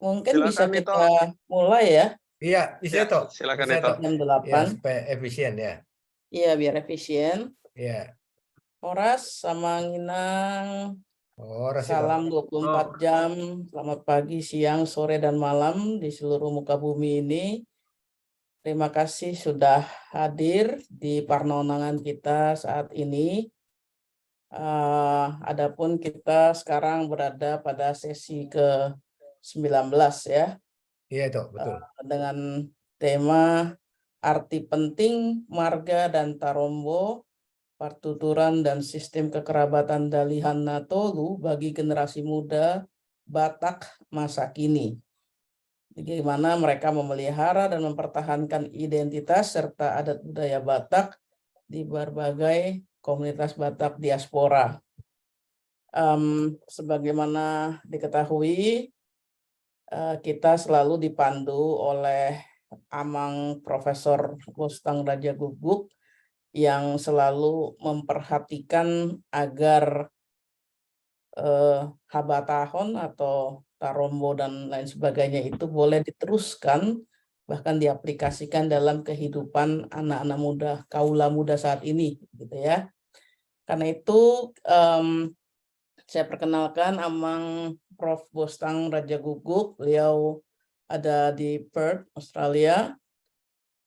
Mungkin bisa Silakan Nito. kita mulai ya, Iya, bisa Ya, itu. silakan Bisa Nito. itu. jam Ya, 8. supaya efisien ya. Iya, biar efisien. Ya. Horas sama Nginang, Orang sih, Bang. salam 24 jam. Selamat pagi, siang, sore, dan malam di seluruh muka bumi ini. Terima kasih sudah hadir di parnonangan kita saat ini. Adapun kita sekarang berada pada sesi ke-19 ya, Iya itu, betul. dengan tema arti penting marga dan tarombo, partuturan dan sistem kekerabatan Dalihan Natolu bagi generasi muda Batak masa kini. Bagaimana mereka memelihara dan mempertahankan identitas serta adat budaya Batak di berbagai komunitas Batak diaspora. Sebagaimana diketahui, kita selalu dipandu oleh Amang Profesor Bostang Raja Guguk yang selalu memperhatikan agar habatahon atau tarombo dan lain sebagainya itu boleh diteruskan, bahkan diaplikasikan dalam kehidupan anak-anak muda, kaula muda saat ini, gitu ya. Karena itu saya perkenalkan Amang Prof. Bostang Raja Guguk. Beliau ada di Perth, Australia.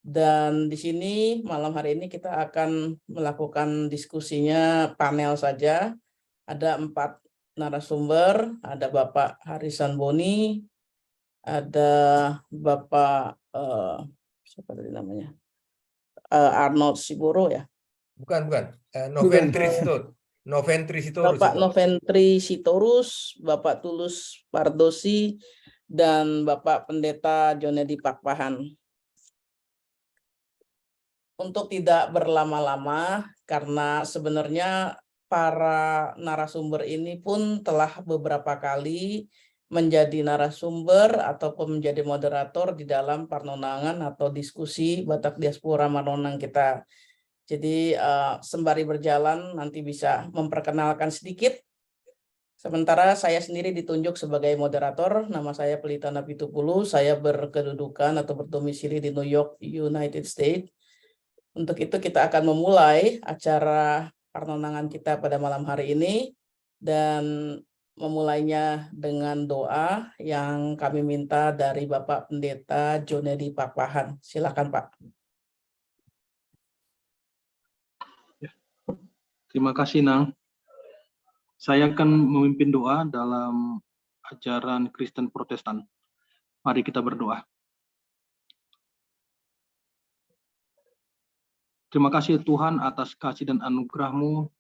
Dan di sini malam hari ini kita akan melakukan diskusinya panel saja. Ada 4 narasumber, ada Bapak Harisan Boni, ada Bapak siapa tadi namanya? Arnold Siboro ya. Bukan. Noventris itu. Noventris itu Bapak Noventri Sitorus, Bapak Tulus Pardosi, dan Bapak Pendeta Jonedi Pakpahan. Untuk tidak berlama-lama, karena sebenarnya para narasumber ini pun telah beberapa kali menjadi narasumber ataupun menjadi moderator di dalam parnonangan atau diskusi Batak Diaspora Marnonang kita. Jadi sembari berjalan nanti bisa memperkenalkan sedikit. Sementara saya sendiri ditunjuk sebagai moderator, nama saya Pelita Napitupulu, saya berkedudukan atau berdomisili di New York, United States. Untuk itu kita akan memulai acara parnonangan kita pada malam hari ini, dan memulainya dengan doa yang kami minta dari Bapak Pendeta Jonedi Pakpahan. Silakan Pak. Terima kasih, Nang. Saya akan memimpin doa dalam ajaran Kristen Protestan. Mari kita berdoa. Terima kasih Tuhan atas kasih dan anugerah-Mu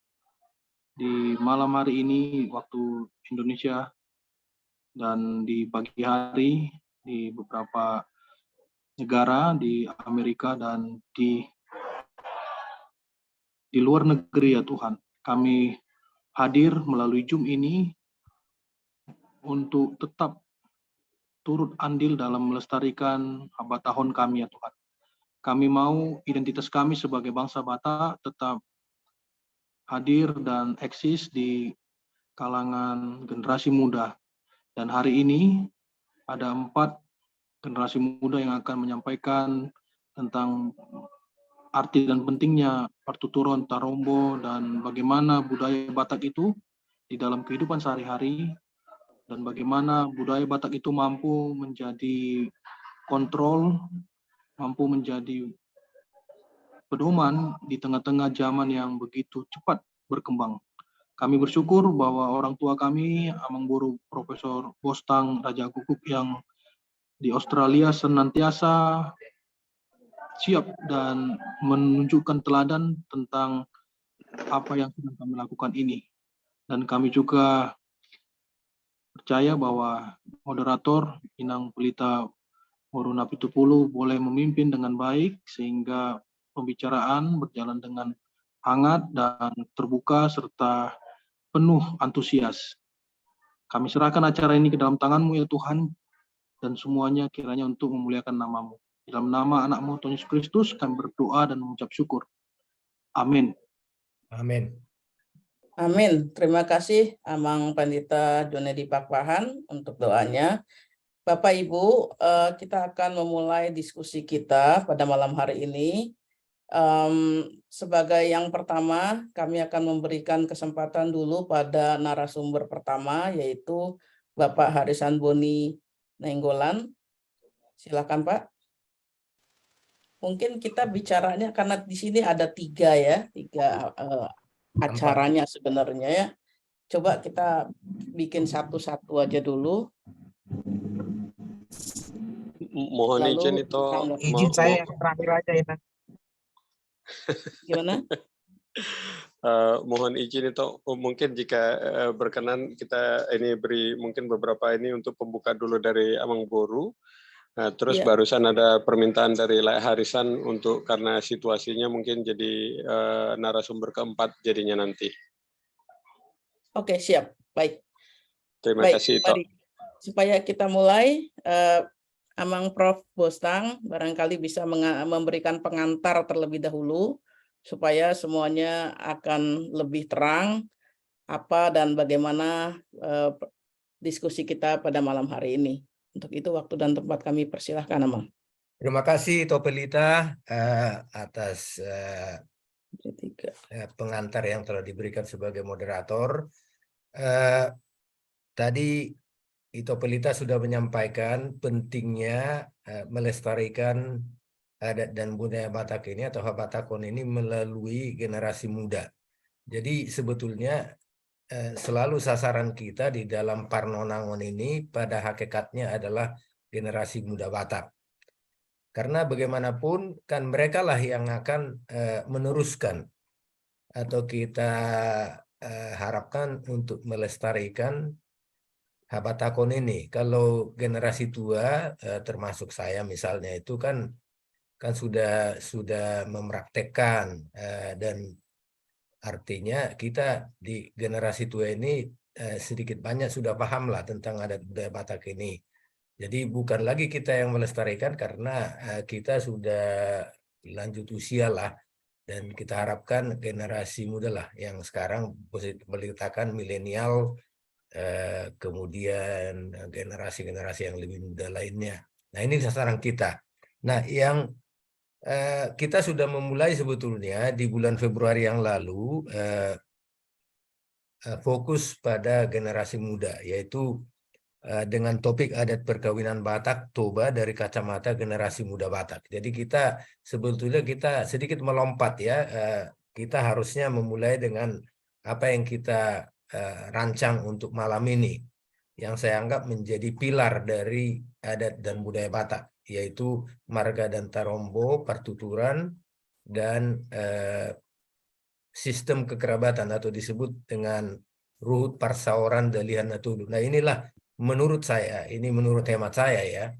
di malam hari ini waktu Indonesia dan di pagi hari di beberapa negara di Amerika dan di luar negeri ya Tuhan. Kami hadir melalui Zoom ini untuk tetap turut andil dalam melestarikan habatahon kami ya Tuhan. Kami mau identitas kami sebagai bangsa Batak tetap hadir dan eksis di kalangan generasi muda. Dan hari ini ada 4 generasi muda yang akan menyampaikan tentang arti dan pentingnya partuturan tarombo dan bagaimana budaya Batak itu di dalam kehidupan sehari-hari, dan bagaimana budaya Batak itu mampu menjadi kontrol, mampu menjadi pedoman di tengah-tengah zaman yang begitu cepat berkembang. Kami bersyukur bahwa orang tua kami, Amang Guru Profesor Bostang Raja Guguk yang di Australia senantiasa siap dan menunjukkan teladan tentang apa yang sedang kami lakukan ini. Dan kami juga percaya bahwa moderator Inang Pelita Moruna Pitupulu boleh memimpin dengan baik sehingga pembicaraan berjalan dengan hangat dan terbuka serta penuh antusias. Kami serahkan acara ini ke dalam tangan-Mu ya Tuhan, dan semuanya kiranya untuk memuliakan nama-Mu. Dalam nama anak-Mu Tuhan Yesus Kristus kami berdoa dan mengucap syukur. Amin. Amin. Amin. Terima kasih Amang Pendeta Jonedi Pakpahan untuk doanya. Bapak Ibu, kita akan memulai diskusi kita pada malam hari ini. Sebagai yang pertama, kami akan memberikan kesempatan dulu pada narasumber pertama, yaitu Bapak Harisan Boni Nainggolan. Silakan Pak. Mungkin kita bicaranya karena di sini ada tiga acaranya sebenarnya ya. Coba kita bikin satu-satu aja dulu. Mohon Lalu izin itu Izin saya yang terakhir aja ya. gimana? Mohon izin itu mungkin jika berkenan kita ini beri mungkin beberapa ini untuk pembuka dulu dari Amang Boru. Terus Iya. barusan ada permintaan dari Lek Harisan untuk karena situasinya mungkin jadi narasumber keempat jadinya nanti. Oke, siap. Baik. Terima Baik, kasih, Tok. mari. Supaya kita mulai, Amang Prof. Bostang barangkali bisa memberikan pengantar terlebih dahulu, supaya semuanya akan lebih terang apa dan bagaimana diskusi kita pada malam hari ini. Untuk itu waktu dan tempat kami persilahkan, Amang. Terima kasih Topelita atas pengantar yang telah diberikan sebagai moderator. Tadi Topelita sudah menyampaikan pentingnya melestarikan adat dan budaya Batak ini atau Habatakon ini melalui generasi muda. Jadi sebetulnya selalu sasaran kita di dalam Parnonangon ini pada hakikatnya adalah generasi muda Batak. Karena bagaimanapun kan mereka lah yang akan meneruskan atau kita harapkan untuk melestarikan Habatakon ini. Kalau generasi tua termasuk saya misalnya itu kan sudah mempraktekkan dan artinya kita di generasi tua ini sedikit banyak sudah paham lah tentang adat budaya Batak ini. Jadi bukan lagi kita yang melestarikan karena kita sudah lanjut usia lah dan kita harapkan generasi muda lah yang sekarang meletakkan milenial kemudian generasi-generasi yang lebih muda lainnya. Nah ini sasaran kita. Nah yang kita sudah memulai sebetulnya di bulan Februari yang lalu fokus pada generasi muda, yaitu dengan topik adat perkawinan Batak Toba dari kacamata generasi muda Batak. Jadi kita sebetulnya kita sedikit melompat ya, kita harusnya memulai dengan apa yang kita rancang untuk malam ini, yang saya anggap menjadi pilar dari adat dan budaya Batak, yaitu marga dan tarombo, pertuturan, dan sistem kekerabatan atau disebut dengan ruhut parsaoran dalihan natudu. Nah inilah menurut saya, ini menurut hemat saya ya,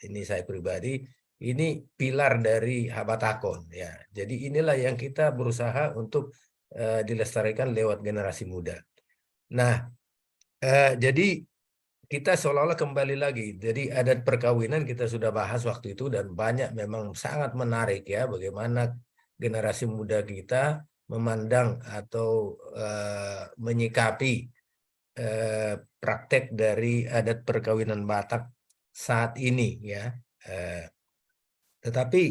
ini saya pribadi, ini pilar dari Habatakon ya. Jadi inilah yang kita berusaha untuk dilestarikan lewat generasi muda. Nah, jadi kita seolah-olah kembali lagi. Jadi adat perkawinan kita sudah bahas waktu itu dan banyak memang sangat menarik ya bagaimana generasi muda kita memandang atau menyikapi praktek dari adat perkawinan Batak saat ini ya. Tetapi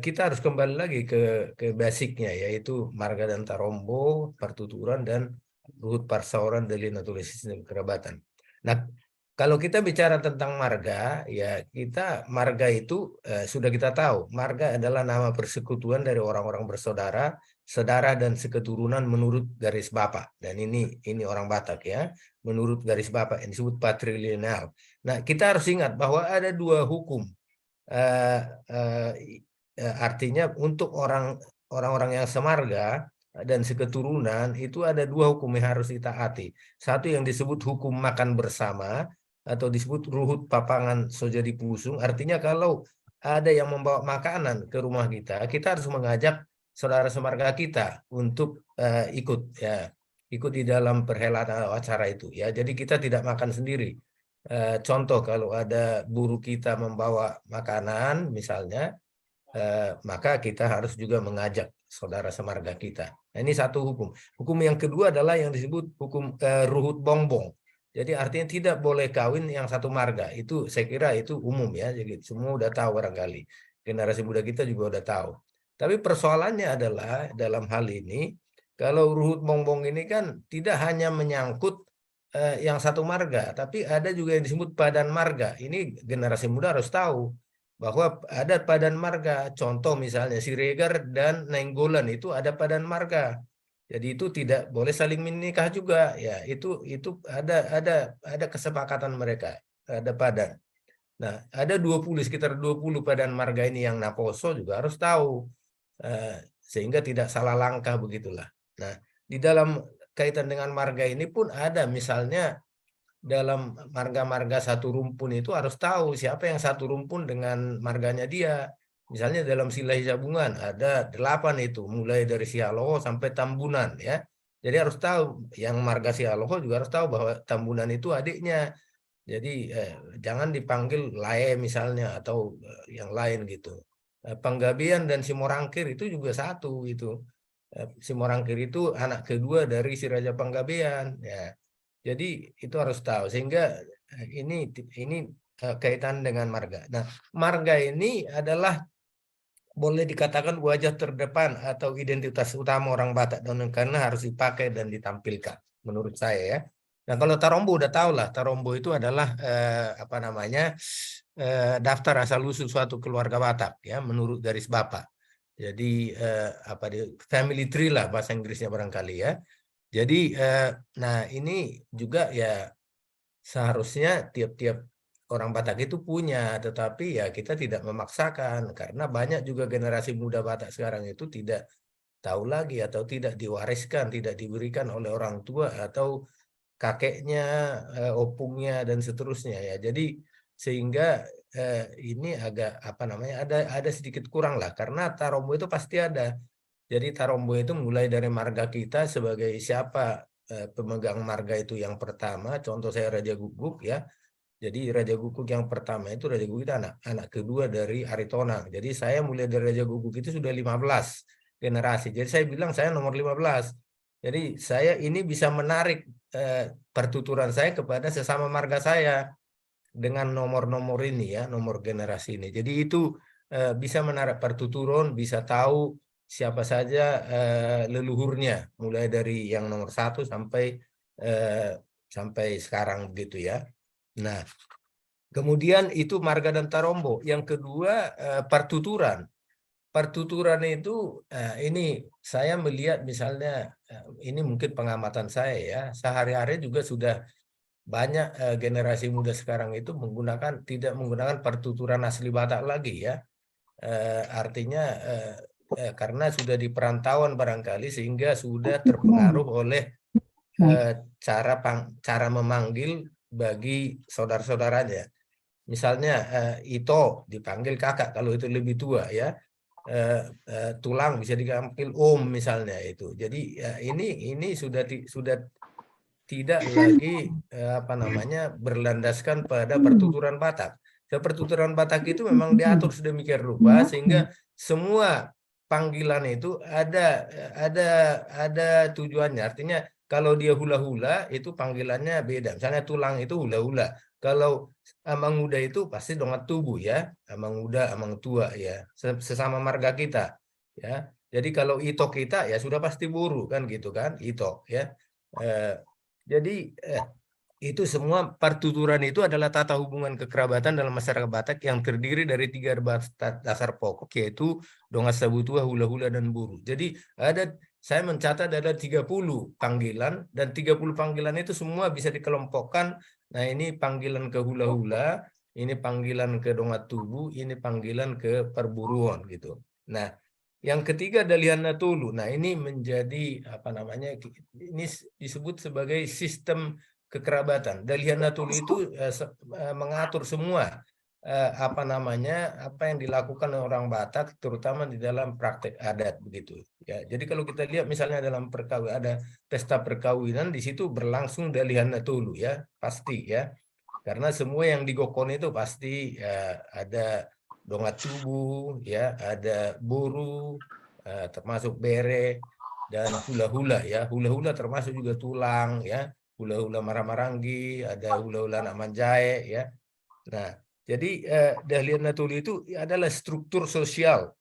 kita harus kembali lagi ke basicnya, yaitu marga dan tarombo, pertuturan, dan ruhut parsaoran dari naturalisasi sistem kerabatan. Nah, kalau kita bicara tentang marga, ya kita marga itu sudah kita tahu. Marga adalah nama persekutuan dari orang-orang bersaudara, sedara dan seketurunan menurut garis bapak. Dan ini orang Batak ya, menurut garis bapak yang disebut patrilineal. Nah, kita harus ingat bahwa ada dua hukum. Artinya untuk orang-orang yang semarga dan seketurunan itu ada dua hukum yang harus ditaati. Satu yang disebut hukum makan bersama atau disebut ruhut papangan sojadi pusung. Artinya kalau ada yang membawa makanan ke rumah kita, kita harus mengajak saudara semarga kita untuk ikut di dalam perhelatan acara itu ya. Jadi kita tidak makan sendiri. Contoh kalau ada buruh kita membawa makanan misalnya, maka kita harus juga mengajak saudara semarga kita. Nah, ini satu hukum. Hukum yang kedua adalah yang disebut hukum ruhut bongbong. Jadi artinya tidak boleh kawin yang satu marga. Itu saya kira itu umum ya. Jadi semua udah tahu barangkali. Generasi muda kita juga udah tahu. Tapi persoalannya adalah dalam hal ini, kalau Ruhut Bongbong ini kan tidak hanya menyangkut yang satu marga, tapi ada juga yang disebut padan marga. Ini generasi muda harus tahu bahwa ada padan marga. Contoh misalnya Siregar dan Nainggolan itu ada padan marga. Jadi itu tidak boleh saling menikah juga. Ya, itu ada kesepakatan mereka, ada padan. Nah, ada sekitar 20 padan marga ini yang Naposo juga harus tahu. Sehingga tidak salah langkah begitulah. Nah, di dalam kaitan dengan marga ini pun ada misalnya dalam marga-marga satu rumpun itu harus tahu siapa yang satu rumpun dengan marganya dia. Misalnya dalam Sila Hisabungan ada 8 itu, mulai dari Sialoho sampai Tambunan ya. Jadi harus tahu, yang marga Sialoho juga harus tahu bahwa Tambunan itu adiknya. Jadi jangan dipanggil Lae misalnya atau yang lain gitu. Panggabean dan Simorangkir itu juga satu itu. Simorangkir itu anak kedua dari si Raja Panggabean ya. Jadi itu harus tahu, sehingga ini kaitan dengan marga. Nah, marga ini adalah boleh dikatakan wajah terdepan atau identitas utama orang Batak, dan karena harus dipakai dan ditampilkan menurut saya ya. Nah, kalau Tarombo udah tahu lah, Tarombo itu adalah daftar asal usul suatu keluarga Batak ya, menurut garis Bapak. Jadi family tree lah bahasa Inggrisnya barangkali ya. Jadi nah ini juga ya seharusnya tiap-tiap orang Batak itu punya, tetapi ya kita tidak memaksakan karena banyak juga generasi muda Batak sekarang itu tidak tahu lagi atau tidak diwariskan, tidak diberikan oleh orang tua atau kakeknya, opungnya dan seterusnya ya. Jadi sehingga ini agak ada sedikit kurang lah, karena Tarombo itu pasti ada. Jadi Tarombo itu mulai dari marga kita sebagai siapa pemegang marga itu yang pertama. Contoh saya Raja Guguk ya. Jadi Raja Guguk yang pertama itu Raja Guguk itu anak kedua dari Aritonang. Jadi saya mulai dari Raja Guguk itu sudah 15 generasi. Jadi saya bilang saya nomor 15. Jadi saya ini bisa menarik pertuturan saya kepada sesama marga saya dengan nomor-nomor ini ya, nomor generasi ini. Jadi itu bisa menarik pertuturan, bisa tahu siapa saja leluhurnya, mulai dari yang nomor 1 sampai sekarang begitu ya. Nah, kemudian itu marga dan Tarombo. Yang kedua pertuturan. Pertuturan itu ini saya melihat misalnya ini mungkin pengamatan saya ya, sehari-hari juga sudah banyak generasi muda sekarang itu tidak menggunakan pertuturan asli Batak lagi ya. Artinya karena sudah di perantauan barangkali, sehingga sudah terpengaruh oleh cara memanggil bagi saudara-saudaranya. Misalnya Ito dipanggil kakak kalau itu lebih tua ya. Tulang bisa dipanggil Om misalnya itu. Jadi ini sudah tidak lagi berlandaskan pada pertuturan Batak. Pertuturan Batak itu memang diatur sedemikian rupa sehingga semua panggilan itu ada tujuannya. Artinya kalau dia hula-hula itu panggilannya beda. Misalnya tulang itu hula-hula. Kalau Amang Uda itu pasti dongat tubuh ya. Amang Uda, Amang Tua ya. Sesama marga kita ya. Jadi kalau Ito kita ya sudah pasti Buru kan gitu kan, Ito ya. Jadi itu semua pertuturan itu adalah tata hubungan kekerabatan dalam masyarakat Batak yang terdiri dari 3 dasar pokok, yaitu Dongas Sabutua, Hula-Hula, dan Buru. Jadi saya mencatat ada 30 panggilan, dan 30 panggilan itu semua bisa dikelompokkan. Nah, ini panggilan ke Hula-Hula, ini panggilan ke Dongat Tubu, ini panggilan ke perburuan gitu. Nah, yang ketiga Dalihan Natulu. Nah, ini menjadi ini disebut sebagai sistem kekerabatan. Dalihan Natulu itu mengatur semua apa yang dilakukan oleh orang Batak, terutama di dalam praktek adat begitu. Ya, jadi kalau kita lihat misalnya dalam ada pesta perkawinan, di situ berlangsung Dalihan Natulu ya, pasti ya. Karena semua yang digokon itu pasti ada Dongat Tubuh ya, ada Buru, termasuk bere, dan hula-hula ya. Hula-hula termasuk juga tulang ya. hula-hula Maramarangi, ada hula-hula Namanjai, ya. Nah, jadi Dahlia Natuli itu adalah struktur sosial.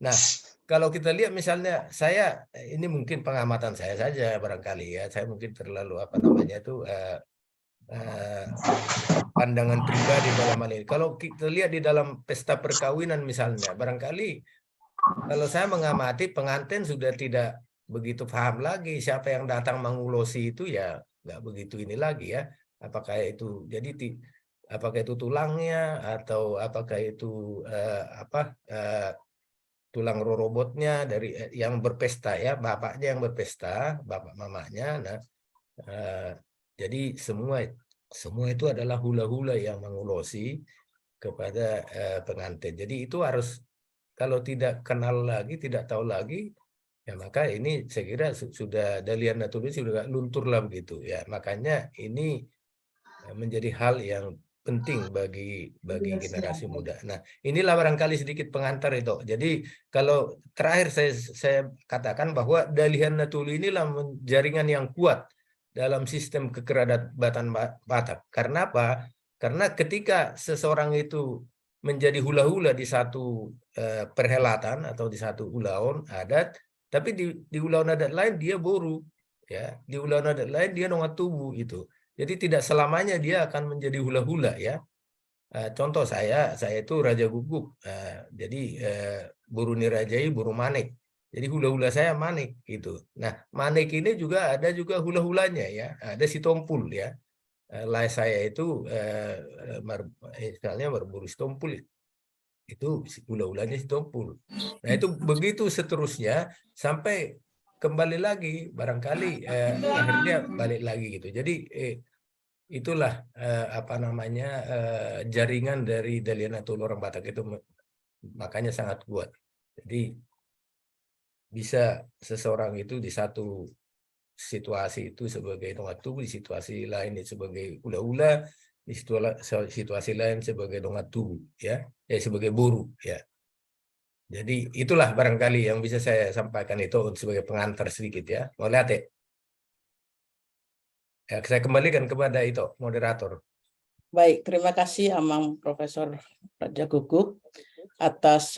Nah, kalau kita lihat misalnya saya, ini mungkin pengamatan saya saja barangkali ya, saya mungkin terlalu apa namanya itu pandangan pribadi dalam hal ini. Kalau kita lihat di dalam pesta perkawinan misalnya, barangkali kalau saya mengamati pengantin sudah tidak begitu paham lagi siapa yang datang mengulosi itu, ya nggak begitu ini lagi ya. Apakah itu jadi apakah itu tulangnya atau apakah itu tulang rorobotnya dari yang berpesta ya, bapaknya yang berpesta, bapak mamanya. Nah, jadi semua itu adalah hula-hula yang mengulosi kepada pengantin. Jadi itu harus, kalau tidak kenal lagi, tidak tahu lagi, ya maka ini saya kira sudah Dahlia Natuli sudah luntur lah begitu ya. Makanya ini menjadi hal yang penting bagi generasi muda. Nah, inilah barangkali sedikit pengantar itu. Jadi kalau terakhir saya katakan bahwa Dahlia Natuli inilah jaringan yang kuat dalam sistem kekerabatan Batak. Karena apa? Karena ketika seseorang itu menjadi hula-hula di satu perhelatan atau di satu ulaun adat, tapi di ulaun adat lain dia boru, ya. Di ulaun adat lain dia nongat tubuh itu. Jadi tidak selamanya dia akan menjadi hula-hula ya. Contoh saya itu Raja Guguk. Jadi buru nirajai, buru manik. Jadi hula-hula saya manik gitu. Nah, manik ini juga ada juga hula-hulanya ya. Ada si tompul ya. Lai saya itu misalnya berburu si tompul. Itu hula-hulanya si tompul. Nah, itu begitu seterusnya sampai kembali lagi, barangkali akhirnya balik lagi gitu. Jadi itulah apa namanya jaringan dari Dahlia Natuli orang Batak itu makanya sangat kuat. Jadi bisa seseorang itu di satu situasi itu sebagai dongat tubuh, di situasi lain sebagai hula-hula, di situasi lain sebagai dongat tubuh, ya, sebagai buru, ya. Jadi itulah barangkali yang bisa saya sampaikan itu sebagai pengantar sedikit ya. Mau lihat ya? Saya kembalikan kepada itu moderator. Baik, terima kasih Amang Profesor Raja Guguk atas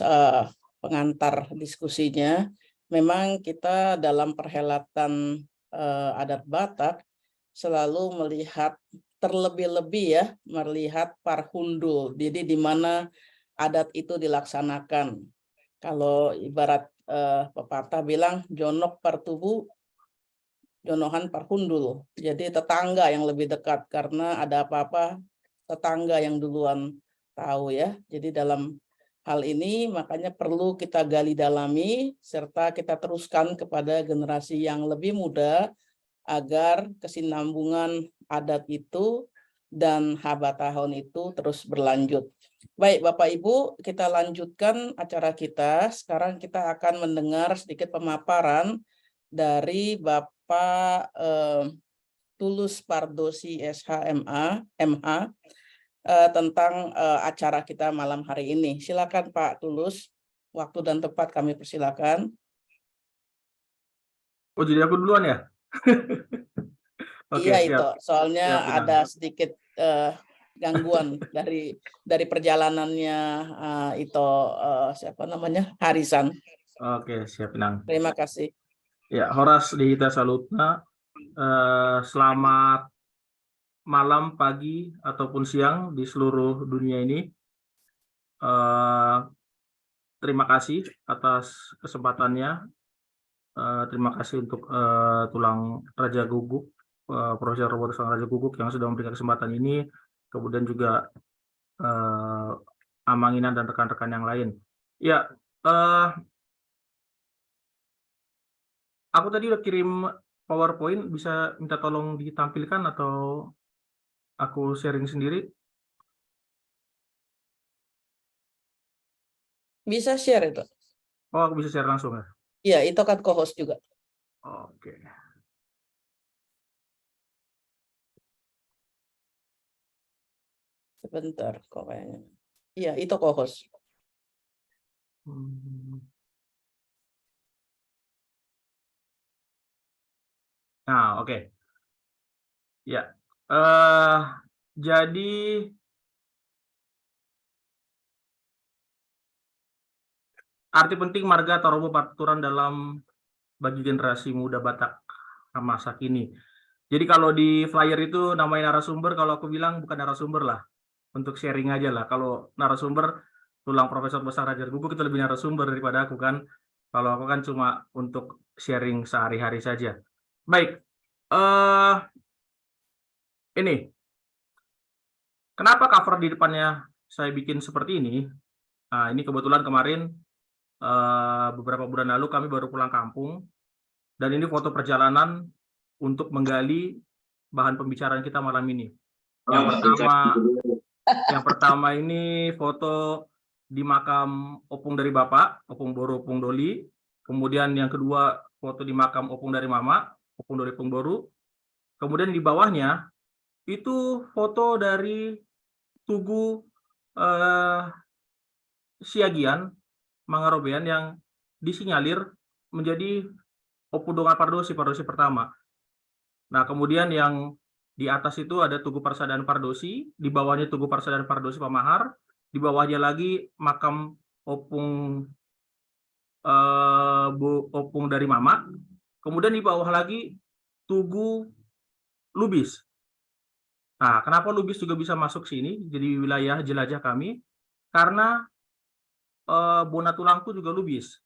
pengantar diskusinya. Memang kita dalam perhelatan adat Batak selalu melihat terlebih-lebih ya, melihat parhundul. Jadi di mana adat itu dilaksanakan. Kalau ibarat pepatah bilang jonok partubu, jonohan parhundul. Jadi tetangga yang lebih dekat karena ada apa-apa tetangga yang duluan tahu ya. Jadi dalam hal ini makanya perlu kita gali dalami serta kita teruskan kepada generasi yang lebih muda agar kesinambungan adat itu dan habatahon itu terus berlanjut. Baik Bapak Ibu, kita lanjutkan acara kita. Sekarang kita akan mendengar sedikit pemaparan dari Bapak Tulus Pardosi SHMA MH tentang acara kita malam hari ini. Silakan Pak Tulus, waktu dan tempat kami persilakan. Oh, jadi aku duluan ya? Oke, Iya siap. itu, soalnya Siap, Inang. ada sedikit gangguan dari perjalanannya itu siapa namanya Harisan. Oke, siap, Inang. Terima kasih. Ya, Horas Dihita Salutna. Selamat malam, pagi, ataupun siang di seluruh dunia ini. Terima kasih atas kesempatannya. Terima kasih untuk Tulang Raja Guguk, Profesor Tulang Raja Guguk yang sudah memberikan kesempatan ini. Kemudian juga Amanginan dan rekan-rekan yang lain. Ya, aku tadi udah kirim PowerPoint, bisa minta tolong ditampilkan atau aku sharing sendiri? Bisa share itu. Oh, aku bisa share langsung ya? Iya, itu kan co-host juga. Oke. Sebentar kok kayaknya. Iya, itu co-host. Nah, oke. Ya, jadi arti penting marga atau robo partituran dalam bagi generasi muda Batak masa kini. Jadi kalau di flyer itu namanya narasumber, kalau aku bilang bukan narasumber lah, untuk sharing aja lah. Kalau narasumber, tulang Profesor Bostang Rajaguguk itu lebih narasumber daripada aku kan. Kalau aku kan cuma untuk sharing sehari-hari saja. Baik, ini kenapa cover di depannya saya bikin seperti ini? Nah, ini kebetulan kemarin beberapa bulan lalu kami baru pulang kampung, dan ini foto perjalanan untuk menggali bahan pembicaraan kita malam ini. Yang pertama ini foto di makam opung dari Bapak, Opung Boru, Opung Doli. Kemudian yang kedua foto di makam opung dari Mama, Opung Doli, Opung Boru. Kemudian di bawahnya itu foto dari Tugu Siagian, Mangarobean yang disinyalir menjadi Opudongan Pardosi pertama. Nah, kemudian yang di atas itu ada Tugu Parsadaan Pardosi, di bawahnya Tugu Parsadaan Pardosi Pamahar, di bawahnya lagi makam opung opung dari Mama, kemudian di bawah lagi Tugu Lubis. Nah, kenapa Lubis juga bisa masuk sini jadi wilayah jelajah kami? Karena Bona Tulangku juga Lubis.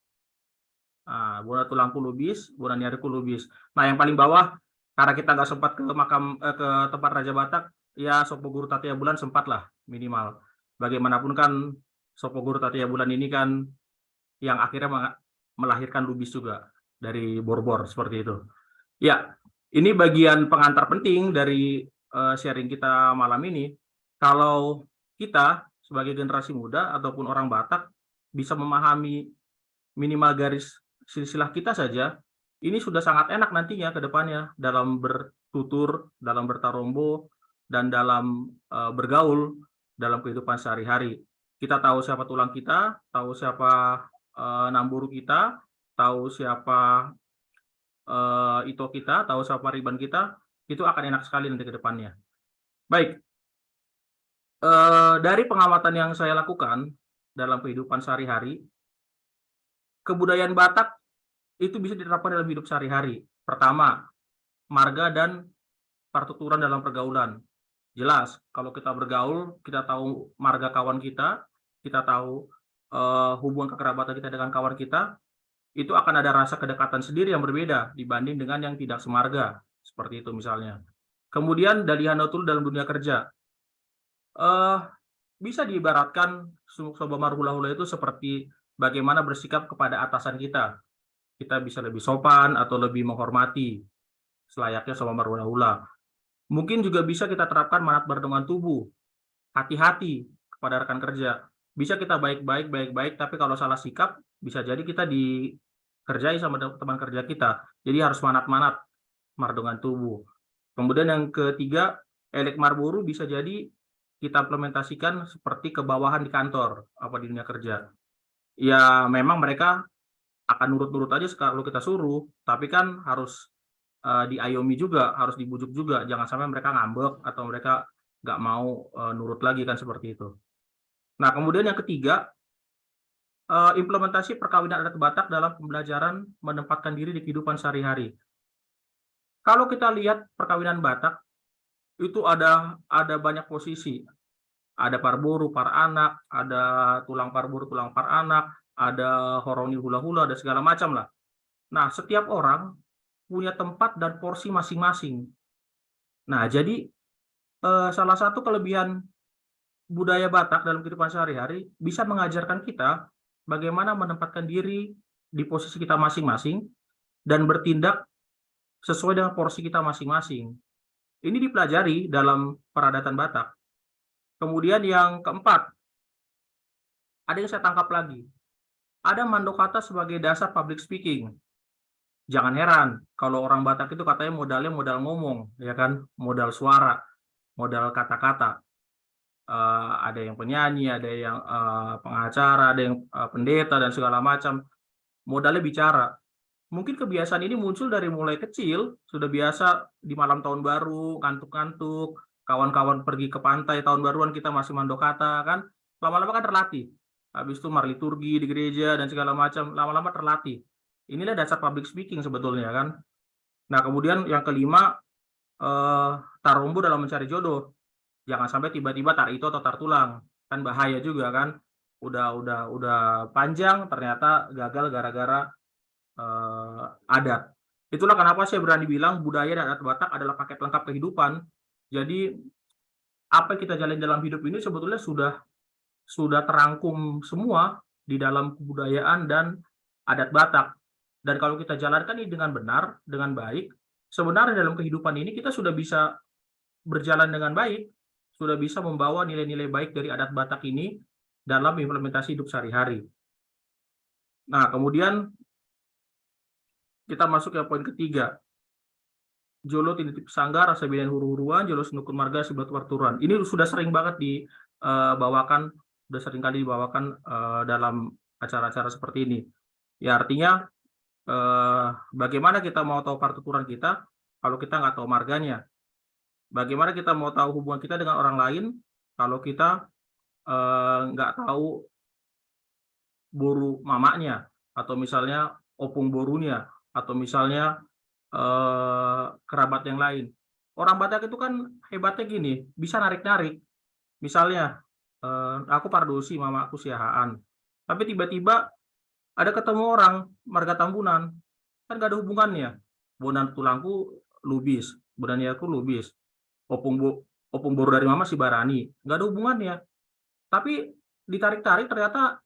Nah, Bona Tulangku Lubis, Bona Niariku Lubis. Nah, yang paling bawah, karena kita nggak sempat ke makam ke tempat Raja Batak, ya Sopo Guru Tatia Bulan sempatlah minimal. Bagaimanapun kan Sopo Guru Tatia Bulan ini kan yang akhirnya melahirkan Lubis juga dari Borbor seperti itu. Ya, ini bagian pengantar penting dari sharing kita malam ini. Kalau kita sebagai generasi muda ataupun orang Batak bisa memahami minimal garis silsilah kita saja, ini sudah sangat enak nantinya ke depannya dalam bertutur, dalam bertarombo, dan dalam bergaul dalam kehidupan sehari-hari. Kita tahu siapa tulang kita, tahu siapa namburu kita, tahu siapa Ito kita, tahu siapa Riban kita, itu akan enak sekali nanti ke depannya. Baik, dari pengamatan yang saya lakukan dalam kehidupan sehari-hari, kebudayaan Batak itu bisa diterapkan dalam hidup sehari-hari. Pertama, marga dan partituran dalam pergaulan. Jelas, kalau kita bergaul, kita tahu marga kawan kita tahu hubungan kekerabatan kita dengan kawan kita, itu akan ada rasa kedekatan sendiri yang berbeda dibanding dengan yang tidak semarga. Seperti itu misalnya. Kemudian Dalihan Nautul dalam dunia kerja. Bisa diibaratkan Soba Marhula-hula itu seperti bagaimana bersikap kepada atasan kita. Kita bisa lebih sopan atau lebih menghormati selayaknya Soba Marhula-hula. Mungkin juga bisa kita terapkan manat berdongan tubuh. Hati-hati kepada rekan kerja. Bisa kita baik-baik, tapi kalau salah sikap, bisa jadi kita dikerjai sama teman kerja kita. Jadi harus manat-manat mardongan tubuh. Kemudian yang ketiga, elek marburu bisa jadi kita implementasikan seperti kebawahan di kantor, apa di dunia kerja. Ya memang mereka akan nurut-nurut aja kalau kita suruh, tapi kan harus diayomi juga, harus dibujuk juga. Jangan sampai mereka ngambek atau mereka nggak mau nurut lagi kan seperti itu. Nah, kemudian yang ketiga, implementasi perkawinan adat Batak dalam pembelajaran menempatkan diri di kehidupan sehari-hari. Kalau kita lihat perkawinan Batak, itu ada banyak posisi. Ada parburu, par anak, ada tulang parburu, tulang par anak, ada horoni hula-hula, ada segala macam lah. Nah, setiap orang punya tempat dan porsi masing-masing. Nah, jadi salah satu kelebihan budaya Batak dalam kehidupan sehari-hari bisa mengajarkan kita bagaimana menempatkan diri di posisi kita masing-masing dan bertindak sesuai dengan porsi kita masing-masing. Ini dipelajari dalam peradatan Batak. Kemudian yang keempat, ada yang saya tangkap lagi. Ada mandokata sebagai dasar public speaking. Jangan heran kalau orang Batak itu katanya modalnya modal ngomong, ya kan, modal suara, modal kata-kata. Ada yang penyanyi, ada yang pengacara, ada yang pendeta dan segala macam. Modalnya bicara. mungkin kebiasaan ini muncul dari mulai kecil, sudah biasa di malam tahun baru, ngantuk-ngantuk, kawan-kawan pergi ke pantai tahun baruan kita masih mandokata kan, lama-lama kan terlatih. Habis itu marliturgi di gereja dan segala macam, lama-lama terlatih. Inilah dasar public speaking sebetulnya kan. Nah, kemudian yang kelima, tarumbu dalam mencari jodoh. Jangan sampai tiba-tiba tar itu atau tar tulang, kan bahaya juga kan. Udah panjang ternyata gagal gara-gara adat. Itulah kenapa saya berani bilang budaya dan adat Batak adalah paket lengkap kehidupan. Jadi apa yang kita jalani dalam hidup ini sebetulnya sudah terangkum semua di dalam kebudayaan dan adat Batak. Dan kalau kita jalankan ini dengan benar, dengan baik, sebenarnya dalam kehidupan ini kita sudah bisa berjalan dengan baik, sudah bisa membawa nilai-nilai baik dari adat Batak ini dalam implementasi hidup sehari-hari. Nah, kemudian kita masuk ke poin ketiga. Jolo tinitip sanggar, rasa bidan huru-huruan, jolo senukun marga, sebelah warturan. Ini sudah sering banget dibawakan, sudah sering kali dibawakan dalam acara-acara seperti ini. Ya artinya bagaimana kita mau tahu partituran kita kalau kita nggak tahu marganya? Bagaimana kita mau tahu hubungan kita dengan orang lain kalau kita nggak tahu boru mamanya, atau misalnya opung borunya, atau misalnya kerabat yang lain. Orang Batak itu kan hebatnya gini, bisa narik-narik. Misalnya aku Pardosi, mama aku Siahaan, tapi tiba-tiba ada ketemu orang marga Tambunan, kan gak ada hubungannya. Bonan tulangku Lubis, Bonaniaku Lubis, opung boru dari mama si Barani, gak ada hubungannya. Tapi ditarik-tarik ternyata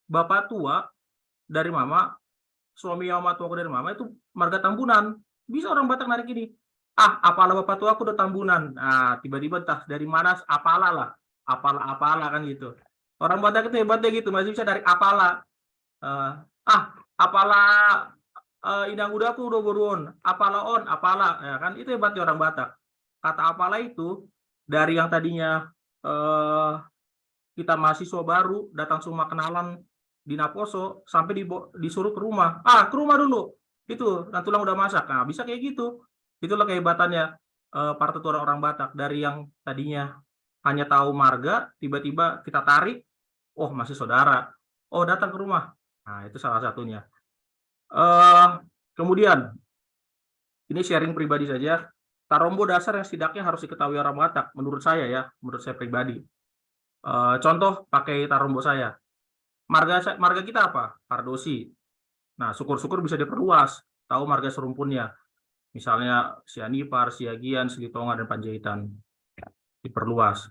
bapak tua dari mama, suami mama tua dari mama itu marga Tambunan. Bisa orang Batak narik ini. Apalah bapak tua aku udah Tambunan. Nah, tiba-tiba entah dari mana apalah kan gitu. Orang Batak itu hebatnya gitu, masih bisa dari apalah. Apalah idang udaku udah buruan, apalah ya kan, itu hebatnya orang Batak. Kata apalah itu dari yang tadinya kita mahasiswa baru datang semua kenalan di Naposo sampai disuruh ke rumah. Ke rumah dulu. Itu dan tulang udah masak. Nah, bisa kayak gitu. Itulah kehebatannya partituran orang Batak, dari yang tadinya hanya tahu marga, tiba-tiba kita tarik, oh masih saudara. Oh, datang ke rumah. Nah, itu salah satunya. Kemudian, ini sharing pribadi saja. Tarombo dasar yang setidaknya harus diketahui orang Batak, menurut saya ya, menurut saya pribadi. Contoh, pakai tarombo saya. Marga kita apa? Pardosi. Nah, syukur-syukur bisa diperluas, tahu marga serumpunnya. Misalnya Sianipar, Siagian, Silitonga, dan Panjaitan. Diperluas.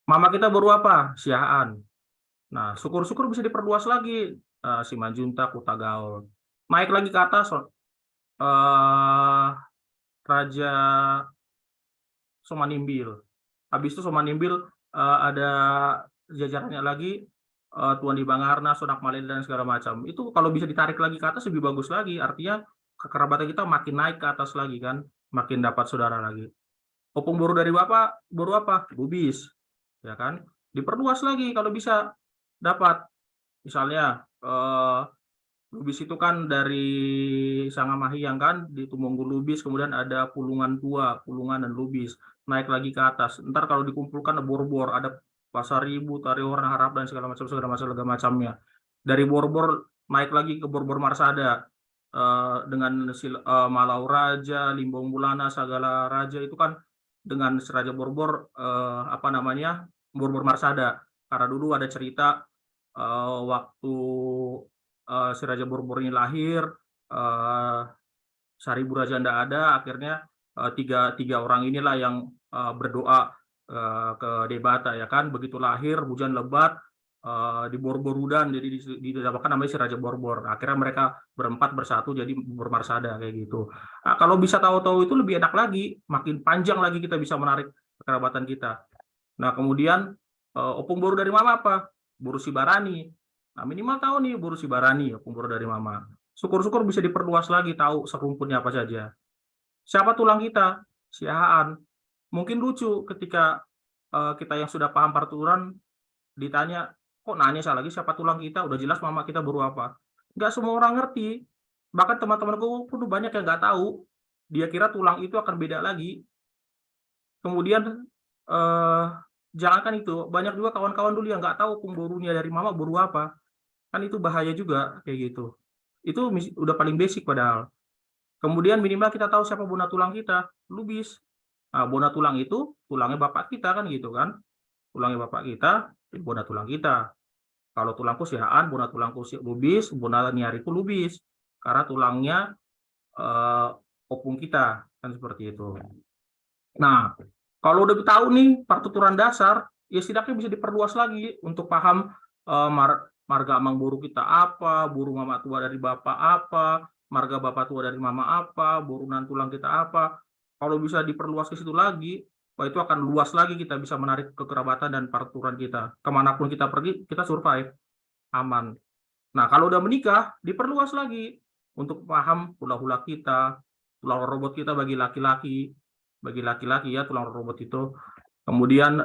Mama kita baru apa? Siahaan. Nah, syukur-syukur bisa diperluas lagi. Simanjuntak, Kutagaul. Naik lagi ke atas, Raja Somanimbil. Habis itu Somanimbil ada jajarannya lagi, Tuan di Bangarna, Sonak Maleda, dan segala macam. Itu kalau bisa ditarik lagi ke atas lebih bagus lagi. Artinya kekerabatan kita makin naik ke atas lagi kan, makin dapat saudara lagi. Opung boru dari bapak, boru apa? Bubis, ya kan? Diperluas lagi kalau bisa dapat. Misalnya Lubis itu kan dari Sangamahiang kan, di Tumonggu Lubis, kemudian ada Pulungan Tua, Pulungan dan Lubis, naik lagi ke atas. Ntar kalau dikumpulkan ada Borbor, ada Pasaribu, Tariorang, Harap, dan segala macamnya. Dari Borbor naik lagi ke Borbor Marsada, dengan Malau Raja, Limbong Bulana, Sagala Raja, itu kan dengan Raja Borbor, Borbor Marsada. Karena dulu ada cerita waktu si Raja Borbor ini lahir, Saribu Raja ndak ada, akhirnya tiga orang inilah yang berdoa ke Debata, ya kan, begitu lahir hujan lebat di Borborudan, jadi dinamakan namanya si Raja Borbor. Akhirnya mereka berempat bersatu jadi Borbor Marsada kayak gitu. Nah, kalau bisa tahu-tahu itu lebih enak lagi, makin panjang lagi kita bisa menarik kekerabatan kita. Nah, kemudian opung boru dari mama apa? Boru Sibarani. Nah, minimal tahu nih boru Sibarani, opung boru dari mama. Syukur-syukur bisa diperluas lagi, tahu serumpunnya apa saja. Siapa tulang kita? Siahaan. Mungkin lucu ketika kita yang sudah paham partituran ditanya, kok nanya saya lagi siapa tulang kita? Udah jelas mama kita boru apa. Nggak semua orang ngerti. Bahkan teman-temanku pun banyak yang nggak tahu. Dia kira tulang itu akan beda lagi. Kemudian jangankan itu, banyak juga kawan-kawan dulu yang nggak tahu borunya dari mama boru apa. Kan itu bahaya juga kayak gitu. Itu udah paling basic padahal. Kemudian minimal kita tahu siapa bona tulang kita, lubis. Nah, bona tulang itu tulangnya bapak kita kan gitu kan. Tulangnya bapak kita, bona tulang kita. Kalau tulangku sihaan, bona tulangku lubis, bona niariku lubis. Karena tulangnya opung kita, kan seperti itu. Nah, kalau udah tahu nih partituran dasar, ya setidaknya bisa diperluas lagi untuk paham marga amang boru kita apa, boru mama tua dari bapak apa, marga bapak tua dari mama apa, borunan tulang kita apa. Kalau bisa diperluas ke situ lagi, wah itu akan luas lagi, kita bisa menarik kekerabatan dan partituran kita. Kemanapun kita pergi, kita survive, aman. Nah, kalau udah menikah, diperluas lagi untuk paham hula-hula kita, tulang robot kita bagi laki-laki ya, tulang robot itu. Kemudian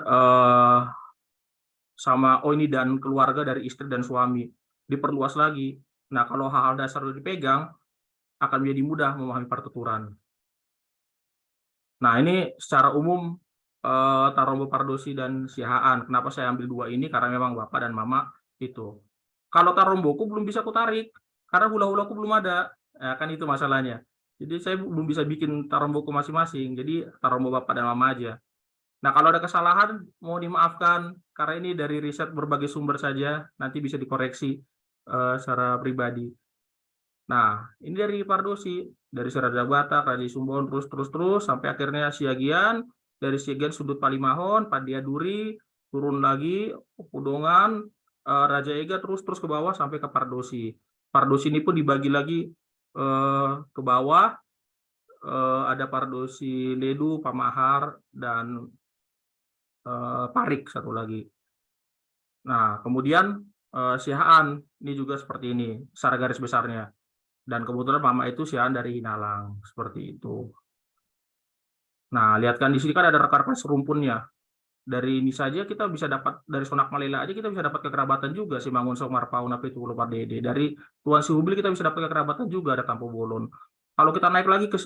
sama ini dan keluarga dari istri dan suami, diperluas lagi. Nah, kalau hal-hal dasar udah dipegang, akan menjadi mudah memahami partituran. Nah, ini secara umum Tarombo, Pardosi, dan Sihaan. Kenapa saya ambil dua ini? Karena memang bapak dan mama itu. Kalau Taromboku belum bisa kutarik, karena hula-hulaku belum ada. Ya, kan itu masalahnya. Jadi saya belum bisa bikin Taromboku masing-masing. Jadi Tarombo bapak dan mama aja. Nah, kalau ada kesalahan, mau dimaafkan. Karena ini dari riset berbagai sumber saja. Nanti bisa dikoreksi secara pribadi. Nah, ini dari Pardosi, dari Serada Batak, Raja Sumbon, terus sampai akhirnya Siagian, dari Siagian sudut Palimahon, Pandia Duri, turun lagi Pudongan, Raja Ega, terus ke bawah sampai ke Pardosi. Pardosi ini pun dibagi lagi ke bawah, ada Pardosi Ledu, Pamahar, dan Parik satu lagi. Nah, kemudian Sihaan ini juga seperti ini, secara garis besarnya. Dan kebetulan mama itu Sihaan dari Hinalang, seperti itu. Nah, lihat kan di sini kan ada rekan-rekan serumpunnya. Dari ini saja kita bisa dapat, dari Sonak Malela aja kita bisa dapat kekerabatan juga, si Mangun Somar Paun apa itu lupa Dede. Dari Tuan Si Hubli kita bisa dapat kekerabatan juga, ada Tampo Bolon. Kalau kita naik lagi ke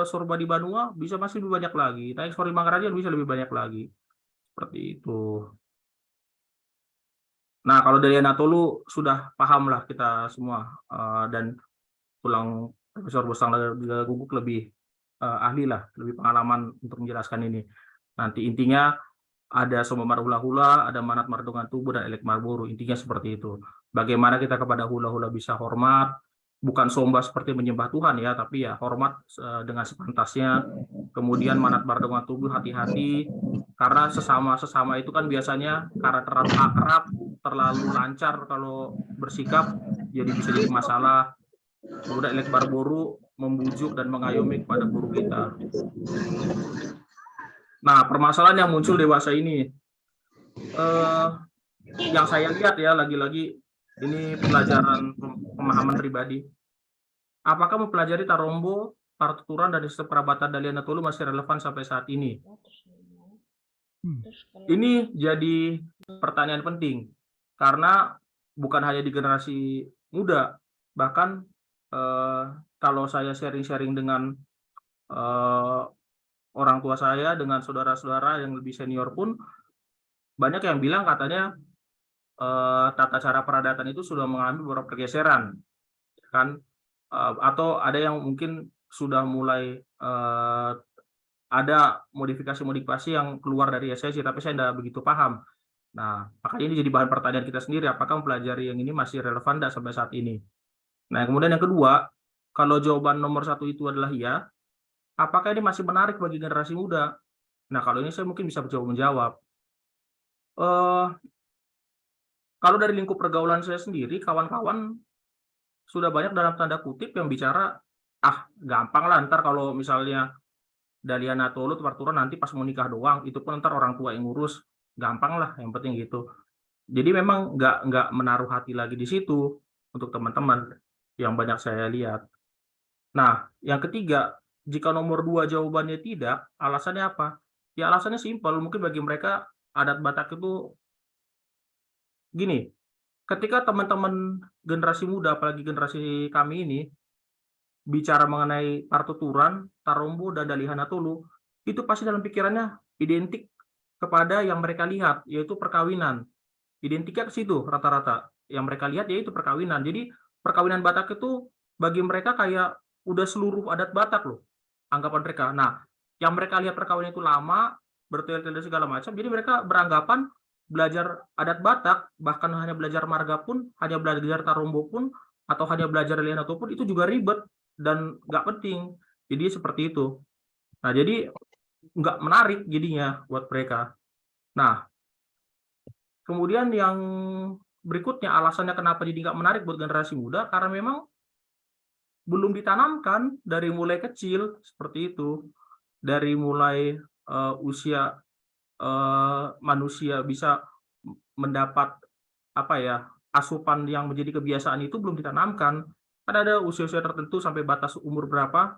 Sorba di Banua, bisa masih lebih banyak lagi. Naik Sori Mangarajan bisa lebih banyak lagi. Seperti itu. Nah, kalau dari Anatolu sudah paham lah kita semua, dan tulang Profesor Bostang Guguk lebih ahli lah, lebih pengalaman untuk menjelaskan ini. Nanti intinya ada Somomar Hula-Hula, ada Manat Mardongan Tubuh, dan Elek Marboru. Intinya seperti itu. Bagaimana kita kepada hula-hula bisa hormat, bukan somba seperti menyembah Tuhan ya, tapi ya hormat dengan sepantasnya. Kemudian Manat Mardongan Tubuh, hati-hati, karena sesama itu kan biasanya karena terlalu akrab, terlalu lancar kalau bersikap, jadi bisa jadi masalah. Kemudian Elek Marboru membujuk dan mengayomi kepada guru kita. Nah, permasalahan yang muncul dewasa ini, yang saya lihat ya, lagi-lagi ini pelajaran pemahaman pribadi. Apakah mempelajari Tarombo, partituran, dan sistem kerabatan Dalian Natolu masih relevan sampai saat ini? Ini jadi pertanyaan penting, karena bukan hanya di generasi muda, bahkan kalau saya sharing-sharing dengan orang tua saya, dengan saudara-saudara yang lebih senior pun, banyak yang bilang katanya tata cara peradatan itu sudah mengalami beberapa pergeseran, kan? Atau ada yang mungkin sudah mulai ada modifikasi-modifikasi yang keluar dari esensi, tapi saya tidak begitu paham. Nah, makanya ini jadi bahan pertanyaan kita sendiri, apakah mempelajari yang ini masih relevan tidak sampai saat ini. Nah, kemudian yang kedua, kalau jawaban nomor 1 itu adalah ya, apakah ini masih menarik bagi generasi muda? Nah, kalau ini saya mungkin bisa menjawab. Kalau dari lingkup pergaulan saya sendiri, kawan-kawan sudah banyak dalam tanda kutip yang bicara, gampang lah, ntar kalau misalnya Dalian Natolu partituran nanti pas mau nikah doang, itu pun ntar orang tua yang ngurus, gampang lah, yang penting gitu. Jadi memang nggak menaruh hati lagi di situ untuk teman-teman yang banyak saya lihat. Nah, yang ketiga, jika nomor 2 jawabannya tidak, alasannya apa? Ya alasannya simpel, mungkin bagi mereka adat Batak itu gini, ketika teman-teman generasi muda, apalagi generasi kami ini, bicara mengenai partuturan, tarombo, dan dalihana tolu, itu pasti dalam pikirannya identik kepada yang mereka lihat, yaitu perkawinan. Identiknya ke situ rata-rata. Yang mereka lihat yaitu perkawinan. Jadi perkawinan Batak itu bagi mereka kayak udah seluruh adat Batak loh, anggapan mereka. Nah, yang mereka lihat perkawinan itu lama, bertele-tele segala macam, jadi mereka beranggapan belajar adat Batak, bahkan hanya belajar marga pun, hanya belajar tarombo pun, atau hanya belajar dalihana pun, itu juga ribet dan nggak penting. Jadi seperti itu. Nah, jadi nggak menarik jadinya buat mereka. Nah, kemudian yang berikutnya, alasannya kenapa jadi nggak menarik buat generasi muda, karena memang belum ditanamkan dari mulai kecil seperti itu. Dari mulai usia manusia bisa mendapat asupan yang menjadi kebiasaan itu belum ditanamkan. Kan ada usia-usia tertentu sampai batas umur berapa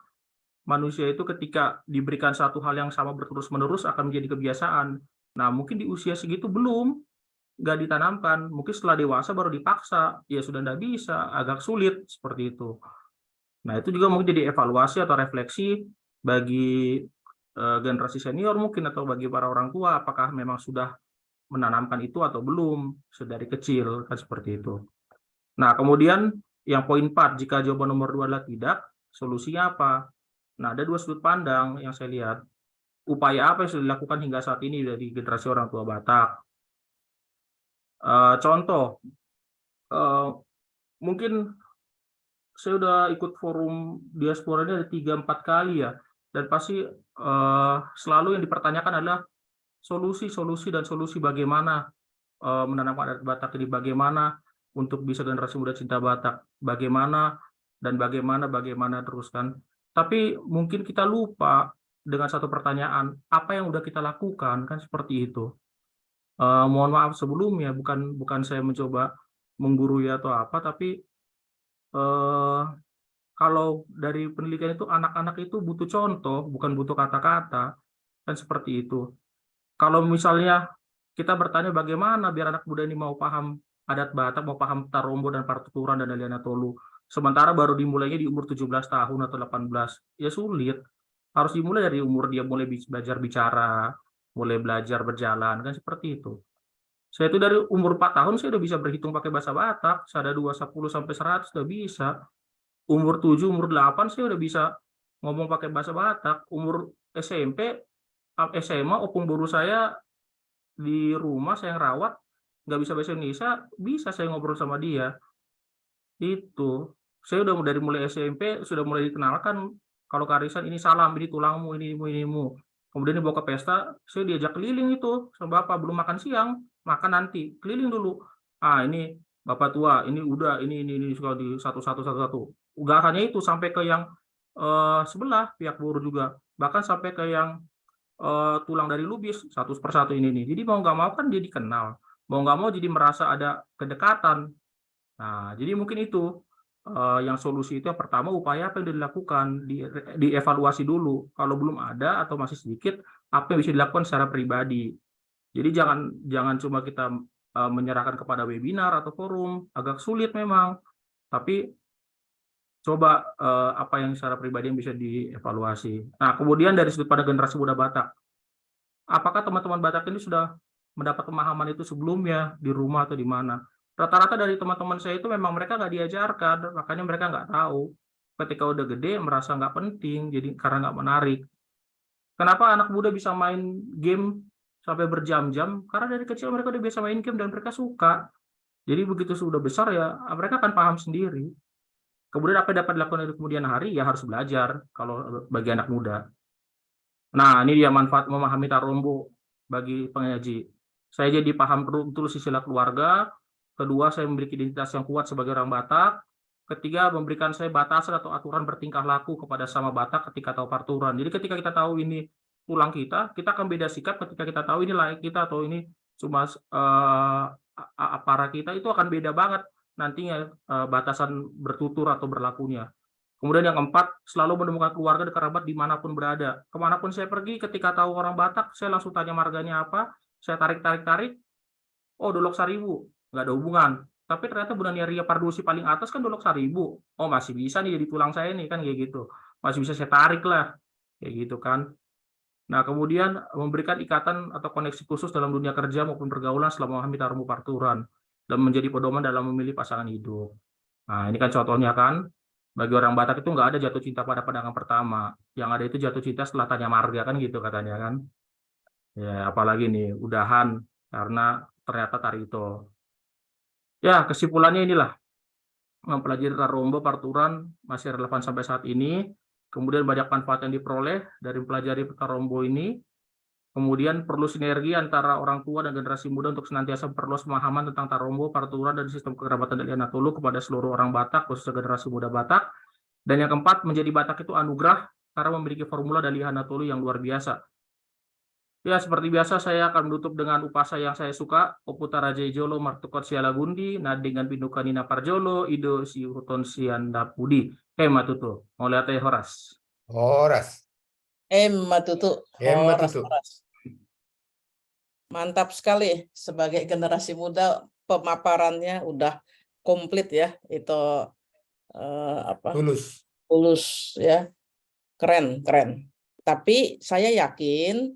manusia itu ketika diberikan satu hal yang sama berterus-menerus akan menjadi kebiasaan. Nah, mungkin di usia segitu belum, nggak ditanamkan. Mungkin setelah dewasa baru dipaksa, ya sudah nggak bisa, agak sulit seperti itu. Nah, itu juga mungkin jadi evaluasi atau refleksi bagi generasi senior mungkin, atau bagi para orang tua, apakah memang sudah menanamkan itu atau belum sedari kecil, kan seperti itu. Nah, kemudian yang poin 4, jika jawaban nomor 2 adalah tidak, solusinya apa? Nah, ada 2 sudut pandang yang saya lihat. Upaya apa yang sudah dilakukan hingga saat ini dari generasi orang tua Batak? Contoh, mungkin saya udah ikut forum diaspora ini ada 3-4 kali ya, dan pasti selalu yang dipertanyakan adalah solusi bagaimana menanamkan adat Batak ini, bagaimana untuk bisa generasi muda cinta Batak, bagaimana terus kan. Tapi mungkin kita lupa dengan satu pertanyaan, apa yang udah kita lakukan, kan seperti itu. Mohon maaf sebelumnya, bukan saya mencoba menggurui atau apa, tapi kalau dari penelitian itu anak-anak itu butuh contoh, bukan butuh kata-kata, kan seperti itu. Kalau misalnya kita bertanya bagaimana biar anak muda ini mau paham adat Batak, mau paham tarombo dan partuturan dan dalihana tolu, sementara baru dimulainya di umur 17 tahun atau 18, ya sulit. Harus dimulai dari umur dia mulai belajar bicara, mulai belajar berjalan, kan seperti itu. Saya itu dari umur 4 tahun saya udah bisa berhitung pakai bahasa Batak, sada 2, 10 sampai 100 udah bisa. Umur 7, umur 8 saya udah bisa ngomong pakai bahasa Batak. Umur SMP, SMA, opung boru saya di rumah saya ngerawat, nggak bisa bahasa Indonesia, bisa saya ngobrol sama dia. Itu. Saya udah dari mulai SMP, sudah mulai dikenalkan, kalau kearisan ini salam, ini tulangmu, ini inimu. Kemudian dibawa ke pesta, saya diajak keliling itu, sama bapak, belum makan siang, makan nanti, keliling dulu. Ini bapak tua, ini udah, ini suka di satu-satu. Nggak hanya itu, sampai ke yang sebelah, pihak buruh juga. Bahkan sampai ke yang tulang dari lubis, satu persatu ini. Jadi mau nggak mau kan dia dikenal. Mau nggak mau jadi merasa ada kedekatan. Nah, jadi mungkin itu yang solusi itu yang pertama, upaya apa yang dilakukan, dievaluasi dulu. Kalau belum ada atau masih sedikit, apa yang bisa dilakukan secara pribadi. Jadi jangan cuma kita menyerahkan kepada webinar atau forum, agak sulit memang. Tapi coba apa yang secara pribadi yang bisa dievaluasi. Nah, kemudian dari sudut pandang generasi muda Batak, apakah teman-teman Batak ini sudah mendapat pemahaman itu sebelumnya di rumah atau di mana? Rata-rata dari teman-teman saya itu memang mereka nggak diajarkan, makanya mereka nggak tahu. Ketika udah gede merasa nggak penting, jadi karena nggak menarik. Kenapa anak muda bisa main game sampai berjam-jam? Karena dari kecil mereka udah biasa main game dan mereka suka. Jadi begitu sudah besar ya mereka akan paham sendiri. Kemudian apa yang dapat dilakukan di kemudian hari? Ya harus belajar kalau bagi anak muda. Nah, ini dia manfaat memahami tarombo bagi pengaji. Saya jadi paham betul silsilah keluarga. Kedua, saya memiliki identitas yang kuat sebagai orang Batak. Ketiga, memberikan saya batasan atau aturan bertingkah laku kepada sama Batak ketika tahu parturan. Jadi ketika kita tahu ini tulang kita akan beda sikap ketika kita tahu ini layak kita atau ini cuma para kita, itu akan beda banget nantinya batasan bertutur atau berlakunya. Kemudian yang keempat, selalu menemukan keluarga dan kerabat dimanapun berada. Kemanapun saya pergi, ketika tahu orang Batak, saya langsung tanya marganya apa, saya tarik, oh Dolok Sariwu, nggak ada hubungan. tapi ternyata Bunani Ria Pardusi paling atas kan Dolok Saribu. Oh, masih bisa nih jadi tulang saya nih kan kayak gitu. Masih bisa saya tarik lah kayak gitu kan. Nah, kemudian memberikan ikatan atau koneksi khusus dalam dunia kerja maupun pergaulan selama memahami tarumu parturan dan menjadi pedoman dalam memilih pasangan hidup. Nah, ini kan contohnya kan, bagi orang Batak itu nggak ada jatuh cinta pada pandangan pertama. Yang ada itu jatuh cinta setelah tanya marga kan gitu katanya kan. Ya, apalagi nih, udahan karena ternyata Tarito. Ya, kesimpulannya inilah, mempelajari Tarombo parturan masih relevan sampai saat ini. Kemudian banyak manfaat yang diperoleh dari mempelajari Tarombo ini. Kemudian perlu sinergi antara orang tua dan generasi muda untuk senantiasa memperluas pemahaman tentang Tarombo, parturan, dan sistem kekerabatan dari Anatolu kepada seluruh orang Batak, khususnya generasi muda Batak. Dan yang keempat, menjadi Batak itu anugerah karena memiliki formula dari Anatolu yang luar biasa. Ya, seperti biasa saya akan menutup dengan upasa yang saya suka, Oputa Raja Jolo Martukot Sialagundi, Nadingan Bindukanina Parjolo, Ido Si Huton Sianda Pudi. Matutu, Moliate Horas. Horas. Matutu, Horas, Matutu. Horas. Mantap sekali, sebagai generasi muda pemaparannya udah komplit ya, itu tulus ya, keren. Tapi saya yakin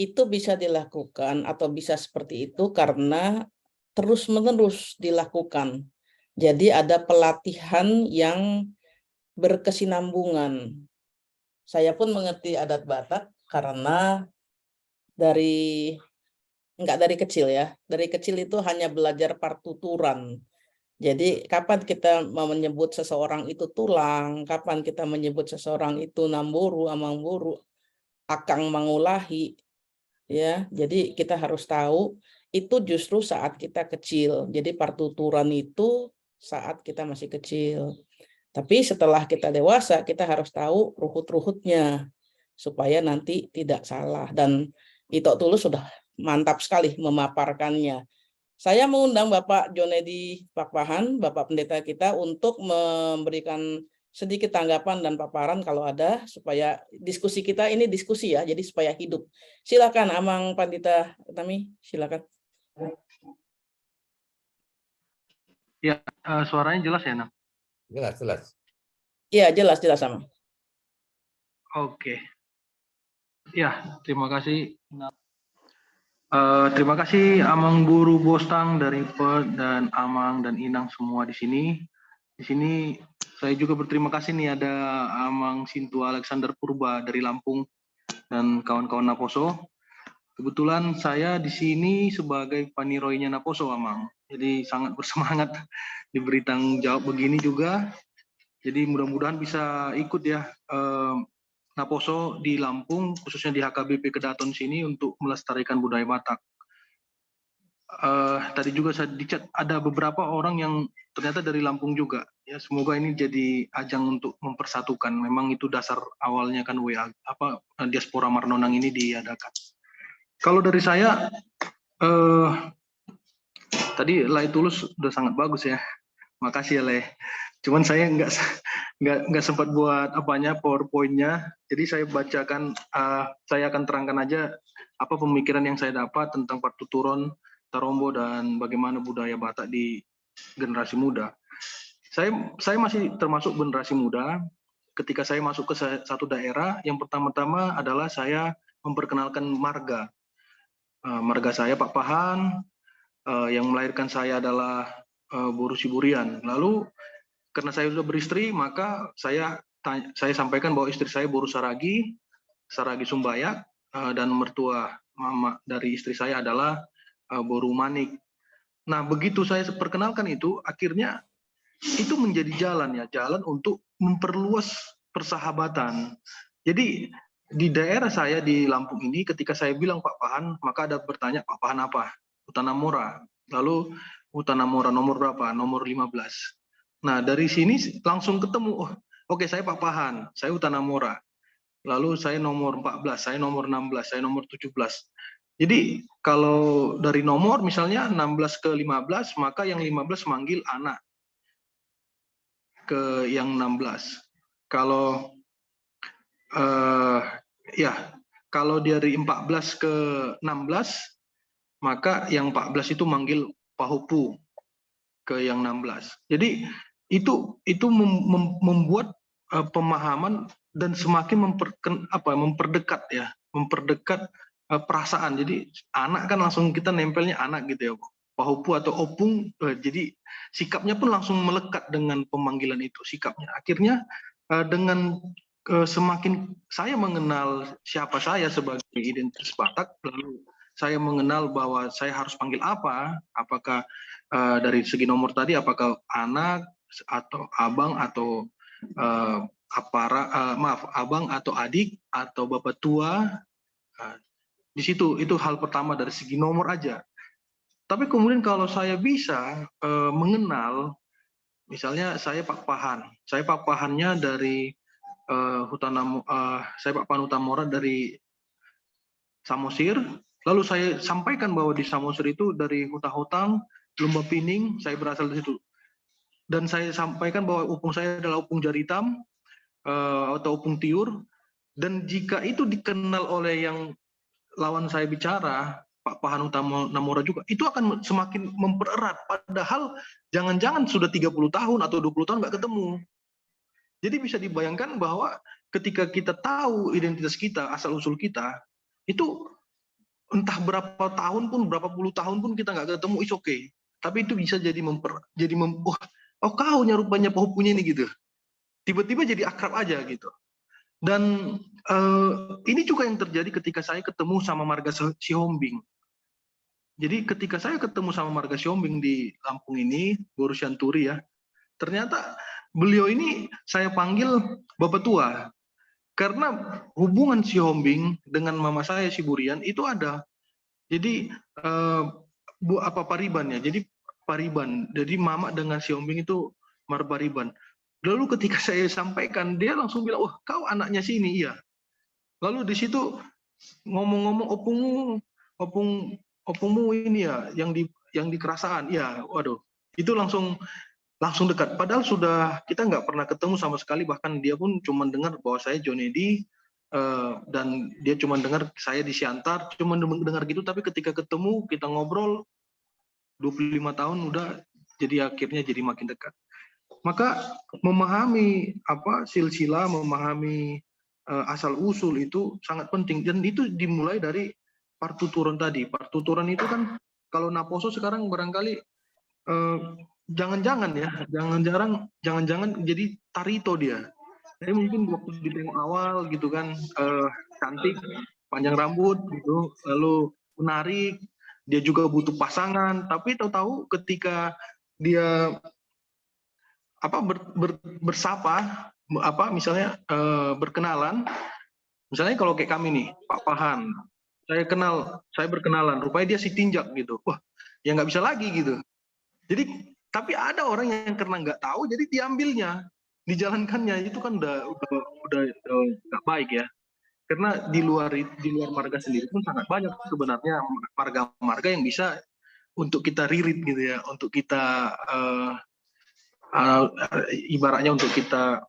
itu bisa dilakukan atau bisa seperti itu karena terus-menerus dilakukan. Jadi ada pelatihan yang berkesinambungan. Saya pun mengerti adat Batak karena nggak dari kecil ya. Dari kecil itu hanya belajar partuturan. Jadi kapan kita mau menyebut seseorang itu tulang, kapan kita menyebut seseorang itu Namburu, Amangburu, Akang Mangulahi, ya. Jadi kita harus tahu itu justru saat kita kecil. Jadi partuturan itu saat kita masih kecil. Tapi setelah kita dewasa, kita harus tahu ruhut-ruhutnya supaya nanti tidak salah. Dan Ito Tulus sudah mantap sekali memaparkannya. Saya mengundang Bapak Jonedi Pakpahan, Bapak Pendeta kita, untuk memberikan sedikit tanggapan dan paparan kalau ada, supaya diskusi kita ini diskusi ya, jadi supaya hidup. Silakan Amang Pandita Tami, silakan. Ya, suaranya jelas ya, Nam? Jelas. Iya, jelas Amang. Oke. Ya, terima kasih. Terima kasih Amang Guru Bostang dari PED dan Amang dan Inang semua di sini. Di sini saya juga berterima kasih nih ada Amang Sintu Alexander Purba dari Lampung dan kawan-kawan Naposo. Kebetulan saya di sini sebagai paniroinya Naposo, Amang. Jadi sangat bersemangat diberi tanggung jawab begini juga. Jadi mudah-mudahan bisa ikut ya Naposo di Lampung, khususnya di HKBP Kedaton sini untuk melestarikan budaya Batak. Tadi juga saya dicat ada beberapa orang yang ternyata dari Lampung juga. Ya, semoga ini jadi ajang untuk mempersatukan. Memang itu dasar awalnya kan diaspora Marnonang ini diadakan. Kalau dari saya, tadi Lai Tulus udah sangat bagus ya. Makasih ya Lai. Cuman saya nggak sempat buat PowerPoint-nya. Jadi saya bacakan, saya akan terangkan aja apa pemikiran yang saya dapat tentang partuturan Tarombo dan bagaimana budaya Batak di generasi muda. Saya masih termasuk generasi muda. Ketika saya masuk ke satu daerah, yang pertama-tama adalah saya memperkenalkan marga. Marga saya Pak Pahan, yang melahirkan saya adalah Boru Siburian. Lalu karena saya sudah beristri, maka saya sampaikan bahwa istri saya Boru Saragi Sumbayak, dan mertua mama dari istri saya adalah Boru Manik. Nah, begitu saya perkenalkan itu, akhirnya itu menjadi jalan untuk memperluas persahabatan. Jadi di daerah saya di Lampung ini, ketika saya bilang Pak Pahan, maka ada bertanya Pak Pahan apa? Utanamora. Lalu Utanamora nomor berapa? Nomor 15. Nah, dari sini langsung ketemu, oke, saya Pak Pahan, saya Utanamora. Lalu saya nomor 14, saya nomor 16, saya nomor 17. Jadi kalau dari nomor misalnya 16 ke 15, maka yang 15 manggil anak ke yang 16. Kalau kalau dari 14 ke 16, maka yang 14 itu manggil Pahupu ke yang 16. Jadi itu membuat pemahaman dan semakin memperdekat ya, memperdekat perasaan. Jadi anak kan langsung kita nempelnya anak gitu ya, Pahupu atau Opung. Jadi sikapnya pun langsung melekat dengan pemanggilan itu, sikapnya. Akhirnya dengan semakin saya mengenal siapa saya sebagai identitas Batak, lalu saya mengenal bahwa saya harus panggil apa, apakah dari segi nomor tadi, apakah anak atau abang atau abang atau adik atau bapak tua. Di situ itu hal pertama dari segi nomor aja. Tapi kemudian kalau saya bisa mengenal, misalnya saya Pak Pahan, saya Pak Pahannya dari saya Pak Pahan Utamora dari Samosir, lalu saya sampaikan bahwa di Samosir itu dari Huta-Hutang, Lumba Pining, saya berasal dari situ. Dan saya sampaikan bahwa opung saya adalah opung Jaritam atau opung Tiur. Dan jika itu dikenal oleh yang lawan saya bicara, Pak Pahan Utamora juga, itu akan semakin mempererat. Padahal jangan-jangan sudah 30 tahun atau 20 tahun nggak ketemu. Jadi bisa dibayangkan bahwa ketika kita tahu identitas kita, asal-usul kita, itu entah berapa tahun pun, berapa puluh tahun pun kita nggak ketemu, it's okay. Tapi itu bisa jadi oh kau rupanya Pahupunya ini gitu. Tiba-tiba jadi akrab aja gitu. Dan ini juga yang terjadi ketika saya ketemu sama Marga Sihombing. Jadi ketika saya ketemu sama Marga Sihombing di Lampung ini, Boru Syanturi ya, ternyata beliau ini saya panggil Bapak Tua. Karena hubungan Sihombing dengan mama saya si Burian itu ada. Jadi Pariban ya. Jadi Pariban. Jadi mama dengan Sihombing itu Marpariban. Lalu ketika saya sampaikan, dia langsung bilang, "Wah, kau anaknya sini." Iya. Lalu di situ ngomong-ngomong opungmu ini ya yang di Kerasaan. Ya, waduh. Itu langsung dekat. Padahal sudah kita nggak pernah ketemu sama sekali, bahkan dia pun cuma dengar bahwa saya John Eddy, dan dia cuma dengar saya di Siantar, cuma dengar gitu. Tapi ketika ketemu kita ngobrol 25 tahun udah, jadi akhirnya jadi makin dekat. Maka memahami silsilah, memahami asal usul itu sangat penting, dan itu dimulai dari partuturan tadi. Partuturan itu kan kalau Naposo sekarang barangkali jangan-jangan jadi Tarito dia. Jadi mungkin waktu di demo awal gitu kan, cantik, panjang rambut gitu, lalu menarik, dia juga butuh pasangan, tapi tahu-tahu ketika dia bersapa, misalnya berkenalan, misalnya kalau kayak kami nih, Pak Pahan, saya berkenalan, rupanya dia si tinjak gitu, wah, ya nggak bisa lagi gitu. Jadi, tapi ada orang yang karena nggak tahu, jadi diambilnya, dijalankannya, itu kan udah nggak baik ya. Karena di luar marga sendiri pun sangat banyak sebenarnya marga-marga yang bisa untuk kita ririt gitu ya, untuk kita ibaratnya untuk kita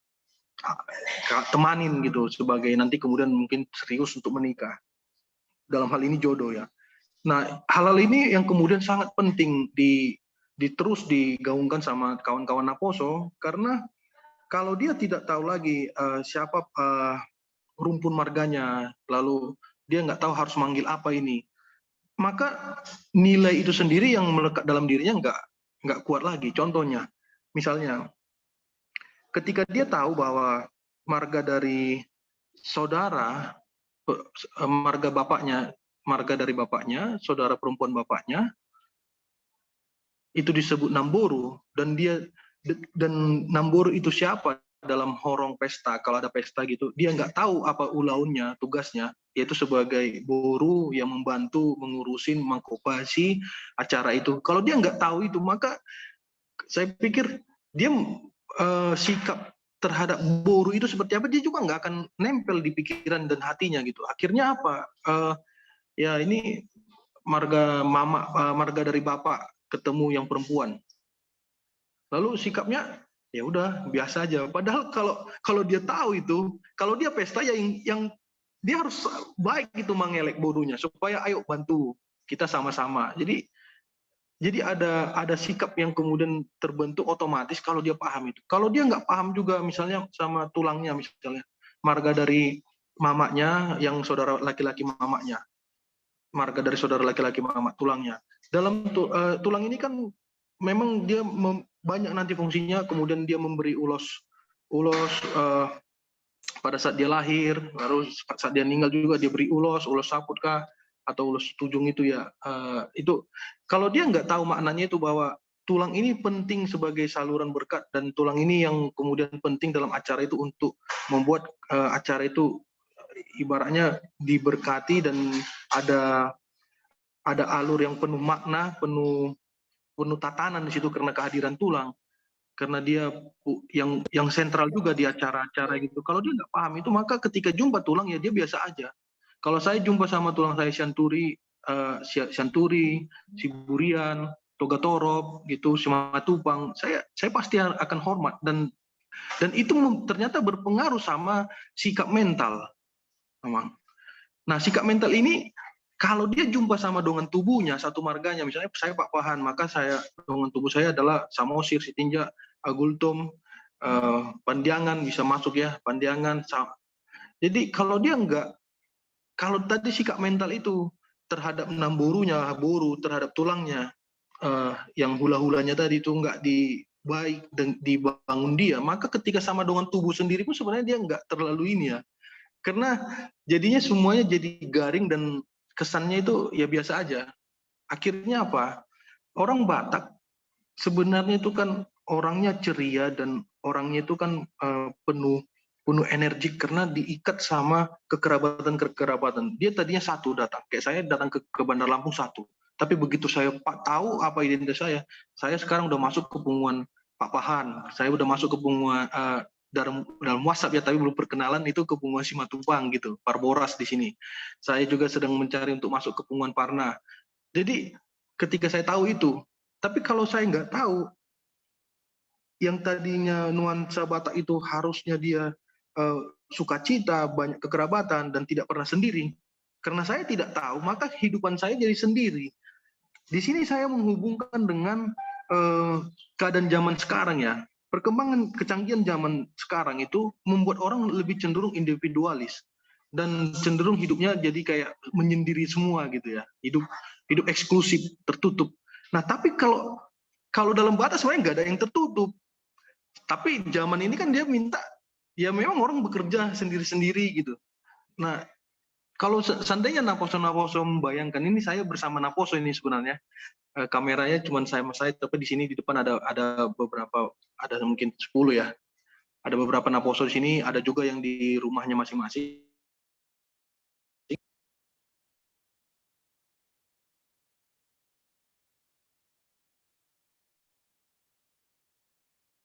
temanin gitu, sebagai nanti kemudian mungkin serius untuk menikah. Dalam hal ini jodoh ya. Nah, hal-hal ini yang kemudian sangat penting terus digaungkan sama kawan-kawan Naposo, karena kalau dia tidak tahu lagi siapa rumpun marganya, lalu dia nggak tahu harus manggil apa ini, maka nilai itu sendiri yang melekat dalam dirinya nggak kuat lagi. Contohnya, misalnya ketika dia tahu bahwa marga dari saudara, marga dari bapaknya, saudara perempuan bapaknya, itu disebut Namboru, dan Namboru itu siapa dalam horong pesta, kalau ada pesta gitu, dia nggak tahu apa ulaunnya, tugasnya, yaitu sebagai boru yang membantu mengurusin, mengkopasi acara itu. Kalau dia nggak tahu itu, maka saya pikir dia sikap terhadap boru itu seperti apa, dia juga nggak akan nempel di pikiran dan hatinya gitu. Akhirnya apa? Ya ini marga dari bapak ketemu yang perempuan, lalu sikapnya ya udah biasa aja. Padahal kalau dia tahu itu, kalau dia pesta ya yang dia harus baik itu mengelek borunya, supaya ayo bantu kita sama-sama. Jadi Jadi ada sikap yang kemudian terbentuk otomatis kalau dia paham itu. Kalau dia nggak paham juga misalnya sama tulangnya misalnya, marga dari mamanya yang saudara laki-laki mamanya, marga dari saudara laki-laki mama tulangnya. Dalam tulang ini kan memang dia banyak nanti fungsinya, kemudian dia memberi ulos pada saat dia lahir, lalu saat dia meninggal juga dia beri ulos saput kah, atau ulos tujung itu ya. Itu kalau dia nggak tahu maknanya itu bahwa tulang ini penting sebagai saluran berkat, dan tulang ini yang kemudian penting dalam acara itu untuk membuat acara itu ibaratnya diberkati dan ada alur yang penuh makna, penuh tatanan di situ karena kehadiran tulang. Karena dia yang sentral juga di acara-acara gitu. Kalau dia nggak paham itu, maka ketika jumpa tulang ya dia biasa aja. Kalau saya jumpa sama tulang saya Syanturi, Siburian, Togatorop gitu, Simatupang, saya pasti akan hormat, dan itu ternyata berpengaruh sama sikap mental, memang. Nah, sikap mental ini kalau dia jumpa sama dongan tubuhnya satu marganya, misalnya saya Pak Pahan, maka saya dongan tubuh saya adalah Samosir, Sitinja, Agultum, Pandiangan bisa masuk ya, Pandiangan. Jadi kalau dia kalau tadi sikap mental itu terhadap boru terhadap tulangnya, yang hula-hulanya tadi itu nggak baik dan dibangun dia, maka ketika sama dengan tubuh sendiri pun sebenarnya dia nggak terlalu ini ya, karena jadinya semuanya jadi garing dan kesannya itu ya biasa aja. Akhirnya apa? Orang Batak sebenarnya itu kan orangnya ceria dan orangnya itu kan penuh energi karena diikat sama kekerabatan. Dia tadinya satu datang, kayak saya datang ke Bandar Lampung satu. Tapi begitu saya tahu apa identitas saya sekarang udah masuk ke pengumuman Pak Pahan, saya udah masuk ke pengumuman dalam WhatsApp ya, tapi belum perkenalan itu ke pengumuman Simatupang gitu, Parboras di sini. Saya juga sedang mencari untuk masuk ke pengumuman Parna. Jadi ketika saya tahu itu, tapi kalau saya nggak tahu, yang tadinya nuansa Batak itu harusnya dia sukacita, banyak kekerabatan, dan tidak pernah sendiri. Karena saya tidak tahu, maka kehidupan saya jadi sendiri. Di sini saya menghubungkan dengan keadaan zaman sekarang ya. Perkembangan kecanggihan zaman sekarang itu membuat orang lebih cenderung individualis dan cenderung hidupnya jadi kayak menyendiri semua gitu ya. Hidup eksklusif, tertutup. Nah, tapi kalau dalam batas sebenarnya nggak ada yang tertutup. Tapi zaman ini kan dia minta, ya memang orang bekerja sendiri-sendiri gitu. Nah, kalau seandainya Naposo membayangkan ini, saya bersama Naposo ini sebenarnya, kameranya cuma saya, tapi di sini di depan ada beberapa, ada mungkin 10 ya. Ada beberapa Naposo di sini, ada juga yang di rumahnya masing-masing.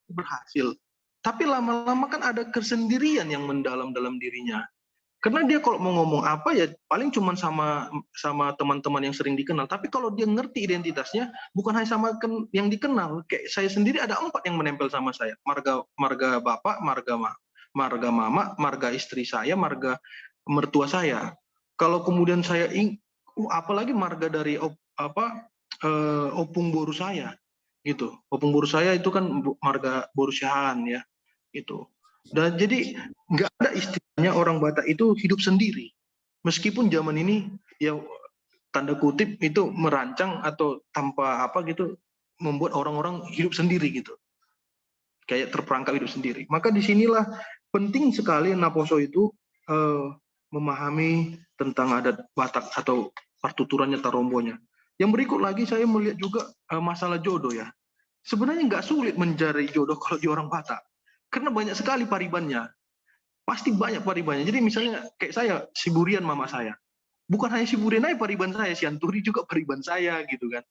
Berhasil. Tapi lama-lama kan ada kesendirian yang mendalam dalam dirinya. Karena dia kalau mau ngomong apa ya paling cuma sama teman-teman yang sering dikenal. Tapi kalau dia ngerti identitasnya, bukan hanya sama yang dikenal. Kayak saya sendiri ada 4 yang menempel sama saya. Marga bapak, marga mama, marga istri saya, marga mertua saya. Kalau kemudian saya apalagi marga dari opung boru saya gitu. Opung boru saya itu kan marga boru Syahan ya gitu. Dan jadi nggak ada istilahnya orang Batak itu hidup sendiri. Meskipun zaman ini ya tanda kutip itu merancang atau tanpa apa gitu membuat orang-orang hidup sendiri gitu. Kayak terperangkap hidup sendiri. Maka disinilah penting sekali Naposo itu memahami tentang adat Batak atau partuturannya, tarombonya. Yang berikut lagi saya melihat juga masalah jodoh ya. Sebenarnya nggak sulit mencari jodoh kalau di orang Batak. Karena banyak sekali paribannya. Pasti banyak paribannya. Jadi misalnya kayak saya, Siburian mama saya. Bukan hanya Siburian aja pariban saya, Sianturi juga pariban saya gitu kan.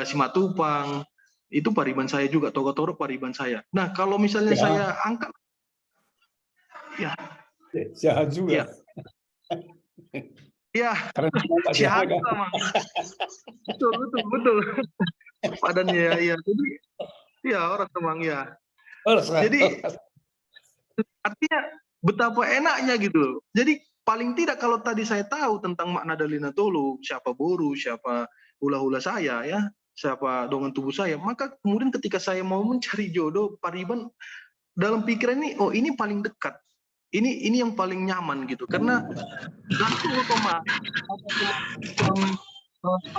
Simatupang, itu pariban saya juga, Togatoro pariban saya. Nah kalau misalnya ya. saya angkat, ya. Syahan juga. Ya, Syahan sama. Betul. Padannya ya. Jadi, ya orang Temang ya. Jadi artinya betapa enaknya gitu. Jadi paling tidak kalau tadi saya tahu tentang makna Dalina Tolu, siapa boru, siapa hula-hula saya ya, siapa dengan tubuh saya, maka kemudian ketika saya mau mencari jodoh, Pariban dalam pikiran ini, oh ini paling dekat, ini yang paling nyaman gitu, karena langsung otomatis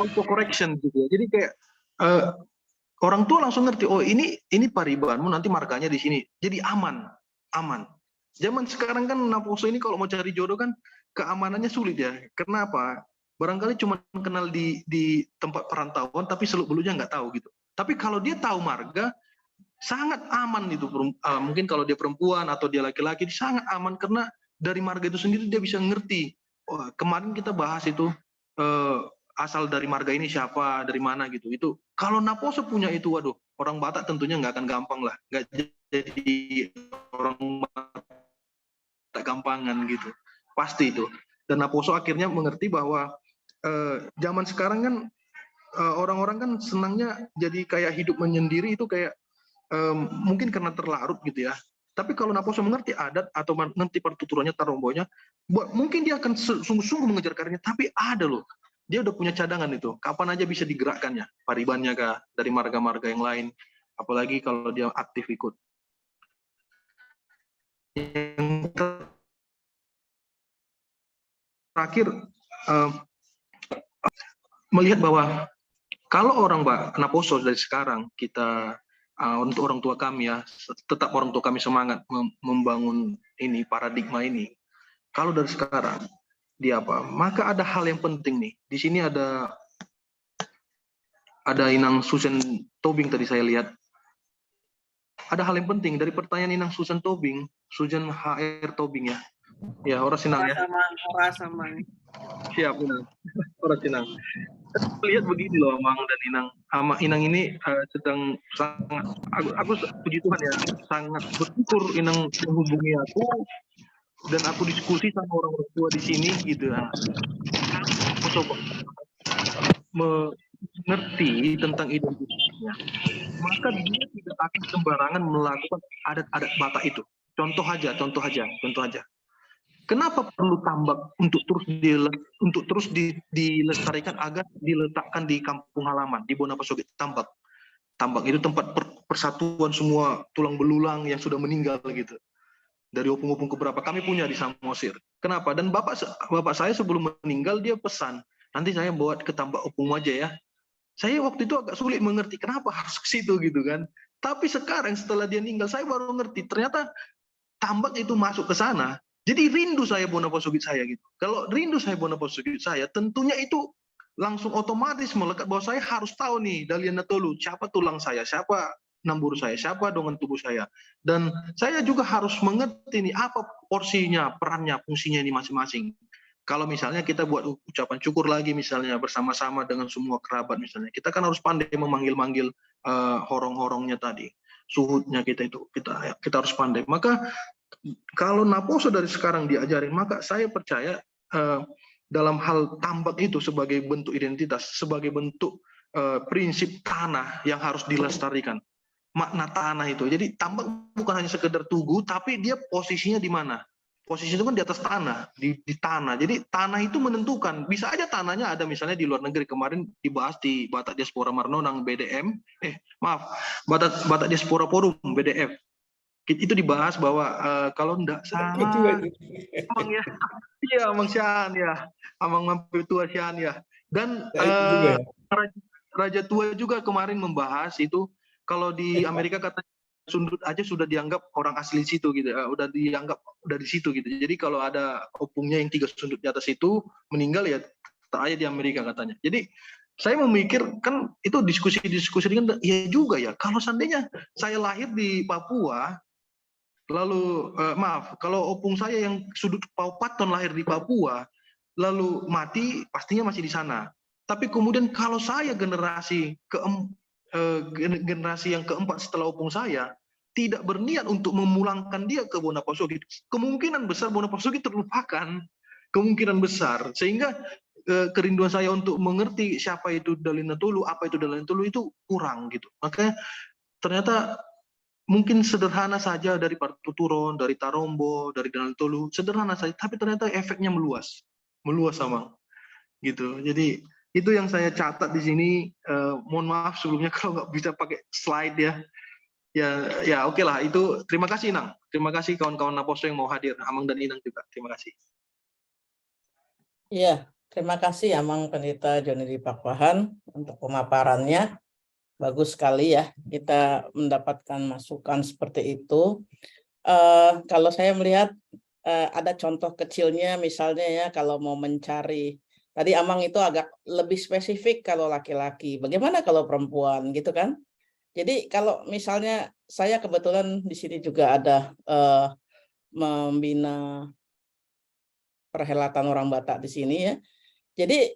auto correction gitu ya. Jadi kayak orang tua langsung ngerti, oh ini Paribanmu nanti markanya di sini, jadi aman. Zaman sekarang kan Naposo ini kalau mau cari jodoh kan keamanannya sulit ya. Kenapa? Barangkali cuma kenal di tempat perantauan, tapi seluk-beluknya nggak tahu gitu. Tapi kalau dia tahu marga, sangat aman itu. Mungkin kalau dia perempuan atau dia laki-laki, sangat aman karena dari marga itu sendiri dia bisa ngerti. Oh, kemarin kita bahas itu asal dari marga ini siapa, dari mana gitu. Itu kalau Naposo punya itu, waduh, orang Batak tentunya nggak akan gampang lah, nggak jadi orang Batak gampangan gitu, pasti itu. Dan Naposo akhirnya mengerti bahwa zaman sekarang kan orang-orang kan senangnya jadi kayak hidup menyendiri itu kayak mungkin karena terlarut gitu ya. Tapi kalau Naposo mengerti adat atau mengerti pertuturannya, tarombonya, mungkin dia akan sungguh-sungguh mengejar karirnya. Tapi ada loh, dia udah punya cadangan itu. Kapan aja bisa digerakkannya, Paribannya kah, dari marga-marga yang lain. Apalagi kalau dia aktif ikut. Yang terakhir, melihat bahwa kalau orang Naposo dari sekarang kita untuk orang tua kami ya, tetap orang tua kami semangat membangun ini paradigma ini. Kalau dari sekarang dia apa? Maka ada hal yang penting nih. Di sini ada Inang Susan Tobing tadi saya lihat. Ada hal yang penting dari pertanyaan Inang Susan Tobing, Susan HR Tobing ya. Ya, orang Sinang ya. Sama. Siap, Inang. Orang Sinang. Lihat begini loh, Amang dan Inang. Inang ini sedang sangat, aku puji Tuhan ya, sangat bersyukur Inang menghubungi aku dan aku diskusi sama orang tua di sini gitu. Aku coba mengerti tentang identitasnya, maka dia tidak akan sembarangan melakukan adat-adat Batak itu. Contoh aja. Kenapa perlu tambak untuk terus dilestarikan agar diletakkan di kampung halaman di Bonapasogit? Tambak itu tempat persatuan semua tulang belulang yang sudah meninggal gitu. Dari opung-opung keberapa kami punya di Samosir. Kenapa? Dan bapak saya sebelum meninggal dia pesan, nanti saya bawa ke tambak opung aja ya. Saya waktu itu agak sulit mengerti kenapa harus ke situ gitu kan. Tapi sekarang setelah dia meninggal saya baru ngerti ternyata tambak itu masuk ke sana. Jadi rindu saya Bonapasogit saya gitu. Kalau rindu saya Bonapasogit saya, tentunya itu langsung otomatis melekat bahwa saya harus tahu nih Daliana Tolu, siapa tulang saya, siapa nambur saya, siapa dengan tubuh saya. Dan saya juga harus mengerti nih apa porsinya, perannya, fungsinya ini masing-masing. Kalau misalnya kita buat ucapan syukur lagi misalnya bersama-sama dengan semua kerabat misalnya, kita kan harus pandai memanggil-manggil horong-horongnya tadi. Suhudnya kita harus pandai. Maka kalau Naposo dari sekarang diajarin, maka saya percaya dalam hal tambak itu sebagai bentuk identitas, sebagai bentuk prinsip tanah yang harus dilestarikan. Makna tanah itu. Jadi tambak bukan hanya sekedar tugu, tapi dia posisinya di mana? Posisi itu kan di atas tanah, di tanah. Jadi tanah itu menentukan. Bisa aja tanahnya ada misalnya di luar negeri. Kemarin dibahas di Batak Diaspora Marnonang BDM. Batak Diaspora Forum BDF. Itu dibahas bahwa kalau enggak salah, Amang ya, iya Amang Sian ya, Amang Mampir Tua Sian ya. Dan Raja Tua juga kemarin membahas itu. Kalau di Amerika katanya sundut aja sudah dianggap orang asli situ gitu, udah dianggap udah di situ gitu. Jadi kalau ada opungnya yang 3 sundut di atas itu meninggal ya tak aja di Amerika katanya. Jadi saya memikir kan itu diskusi kan ya juga ya. Kalau seandainya saya lahir di Papua, lalu kalau opung saya yang sudut Paupaton lahir di Papua, lalu mati pastinya masih di sana. Tapi kemudian kalau saya generasi yang keempat setelah opung saya tidak berniat untuk memulangkan dia ke Bonapasogit, kemungkinan besar Bonapasogit terlupakan, kemungkinan besar, sehingga kerinduan saya untuk mengerti siapa itu Daliana Tolu, apa itu Daliana Tolu itu kurang gitu. Makanya ternyata mungkin sederhana saja dari Partuturon, dari Tarombo, dari Daliana Tolu, sederhana saja, tapi ternyata efeknya meluas sama gitu. Jadi Itu yang saya catat di sini. Mohon maaf sebelumnya kalau nggak bisa pakai slide ya. Ya oke lah. Itu terima kasih Inang. Terima kasih kawan-kawan Naposo yang mau hadir. Amang dan Inang juga. Terima kasih. Iya, terima kasih Amang Pendeta Joni Pakpahan untuk pemaparannya. Bagus sekali ya kita mendapatkan masukan seperti itu. Kalau saya melihat ada contoh kecilnya misalnya ya kalau mau mencari, tadi Amang itu agak lebih spesifik kalau laki-laki, bagaimana kalau perempuan gitu kan? Jadi kalau misalnya saya kebetulan di sini juga ada membina perhelatan orang Batak di sini ya. Jadi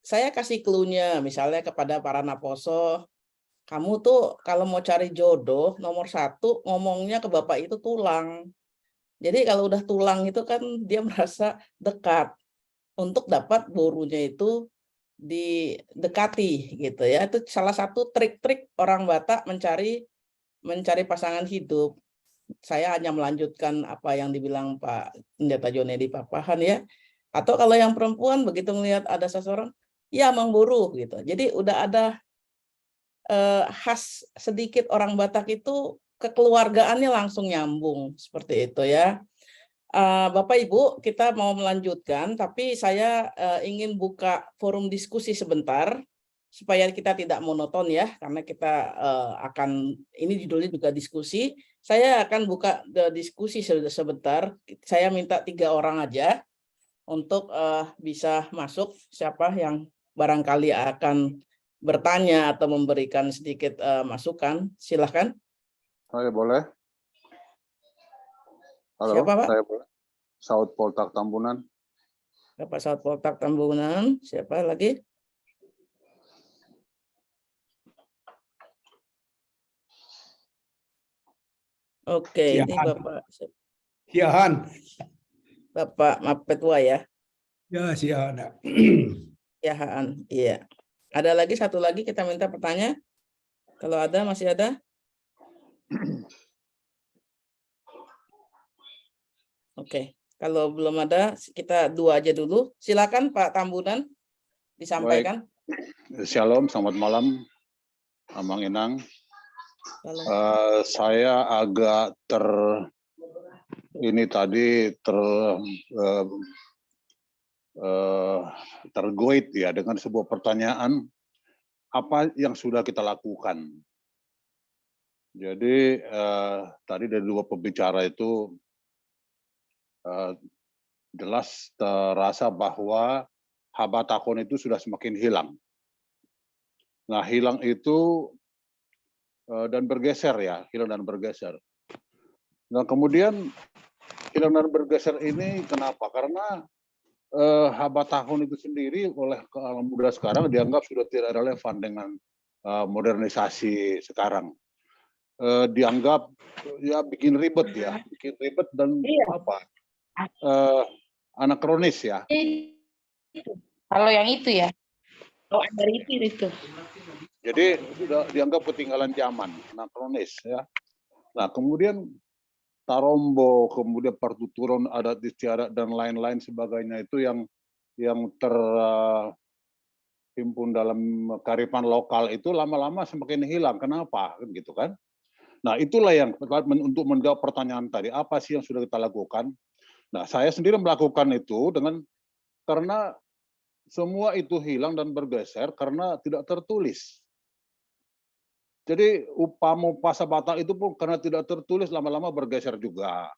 saya kasih clue-nya misalnya kepada para Naposo, kamu tuh kalau mau cari jodoh nomor 1 ngomongnya ke bapak itu tulang. Jadi kalau udah tulang itu kan dia merasa dekat untuk dapat borunya itu didekati gitu ya. Itu salah satu trik-trik orang Batak mencari pasangan hidup. Saya hanya melanjutkan apa yang dibilang Pak Pendeta Jonedi Papahan ya. Atau kalau yang perempuan begitu melihat ada seseorang, ya Mang Buru gitu. Jadi udah ada khas sedikit orang Batak itu kekeluargaannya langsung nyambung seperti itu ya. Bapak Ibu, kita mau melanjutkan, tapi saya ingin buka forum diskusi sebentar supaya kita tidak monoton ya, karena kita akan ini judulnya juga diskusi. Saya akan buka diskusi sebentar. Saya minta 3 orang aja untuk bisa masuk. Siapa yang barangkali akan bertanya atau memberikan sedikit masukan, silahkan. Saya boleh. Halo, Siapa Pak? saya boleh. Saud Poltak Tambunan. Bapak Saud Poltak Tambunan. Siapa lagi? Oke, ini Bapak. Siahan. Bapak Mapetua ya. Ya, siahan. Yahaan, iya. Ada lagi satu lagi kita minta pertanyaan. Kalau ada, masih ada? Oke, kalau belum ada, kita 2 aja dulu. Silakan Pak Tambunan disampaikan. Baik. Shalom, selamat malam, Amang Inang. Kalau Saya agak tergoit ya dengan sebuah pertanyaan, apa yang sudah kita lakukan. Jadi tadi dari 2 pembicara itu jelas terasa bahwa Habatakon itu sudah semakin hilang. Nah, hilang itu dan bergeser ya, hilang dan bergeser. Nah, kemudian hilang dan bergeser ini kenapa? Karena Habatakon itu sendiri oleh kaum muda sekarang dianggap sudah tidak relevan dengan modernisasi sekarang. Dianggap ya bikin ribet dan anakronis ya. Kalau yang itu ya, kalau ada itu. Jadi sudah dianggap ketinggalan zaman, anakronis ya. Nah, kemudian Tarombo, kemudian pertuturan adat istiadat dan lain-lain sebagainya itu yang terhimpun dalam kearifan lokal itu lama-lama semakin hilang. Kenapa? Gitu kan? Nah, itulah yang untuk menjawab pertanyaan tadi, apa sih yang sudah kita lakukan? Nah, saya sendiri melakukan itu karena semua itu hilang dan bergeser karena tidak tertulis. Jadi upah Batak itu pun karena tidak tertulis lama-lama bergeser juga.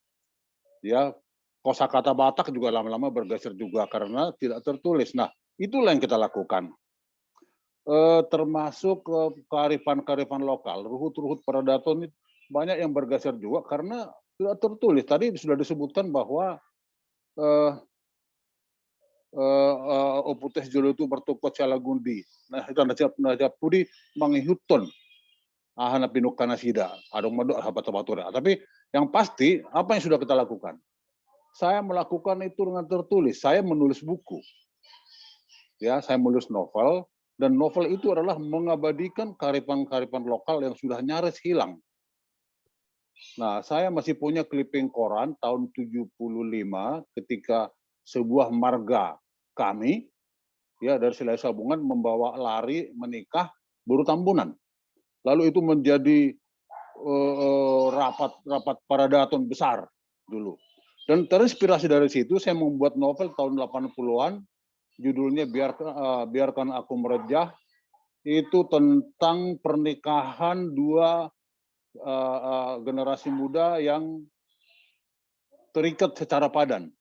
Ya, kosakata Batak juga lama-lama bergeser juga karena tidak tertulis. Nah, itulah yang kita lakukan. Termasuk kearifan-kearifan lokal, ruhut-ruhut peradaton banyak yang bergeser juga karena tidak tertulis. Tadi sudah disebutkan bahwa Oputes Jolo itu bertukot Salagundi. Nah, itu najap pudi mangihutton. Ahana pinukana sida, adong madok habat-habatura. Tapi yang pasti apa yang sudah kita lakukan? Saya melakukan itu dengan tertulis. Saya menulis buku. Ya, saya menulis novel. Dan novel itu adalah mengabadikan kearifan-kearifan lokal yang sudah nyaris hilang. Nah, saya masih punya clipping koran tahun 75 ketika sebuah marga kami ya dari Silasiya Bungan membawa lari menikah Buru Tambunan. Lalu itu menjadi rapat paradaton besar dulu. Dan terinspirasi dari situ saya membuat novel tahun 80-an, judulnya Biarkan Aku Merejah. Itu tentang pernikahan dua generasi muda yang terikat secara padan.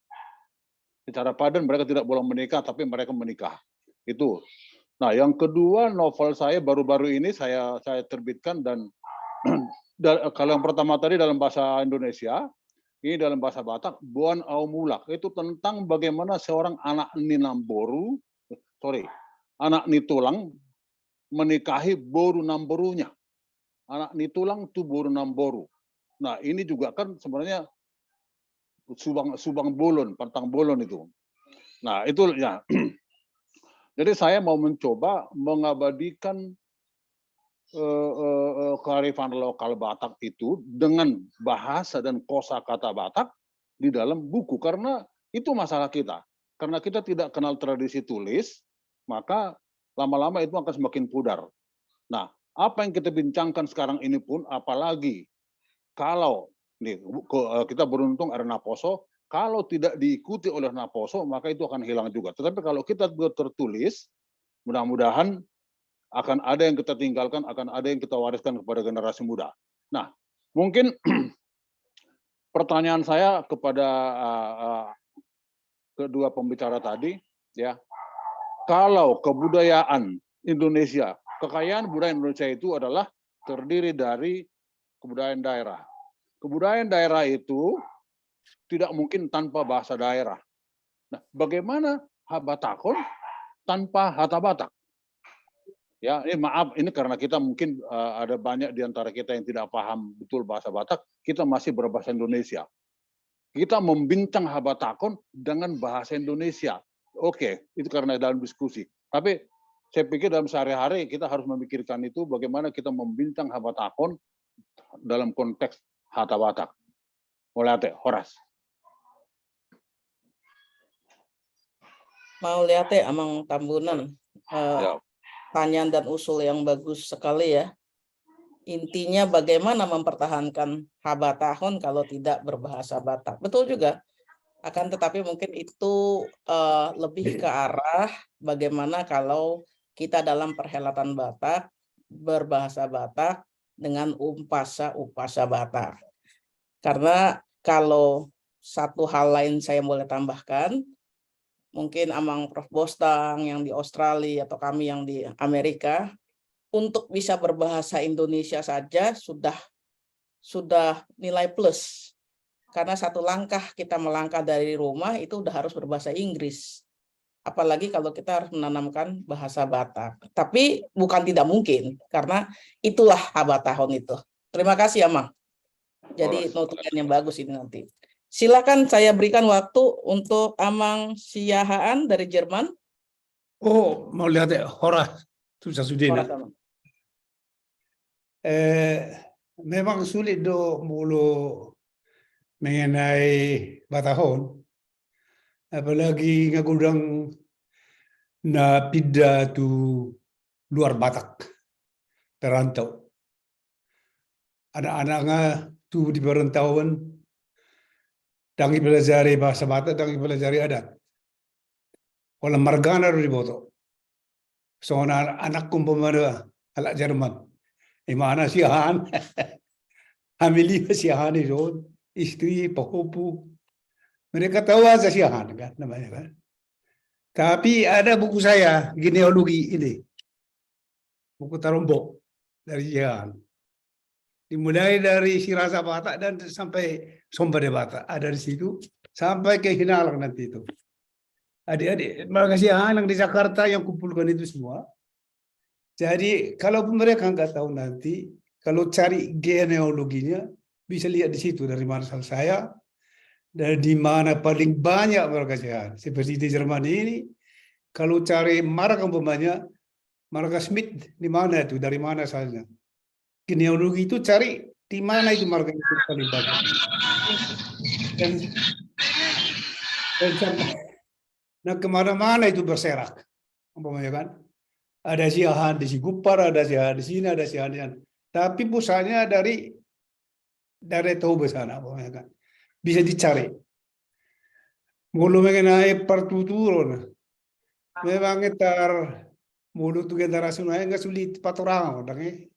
Secara padan mereka tidak boleh menikah, tapi mereka menikah. Itu. Nah, yang kedua novel saya baru-baru ini saya terbitkan dan kalau yang pertama tadi dalam bahasa Indonesia, ini dalam bahasa Batak, Boan Au Mulak. Itu tentang bagaimana seorang anak Nitulang menikahi Boru Namborunya. Anak Nitulang itu Boru Namboru. Nah, ini juga kan sebenarnya Subang Bolon, Pantang Bolon itu. Nah, itu ya. Jadi saya mau mencoba mengabadikan kearifan lokal Batak itu dengan bahasa dan kosakata Batak di dalam buku, karena itu masalah kita. Karena kita tidak kenal tradisi tulis, maka lama-lama itu akan semakin pudar. Nah, apa yang kita bincangkan sekarang ini pun, apalagi kalau nih, kita beruntung ada Naposo, kalau tidak diikuti oleh Naposo, maka itu akan hilang juga. Tetapi kalau kita tertulis, mudah-mudahan akan ada yang kita tinggalkan, akan ada yang kita wariskan kepada generasi muda. Nah, mungkin pertanyaan saya kepada kedua pembicara tadi, ya, kalau kebudayaan Indonesia, kekayaan budaya Indonesia itu adalah terdiri dari kebudayaan daerah. Kebudayaan daerah itu tidak mungkin tanpa bahasa daerah. Nah, bagaimana Habatakon tanpa Hata Batak? Ya, ini maaf, ini karena kita mungkin ada banyak di antara kita yang tidak paham betul bahasa Batak, kita masih berbahasa Indonesia. Kita membincang Habatakon dengan bahasa Indonesia. Oke, itu karena dalam diskusi. Tapi saya pikir dalam sehari-hari kita harus memikirkan itu, bagaimana kita membincang Habatakon dalam konteks Hata Batak. Mulai Horas. Mau lihat Amang Tambunan. Ya. Pertanyaan dan usul yang bagus sekali ya. Intinya bagaimana mempertahankan Habatahon kalau tidak berbahasa Batak. Betul juga. Akan tetapi mungkin itu lebih ke arah bagaimana kalau kita dalam perhelatan Batak berbahasa Batak dengan upasa Batak. Karena kalau satu hal lain saya boleh tambahkan, mungkin Amang Prof. Bostang yang di Australia atau kami yang di Amerika, untuk bisa berbahasa Indonesia saja sudah nilai plus. Karena satu langkah kita melangkah dari rumah itu udah harus berbahasa Inggris. Apalagi kalau kita harus menanamkan bahasa Batak. Tapi bukan tidak mungkin, karena itulah Habatahon itu. Terima kasih Amang. Jadi notulen yang bagus ini nanti. Silakan saya berikan waktu untuk Amang Siahaan dari Jerman. Oh, mau lihat Horas Tusasudina. Memang sulit mulu mengenai Batahon. Apalagi ngagudang na pindah tu luar Batak, perantau. Anak-anaknya tu di perantauan, dangi pelajari bahasa Batak, dangi pelajari adat. Kalau margana di boto. Soalnya anak kumpulnya anak Jerman. Imana siahan, hamili siahan itu, istri, pakupu. Mereka tahu aja siahan kan namanya kan. Tapi ada buku saya genealogi ini, buku Tarombok dari siahan. Dimulai dari Sirasa Batak dan sampai Sombade Batak. Ada di situ sampai ke Hinalang nanti itu. Adik-adik, makasih yang di Jakarta yang kumpulkan itu semua. Jadi kalau mereka nggak tahu nanti, kalau cari genealoginya bisa lihat di situ dari mana asal saya, dari di mana paling banyak mereka siahan. Seperti di Jerman ini, kalau cari marga umpamanya, marga Smith di mana itu, dari mana asalnya? Genealogi itu cari di mana itu marga itu paling banyak. Dan nah kemana-mana itu berserak. umpamanya kan. Ada siahan di Sigupar, ada siahan di sini, ada siahan di sana. Tapi pusatnya dari Toba sana, umpamanya kan. Bisa dicari. Mulu mengenai pertuturan, memang tar mulut tu generasi naik nggak sulit patorang, orang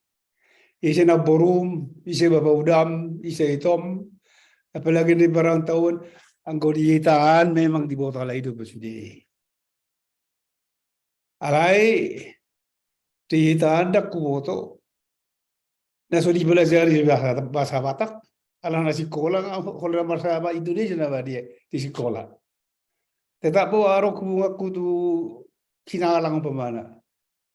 isi naborum, isi baba udam, isi hitam, apalagi di barang tahun anggoditaan memang di bawah tala hidup sudah. Alai di hitaan dak kuboto, naso di belajar di bahasa Batak, ala nasi sekolah, kalau bahasa Indonesia nama dia di sekolah. Tetap bawa arok aku tu kinalang pemana.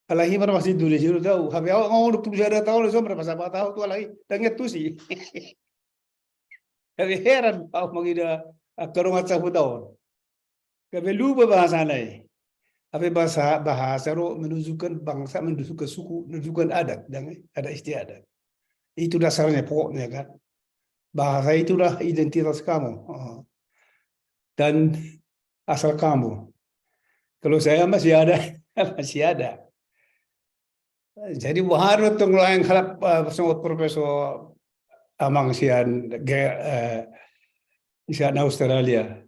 Alahi masih Indonesia tahu. Habis awak ngomong untuk ada tahu lah berapa sahabat tahu tu alahi. Dan itu sih. Tapi heran awak mengira kerungat sahabat tahu. Tapi lupa bahasa lain. Tapi bahasa ro menunjukkan bangsa, menunjukkan suku, menunjukkan adat dan ada istiadat. Itu dasarnya pokoknya kan. Bahasa itulah identitas kamu. Dan asal kamu. Kalau saya masih ada, masih ada. Jadi baru tuh yang harap bersama Profesor Amang sian sian Australia.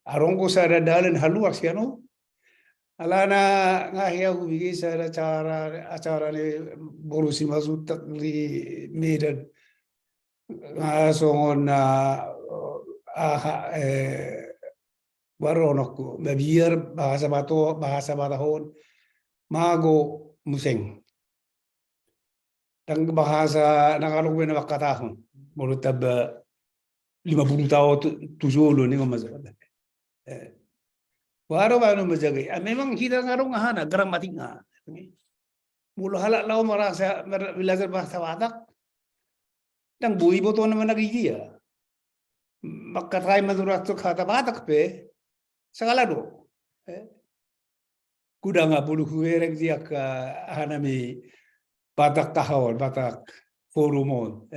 Arongko sada dalan haluar siano. Alana ngahia aku bikin sada acara ni borusi masuk di Medan. Ngasongon baru nokku biar bahasa Batahon mago museng dan bahasa nakalog na makatahon mulut tab 50 tahun 70 ni masalah baru menjaga memang kita ngarong hana gramatika mulu halak lau merasa belajar bahasa Batak dan bui boto na managigya makatay madurat to kata Batak pe Sakalado. Kuda nga bulu huwereng dia ka hanami Batak tahawon, Batak forumon.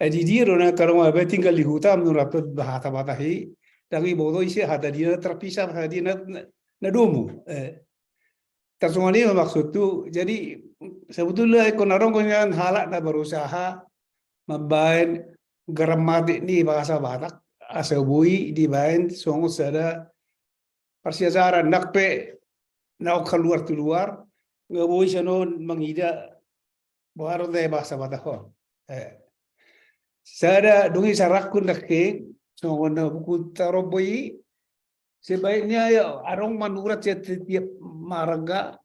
Edi diro na karong abe tinggal di hutan menurut bahasa Batahi, tangi bodo isi hata dia terpisah hata dia na domu. Tersungguh ini maksud tu, jadi sebetulnya konarong konyan halak na berusaha membain gramatik ni bahasa Batak. Asabui di bain songo sada persiasaran nakpe nak keluar ngabui sanon mangida baru deh bahasa Batak. Sada dungi sarakun nakke songo na buku taroboi sebaiknya ya arong manurat setiap marga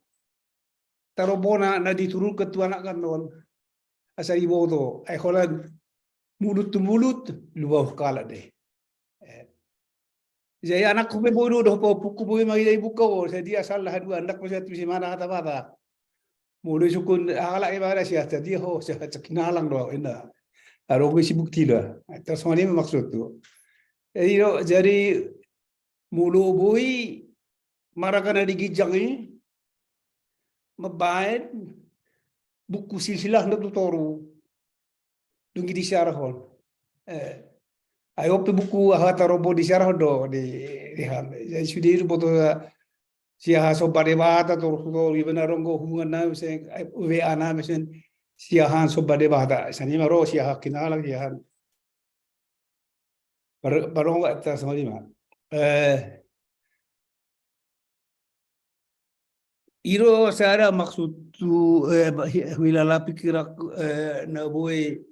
tarobona na diturun ketua nak kanon asa ibu to ay holan mulut tu mulut luah kala deh. Jadi anak ko bodo do po puku boy magi ibu ko sa dia salah dua anak ko sa si mana kata bata mudo sukun ala ibara sia tadi ho sa kinalang do ina aro ko si bukti lah terus ini maksud tu jadi mulo boy marakana digijang ni mabain buku silsilah na tutoru dungi di syarahon ayo pe buku hata robo di syarah do di ham jadi sudah foto siah sobade bata to ibana rongo hubungan na mesen we ana mesen siahan sobade bata sani maro siah kinala siahan barong atas sama lima iro saya maksud tu wilala pikirak na boy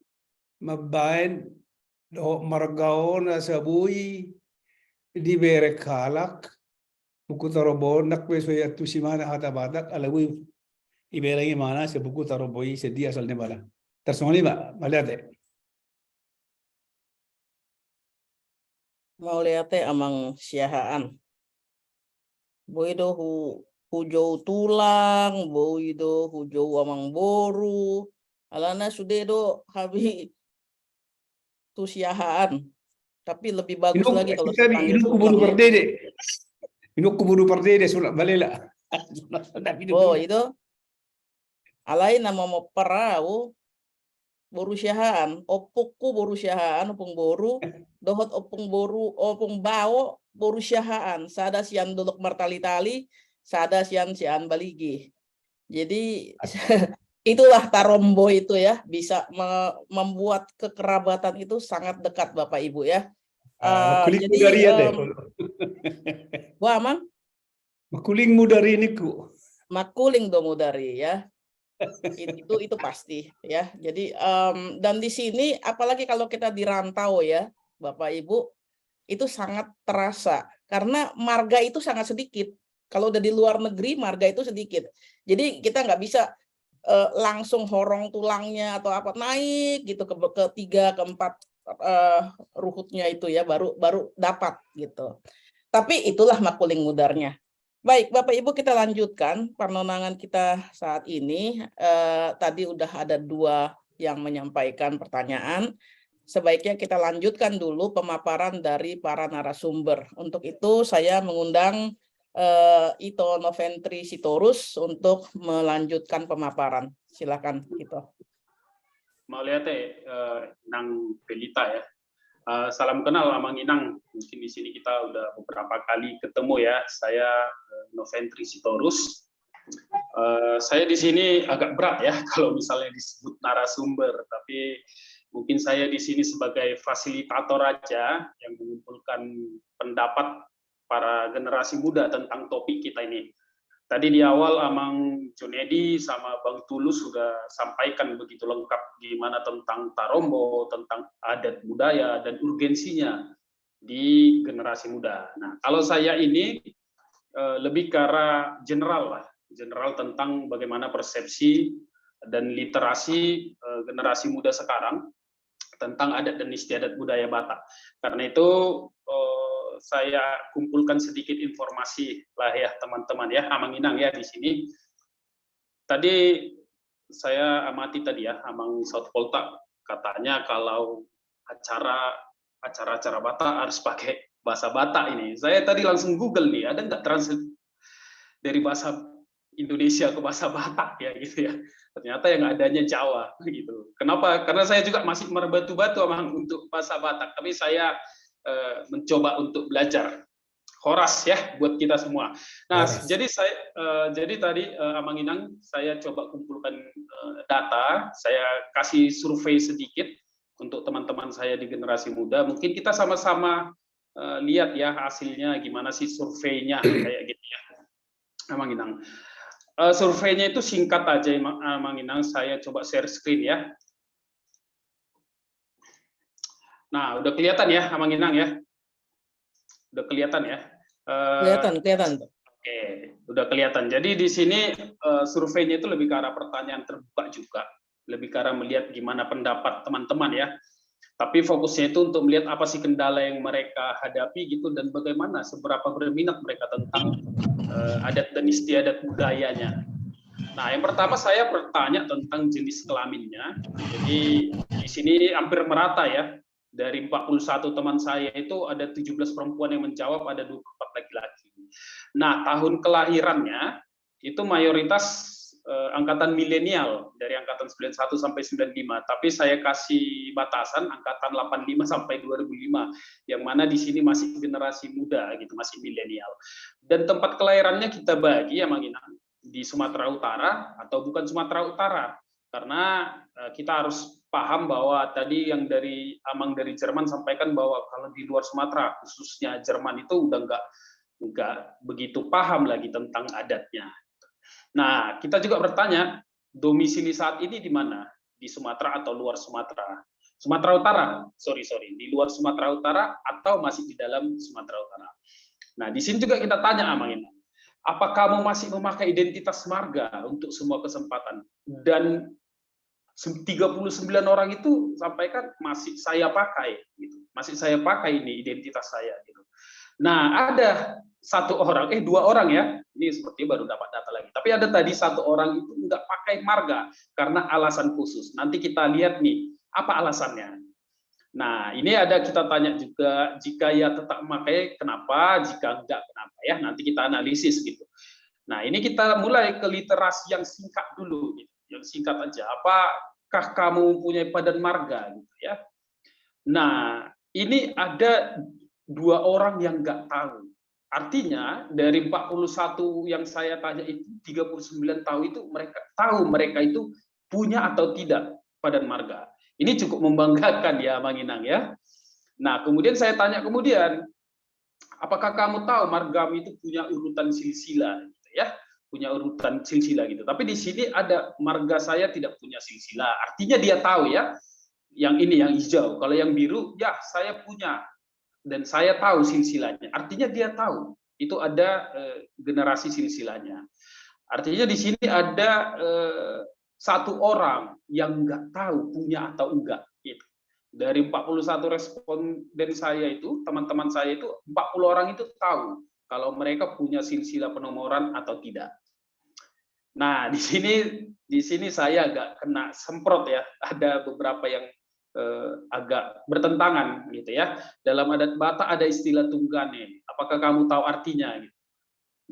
mabain do margaon sa bui di bere kalak buku tarobon nak peso ya tu simana hata badak alawi ibere mana sa buku taroboi sa dia asal ne bala tersoni ba malate mau lihat amang siahaan boy do hujau tulang boy do hujau amang boru alana sudah do habi tu siahaan tapi lebih bagus lagi kalau ini kuburu perdede ini kuburu perdede sudah balela oh itu alai nama mau perahu boru siahaan opukku boru siahaan opung boru dohot opung boru opung bao boru siahaan sada sian dolok martali-tali sada sian sian baligi. Jadi itulah Tarombo itu ya, bisa membuat kekerabatan itu sangat dekat Bapak Ibu ya. Makuling Jadi dari ya deh. wah mang Makuling mu dari ini ku. makuling domo dari ya. Itu pasti ya. Jadi dan di sini apalagi kalau kita di rantau ya Bapak Ibu, itu sangat terasa karena marga itu sangat sedikit. Kalau udah di luar negeri marga itu sedikit. Jadi kita nggak bisa langsung horong tulangnya atau apa naik gitu ke 3 ke 4 ruhutnya itu ya baru dapat gitu. Tapi itulah makuling mudarnya. Baik, Bapak Ibu, kita lanjutkan penonangan kita saat ini. Tadi udah ada 2 yang menyampaikan pertanyaan. Sebaiknya kita lanjutkan dulu pemaparan dari para narasumber. Untuk itu saya mengundang Ito Noventri Sitorus untuk melanjutkan pemaparan. Silakan, Ito. Mau lihat Nang Pelita ya. Salam kenal Amang Inang. Mungkin di sini kita udah beberapa kali ketemu ya. Saya Noventri Sitorus. Saya di sini agak berat ya kalau misalnya disebut narasumber, tapi mungkin saya di sini sebagai fasilitator aja yang mengumpulkan pendapat para generasi muda tentang topik kita ini. Tadi di awal Amang Junedi sama Bang Tulus sudah sampaikan begitu lengkap gimana tentang Tarombo, tentang adat budaya dan urgensinya di generasi muda. Nah, kalau saya ini lebih ke arah general tentang bagaimana persepsi dan literasi generasi muda sekarang tentang adat dan istiadat budaya Batak. Karena itu saya kumpulkan sedikit informasi lah ya teman-teman ya, Amang Inang ya di sini. Tadi saya amati tadi ya, Amang South Polta katanya kalau acara-acara Batak harus pakai bahasa Batak ini. Saya tadi langsung Google nih, ada nggak translate dari bahasa Indonesia ke bahasa Batak ya gitu ya. Ternyata yang adanya Jawa gitu. Kenapa? Karena saya juga masih merbatu-batu Amang untuk bahasa Batak, tapi saya mencoba untuk belajar Horas ya buat kita semua. Nah, jadi tadi Amang Inang saya coba kumpulkan data, saya kasih survei sedikit untuk teman-teman saya di generasi muda. Mungkin kita sama-sama lihat ya hasilnya gimana sih surveinya kayak gitu ya, Amang Inang. Surveinya itu singkat aja Amang Inang, saya coba share screen ya. Nah, udah kelihatan ya, Amang Inang ya? Udah kelihatan ya? Kelihatan. Oke, udah kelihatan. Jadi di sini surveinya itu lebih ke arah pertanyaan terbuka juga, lebih ke arah melihat gimana pendapat teman-teman ya. Tapi fokusnya itu untuk melihat apa sih kendala yang mereka hadapi gitu dan bagaimana seberapa berminat mereka tentang adat dan istiadat budayanya. Nah, yang pertama saya bertanya tentang jenis kelaminnya. Jadi di sini hampir merata ya. Dari 41 teman saya itu ada 17 perempuan yang menjawab, ada 24 laki-laki. Nah, tahun kelahirannya itu mayoritas angkatan milenial dari angkatan 91 sampai 95, tapi saya kasih batasan angkatan 85 sampai 2005 yang mana di sini masih generasi muda gitu, masih milenial. Dan tempat kelahirannya kita bagi ya Mang Inang di Sumatera Utara atau bukan Sumatera Utara. Karena kita harus paham bahwa tadi yang dari Amang dari Jerman sampaikan bahwa kalau di luar Sumatera, khususnya Jerman itu udah nggak begitu paham lagi tentang adatnya. Nah, kita juga bertanya, domisili saat ini di mana? Di Sumatera atau luar Sumatera? Sumatera Utara, sorry, di luar Sumatera Utara atau masih di dalam Sumatera Utara? Nah, di sini juga kita tanya Amang ini, apa kamu masih memakai identitas marga untuk semua kesempatan? Dan 39 orang itu sampaikan masih saya pakai gitu. Masih saya pakai ini identitas saya gitu. Nah, ada dua orang ya. Ini seperti baru dapat data lagi. Tapi ada tadi 1 orang itu enggak pakai marga karena alasan khusus. Nanti kita lihat nih apa alasannya. Nah, ini ada kita tanya juga, jika ya tetap memakai kenapa, jika enggak kenapa ya. Nanti kita analisis gitu. Nah, ini kita mulai ke literasi yang singkat dulu gitu. Yang singkat aja, apakah kamu mempunyai padan marga gitu ya. Nah, ini ada 2 orang yang nggak tahu Artinya dari 41 yang saya tanya itu 39 tahu itu mereka itu punya atau tidak badan marga. Ini cukup membanggakan ya Mang Inang ya. Nah, kemudian saya tanya kemudian, apakah kamu tahu margamu itu punya urutan silsilah gitu ya? Punya urutan silsilah gitu. Tapi di sini ada marga saya tidak punya silsilah. Artinya dia tahu ya. Yang ini yang hijau. Kalau yang biru ya saya punya dan saya tahu silsilahnya. Artinya dia tahu itu ada generasi silsilahnya. Artinya di sini ada satu orang yang nggak tahu punya atau enggak. Gitu. Dari 41 responden saya itu, teman-teman saya itu 40 orang itu tahu kalau mereka punya silsilah penomoran atau tidak. Nah, di sini saya agak kena semprot ya. Ada beberapa yang agak bertentangan gitu ya. Dalam adat Batak ada istilah tunggane. Apakah kamu tahu artinya? Gitu.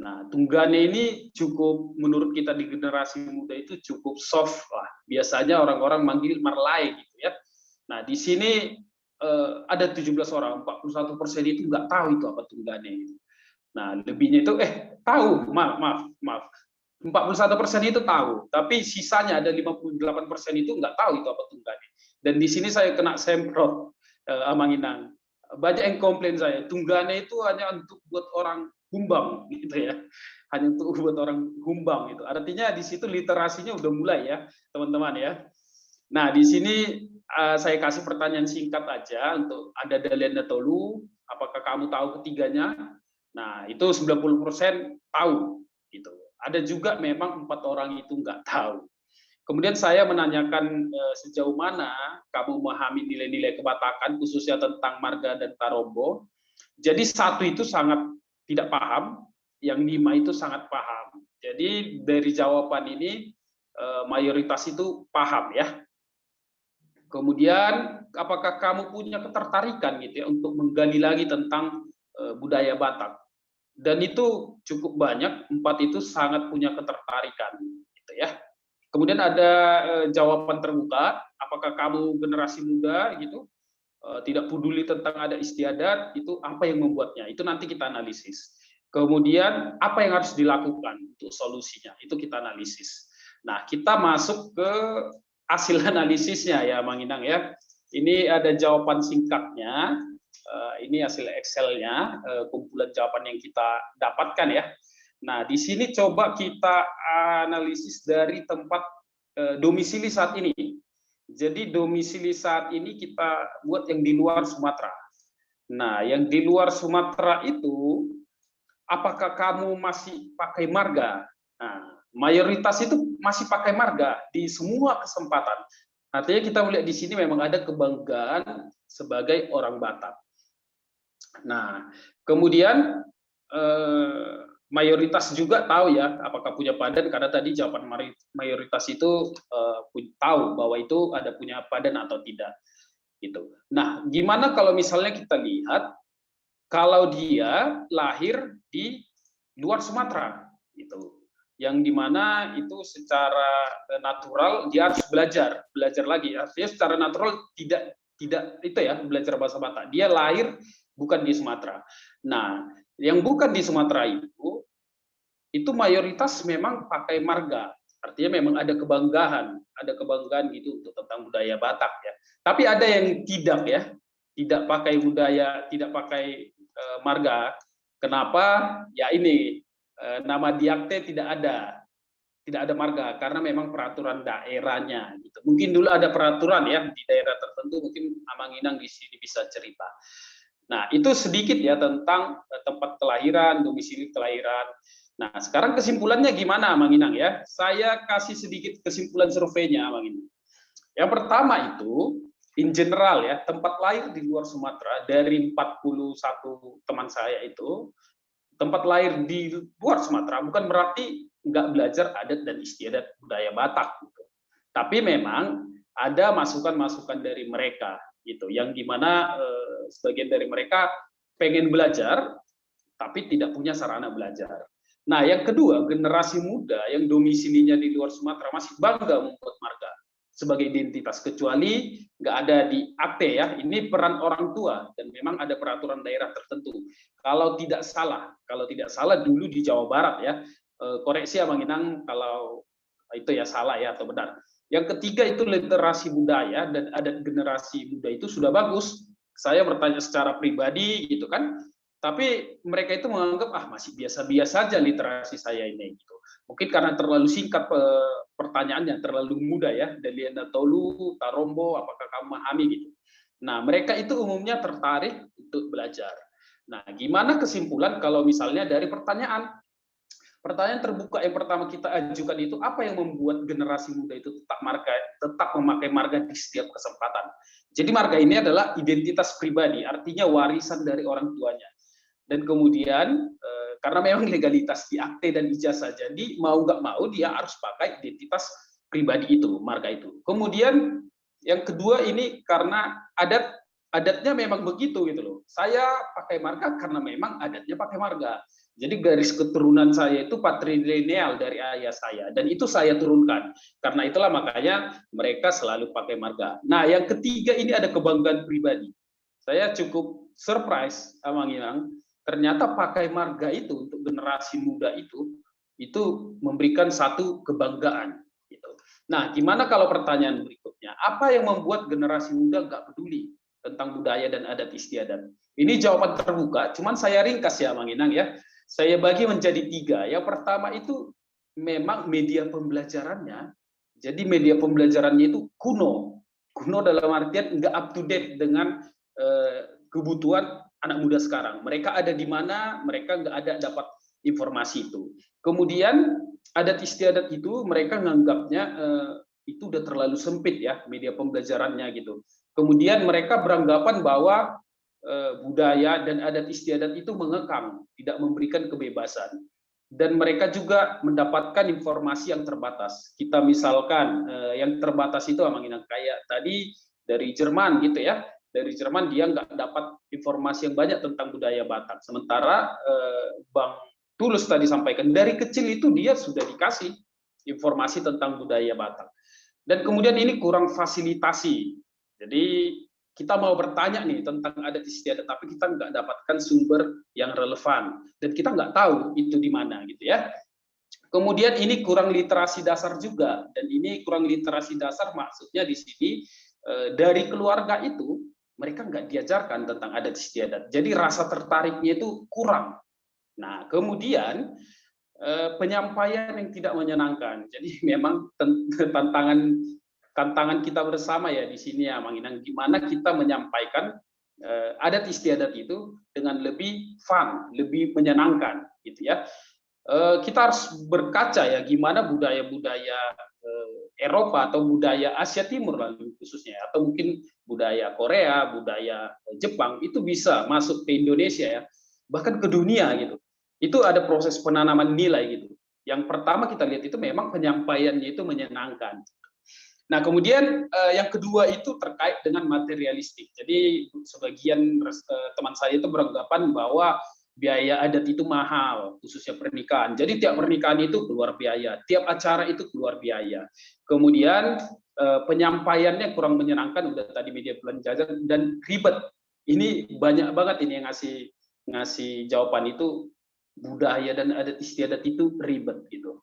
Nah, tunggane ini cukup menurut kita di generasi muda itu cukup soft lah. Biasanya orang-orang manggil marlai gitu ya. Nah, di sini ada 17 orang, 41% itu nggak tahu itu apa tunggane. Nah, lebihnya itu tahu, maaf. 41% itu tahu, tapi sisanya ada 58% itu nggak tahu itu apa tunggane. Dan di sini saya kena semprot, Amang Inang. Banyak yang komplain saya, tunggane itu hanya untuk buat orang humbang, gitu ya. Hanya untuk buat orang humbang itu. Artinya di situ literasinya udah mulai ya, teman-teman ya. Nah, di sini saya kasih pertanyaan singkat aja untuk ada Dalianda Tolu, apakah kamu tahu ketiganya? Nah, itu 90% tahu, gitu. Ada juga memang 4 orang itu nggak tahu. Kemudian saya menanyakan sejauh mana kamu memahami nilai-nilai kebatakan, khususnya tentang marga dan tarombo. Jadi 1 itu sangat tidak paham, yang 5 itu sangat paham. Jadi dari jawaban ini mayoritas itu paham ya. Kemudian apakah kamu punya ketertarikan gitu ya untuk menggali lagi tentang budaya Batak? Dan itu cukup banyak, 4 itu sangat punya ketertarikan gitu ya. Kemudian ada jawaban terbuka, apakah kamu generasi muda gitu tidak peduli tentang ada istiadat, itu apa yang membuatnya? Itu nanti kita analisis. Kemudian apa yang harus dilakukan untuk solusinya? Itu kita analisis. Nah, kita masuk ke hasil analisisnya ya, Mang Inang ya. Ini ada jawaban singkatnya. Ini hasil Excel-nya, kumpulan jawaban yang kita dapatkan ya. Nah, di sini coba kita analisis dari tempat domisili saat ini. Jadi domisili saat ini kita buat yang di luar Sumatera. Nah, yang di luar Sumatera itu, apakah kamu masih pakai marga? Nah, mayoritas itu masih pakai marga di semua kesempatan. Artinya kita melihat di sini memang ada kebanggaan sebagai orang Batak. Nah, kemudian mayoritas juga tahu ya apakah punya padan, karena tadi jawaban mayoritas itu tahu bahwa itu ada punya padan atau tidak gitu. Nah, gimana kalau misalnya kita lihat kalau dia lahir di luar Sumatera gitu, yang dimana itu secara natural dia harus belajar lagi, artinya secara natural tidak itu ya belajar bahasa Batak, dia lahir bukan di Sumatera. Nah, yang bukan di Sumatera itu mayoritas memang pakai marga. Artinya memang ada kebanggaan gitu untuk tentang budaya Batak ya. Tapi ada yang tidak ya, tidak pakai budaya, tidak pakai marga. Kenapa? Ya ini nama diakte tidak ada marga karena memang peraturan daerahnya gitu. Mungkin dulu ada peraturan ya di daerah tertentu, mungkin Amang Inang di sini bisa cerita. Nah, itu sedikit ya tentang tempat kelahiran, domisili kelahiran. Nah, sekarang kesimpulannya gimana, Mang Inang ya? Saya kasih sedikit kesimpulan surveinya, Mang Inang. Yang pertama itu, in general ya, tempat lahir di luar Sumatera, dari 41 teman saya itu, tempat lahir di luar Sumatera bukan berarti nggak belajar adat dan istiadat budaya Batak. Gitu. Tapi memang ada masukan-masukan dari mereka, gitu, yang dimana sebagian dari mereka pengen belajar tapi tidak punya sarana belajar. Nah, yang kedua, generasi muda yang domisilinya di luar Sumatera masih bangga membuat marga. sebagai identitas, kecuali nggak ada di akte ya. Ini peran orang tua dan memang ada peraturan daerah tertentu. Kalau tidak salah dulu di Jawa Barat ya, koreksi Abang Inang kalau itu ya salah ya atau benar. Yang ketiga itu literasi budaya dan adat generasi muda itu sudah bagus. Saya bertanya secara pribadi gitu kan, tapi mereka itu menganggap masih biasa-biasa saja literasi saya ini gitu. Mungkin karena terlalu singkat pertanyaannya, terlalu mudah ya. Deliana Tolu, Tarombo, apakah kamu memahami gitu. Nah, mereka itu umumnya tertarik untuk belajar. Nah, gimana kesimpulan kalau misalnya dari pertanyaan terbuka yang pertama kita ajukan itu, apa yang membuat generasi muda itu tetap memakai marga di setiap kesempatan? Jadi marga ini adalah identitas pribadi, artinya warisan dari orang tuanya. Dan kemudian karena memang legalitas di akte dan ijazah, jadi mau nggak mau dia harus pakai identitas pribadi itu, marga itu. Kemudian yang kedua ini karena adatnya memang begitu gitu loh. Saya pakai marga karena memang adatnya pakai marga. Jadi garis keturunan saya itu patrilineal dari ayah saya, dan itu saya turunkan. Karena itulah makanya mereka selalu pakai marga. Nah, yang ketiga ini ada kebanggaan pribadi. Saya cukup surprise, Abang Inang, ternyata pakai marga itu untuk generasi muda itu memberikan satu kebanggaan. Gitu. Nah, gimana kalau pertanyaan berikutnya? Apa yang membuat generasi muda nggak peduli tentang budaya dan adat istiadat? Ini jawaban terbuka, cuman saya ringkas ya, Bang Inang ya. Saya bagi menjadi 3. Yang pertama itu memang media pembelajarannya. Jadi media pembelajarannya itu kuno. Kuno dalam artian nggak up to date dengan kebutuhan anak muda sekarang. Mereka ada di mana, mereka nggak ada dapat informasi itu. Kemudian adat istiadat itu mereka nganggapnya itu udah terlalu sempit ya media pembelajarannya gitu. Kemudian mereka beranggapan bahwa budaya dan adat istiadat itu mengekang, tidak memberikan kebebasan. Dan mereka juga mendapatkan informasi yang terbatas. Kita misalkan yang terbatas itu kayak tadi dari Jerman gitu ya. Dari Jerman dia nggak dapat informasi yang banyak tentang budaya Batak. Sementara Bang Tulus tadi sampaikan, dari kecil itu dia sudah dikasih informasi tentang budaya Batak. Dan kemudian ini kurang fasilitasi. Jadi kita mau bertanya nih tentang adat istiadat, tapi kita nggak dapatkan sumber yang relevan. Dan kita nggak tahu itu di mana gitu ya. Kemudian ini kurang literasi dasar juga. Dan ini kurang literasi dasar maksudnya di sini dari keluarga itu, mereka nggak diajarkan tentang adat istiadat. Jadi rasa tertariknya itu kurang. Nah, kemudian penyampaian yang tidak menyenangkan. Jadi memang tantangan kita bersama ya di sini ya, Mang Inang, gimana kita menyampaikan adat istiadat itu dengan lebih fun, lebih menyenangkan, gitu ya. Kita harus berkaca ya gimana budaya-budaya Eropa atau budaya Asia Timur lalu khususnya, atau mungkin budaya Korea, budaya Jepang itu bisa masuk ke Indonesia ya, bahkan ke dunia gitu. Itu ada proses penanaman nilai gitu. Yang pertama kita lihat itu memang penyampaiannya itu menyenangkan. Nah, kemudian yang kedua itu terkait dengan materialistik. Jadi sebagian teman saya itu beranggapan bahwa biaya adat itu mahal, khususnya pernikahan. Jadi tiap pernikahan itu keluar biaya, tiap acara itu keluar biaya. Kemudian penyampaiannya kurang menyenangkan, udah tadi media pembelajaran, dan ribet. Ini banyak banget ini yang ngasih jawaban itu, budaya dan adat istiadat itu ribet gitu.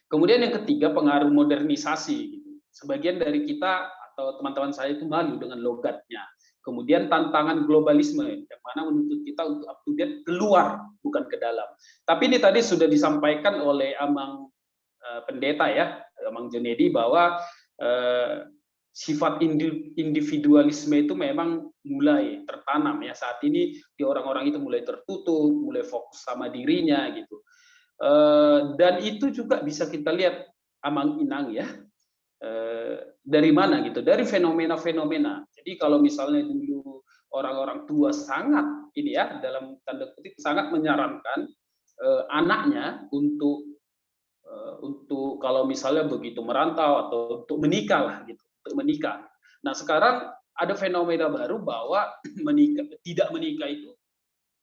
Kemudian yang ketiga pengaruh modernisasi gitu. Sebagian dari kita atau teman-teman saya itu malu dengan logatnya. Kemudian tantangan globalisme yang mana menuntut kita untuk up to date keluar bukan ke dalam. Tapi ini tadi sudah disampaikan oleh Amang Pendeta ya, Amang Junedi, bahwa sifat individualisme itu memang mulai tertanam ya saat ini di orang-orang itu, mulai tertutup, mulai fokus sama dirinya gitu. Dan itu juga bisa kita lihat, Amang Inang ya, dari mana gitu, dari fenomena-fenomena. Jadi kalau misalnya dulu orang-orang tua sangat ini ya, dalam tanda kutip sangat menyarankan anaknya untuk kalau misalnya begitu merantau atau untuk menikah lah gitu, untuk menikah. Nah sekarang ada fenomena baru bahwa tidak menikah itu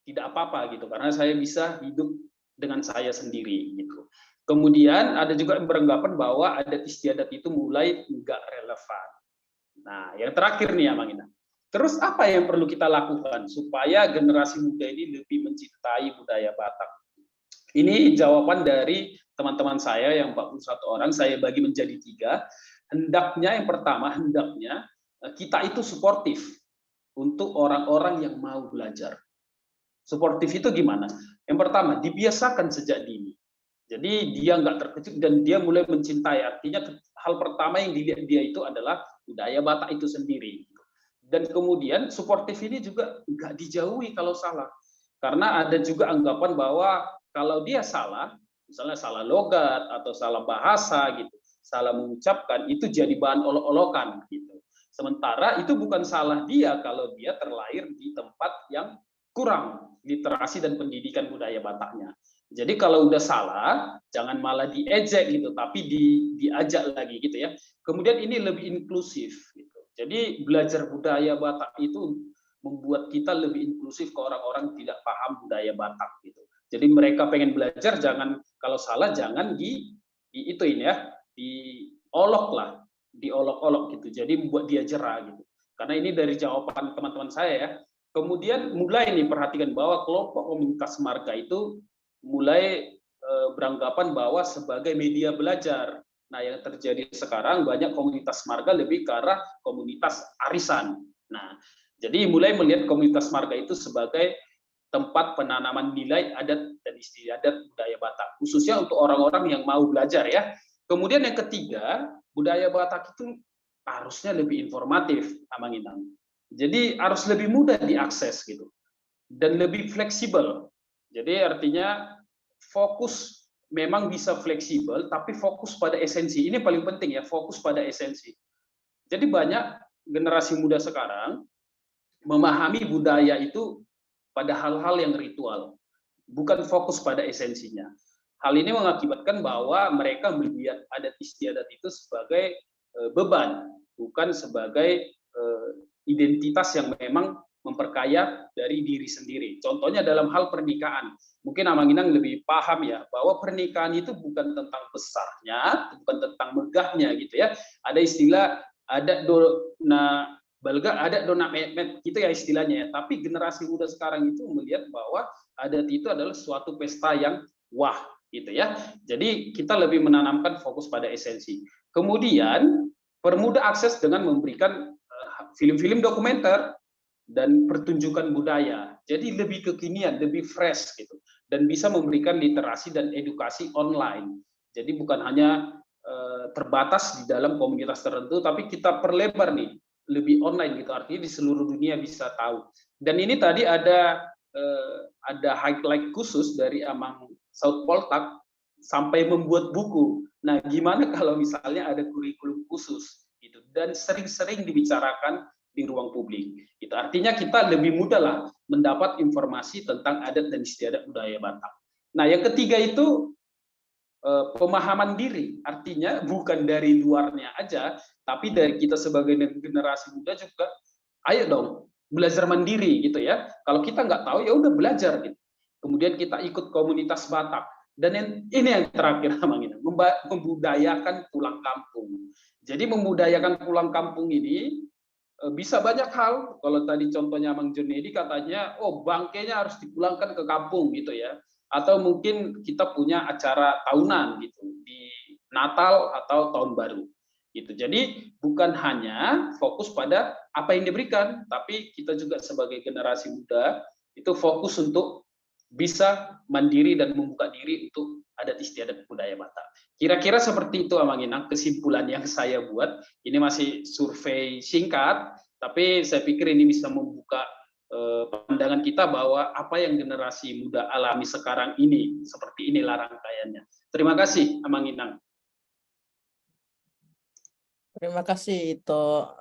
tidak apa-apa gitu, karena saya bisa hidup dengan saya sendiri gitu. Kemudian ada juga yang beranggapan bahwa adat istiadat itu mulai enggak relevan. Nah, yang terakhir nih Amang Inang. Terus apa yang perlu kita lakukan supaya generasi muda ini lebih mencintai budaya Batak? Ini jawaban dari teman-teman saya yang 41 orang, saya bagi menjadi 3. Hendaknya yang pertama, hendaknya kita itu suportif untuk orang-orang yang mau belajar. Suportif itu gimana? Yang pertama, dibiasakan sejak dini. Jadi dia nggak terkejut dan dia mulai mencintai. Artinya hal pertama yang dilihat dia itu adalah budaya Batak itu sendiri. Dan kemudian suportif ini juga nggak dijauhi kalau salah. Karena ada juga anggapan bahwa kalau dia salah, misalnya salah logat atau salah bahasa gitu, salah mengucapkan, itu jadi bahan olok-olokan gitu. Sementara itu bukan salah dia kalau dia terlahir di tempat yang kurang literasi dan pendidikan budaya Bataknya. Jadi kalau udah salah, jangan malah diejek gitu, tapi diajak lagi gitu ya. Kemudian ini lebih inklusif gitu. Jadi belajar budaya Batak itu membuat kita lebih inklusif ke orang-orang tidak paham budaya Batak gitu. Jadi mereka pengen belajar, jangan kalau salah jangan diituin ya, diolok lah, diolok-olok gitu. Jadi membuat dia jera gitu. Karena ini dari jawaban teman-teman saya ya. Kemudian mulai nih perhatikan bahwa kelompok komunitas marga itu mulai beranggapan bahwa sebagai media belajar. Nah, yang terjadi sekarang banyak komunitas marga lebih ke arah komunitas arisan. Nah, jadi mulai melihat komunitas marga itu sebagai tempat penanaman nilai adat dan istiadat budaya Batak, khususnya untuk orang-orang yang mau belajar ya. Kemudian yang ketiga, budaya Batak itu harusnya lebih informatif, Amang Inang. Jadi harus lebih mudah diakses gitu dan lebih fleksibel. Jadi artinya fokus memang bisa fleksibel, tapi fokus pada esensi. Ini paling penting ya, fokus pada esensi. Jadi banyak generasi muda sekarang memahami budaya itu pada hal-hal yang ritual, bukan fokus pada esensinya. Hal ini mengakibatkan bahwa mereka melihat adat istiadat itu sebagai beban, bukan sebagai identitas yang memang memperkaya dari diri sendiri. Contohnya dalam hal pernikahan. Mungkin Amang Inang lebih paham ya, bahwa pernikahan itu bukan tentang besarnya, bukan tentang megahnya gitu ya. Ada istilah, ada dona balga, ada dona met, gitu ya istilahnya ya. Tapi generasi muda sekarang itu melihat bahwa adat itu adalah suatu pesta yang wah gitu ya. Jadi kita lebih menanamkan fokus pada esensi. Kemudian permudah akses dengan memberikan film-film dokumenter dan pertunjukan budaya. Jadi lebih kekinian, lebih fresh gitu. Dan bisa memberikan literasi dan edukasi online. Jadi bukan hanya terbatas di dalam komunitas tertentu, tapi kita perlebar nih, lebih online gitu. Artinya di seluruh dunia bisa tahu. Dan ini tadi ada highlight khusus dari Amang Saud Poltak sampai membuat buku. Nah, gimana kalau misalnya ada kurikulum khusus gitu dan sering-sering dibicarakan di ruang publik. Itu artinya kita lebih mudah lah mendapat informasi tentang adat dan istiadat budaya Batak. Nah, yang ketiga itu pemahaman diri. Artinya bukan dari luarnya aja, tapi dari kita sebagai generasi muda juga, ayo dong belajar mandiri gitu ya. Kalau kita nggak tahu ya udah belajar gitu. Kemudian kita ikut komunitas Batak. Dan ini yang terakhir namanya, membudayakan pulang kampung. Jadi membudayakan pulang kampung ini bisa banyak hal. Kalau tadi contohnya Mang Junedi katanya, oh bangkainya harus dipulangkan ke kampung gitu ya. Atau mungkin kita punya acara tahunan gitu di Natal atau Tahun Baru gitu. Jadi bukan hanya fokus pada apa yang diberikan, tapi kita juga sebagai generasi muda itu fokus untuk bisa mandiri dan membuka diri untuk adat istiadat budaya Batak. Kira-kira seperti itu Amang Inang kesimpulan yang saya buat. Ini masih survei singkat, tapi saya pikir ini bisa membuka pandangan kita bahwa apa yang generasi muda alami sekarang ini, seperti inilah rangkaiannya. Terima kasih Amang Inang. Terima kasih Ito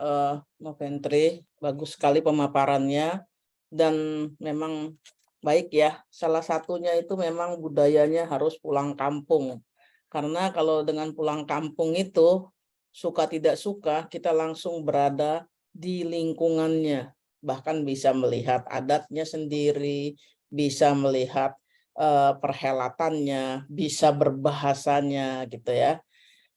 Noventri, bagus sekali pemaparannya dan memang baik ya. Salah satunya itu memang budayanya harus pulang kampung. Karena kalau dengan pulang kampung itu suka tidak suka kita langsung berada di lingkungannya. Bahkan bisa melihat adatnya sendiri, bisa melihat perhelatannya, bisa berbahasanya gitu ya.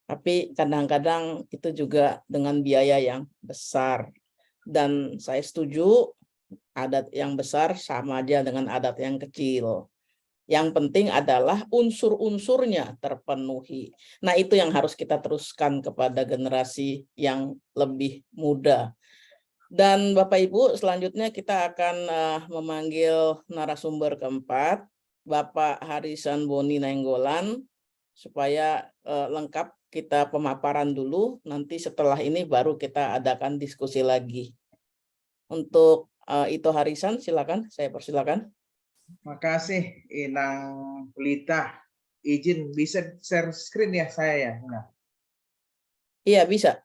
Tapi kadang-kadang itu juga dengan biaya yang besar. Dan saya setuju adat yang besar sama aja dengan adat yang kecil. Yang penting adalah unsur-unsurnya terpenuhi. Nah, itu yang harus kita teruskan kepada generasi yang lebih muda. Dan Bapak Ibu, selanjutnya kita akan memanggil narasumber keempat, Bapak Harisan Boni Nainggolan, supaya lengkap kita pemaparan dulu. Nanti setelah ini baru kita adakan diskusi lagi. Untuk Ito Harisan, silakan, saya persilakan. Makasih Inang Pelita. Izin bisa share screen ya saya ya. Nah. Iya, bisa.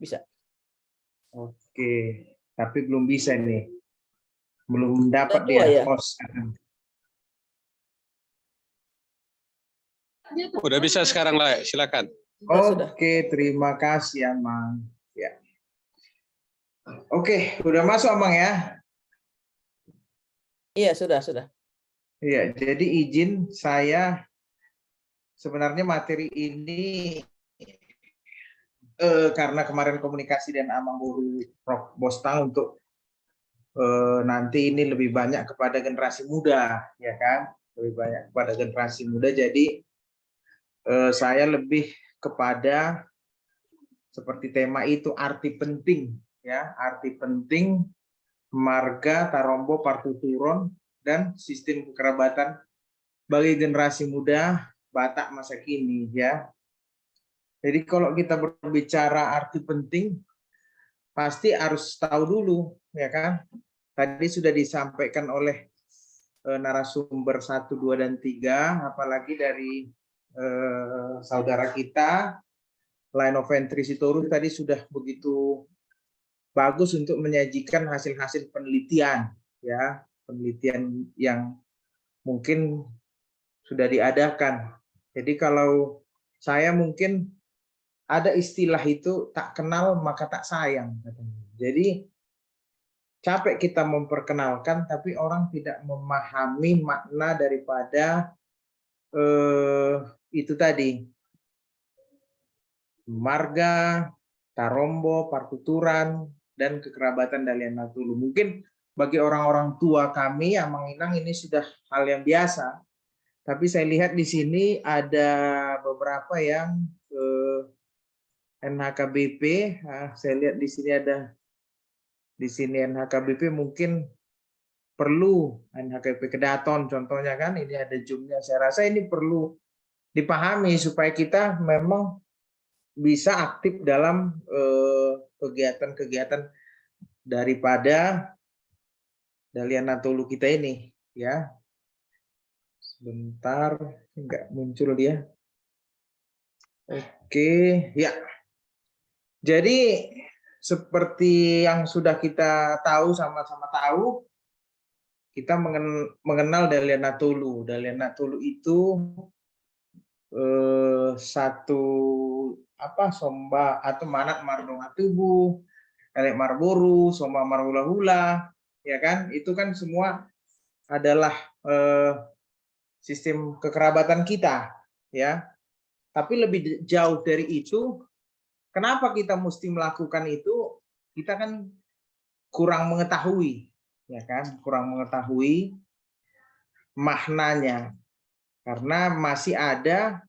Oke, tapi belum bisa nih. Belum dapat Dua dia ya? host. Udah bisa sekarang lah, silakan. Oke, terima kasih Amang. Ya. Oke, udah masuk Amang ya? Iya, sudah. Iya, jadi izin saya sebenarnya materi ini karena kemarin komunikasi dan Amang Boru Prof. Bostang untuk nanti ini lebih banyak kepada generasi muda, ya kan? Lebih banyak kepada generasi muda. Jadi saya lebih kepada seperti tema itu arti penting, ya, arti penting marga, tarombo, partuturon dan sistem kekerabatan bagi generasi muda Batak masa kini, ya. Jadi kalau kita berbicara arti penting, pasti harus tahu dulu, ya kan? Tadi sudah disampaikan oleh narasumber 1, 2, dan 3, apalagi dari saudara kita, Line of Entry Sitorus tadi sudah begitu bagus untuk menyajikan hasil-hasil penelitian, ya, penelitian yang mungkin sudah diadakan. Jadi kalau saya mungkin ada istilah itu tak kenal maka tak sayang. Jadi capek kita memperkenalkan, tapi orang tidak memahami makna daripada itu tadi. Marga, tarombo, partuturan, dan kekerabatan Dalian Natulu. Mungkin bagi orang-orang tua kami, Amang Inang ini sudah hal yang biasa. Tapi saya lihat di sini ada beberapa yang NHKBP. Saya lihat di sini ada NHKBP mungkin perlu NHKBP Kedaton contohnya kan, ini ada zoomnya. Saya rasa ini perlu dipahami supaya kita memang bisa aktif dalam kegiatan-kegiatan daripada Dalian Natulu kita ini, ya. Sebentar, nggak muncul dia. Oke, ya. Jadi seperti yang sudah kita tahu, sama-sama tahu, kita mengenal Dalian Natulu. Dalian Natulu itu satu somba atau manak mardonga tubuh, elek marboru, somba marhula-hula, ya kan? Itu kan semua adalah sistem kekerabatan kita, ya. Tapi lebih jauh dari itu, kenapa kita mesti melakukan itu? Kita kan kurang mengetahui, ya kan? Kurang mengetahui maknanya. Karena masih ada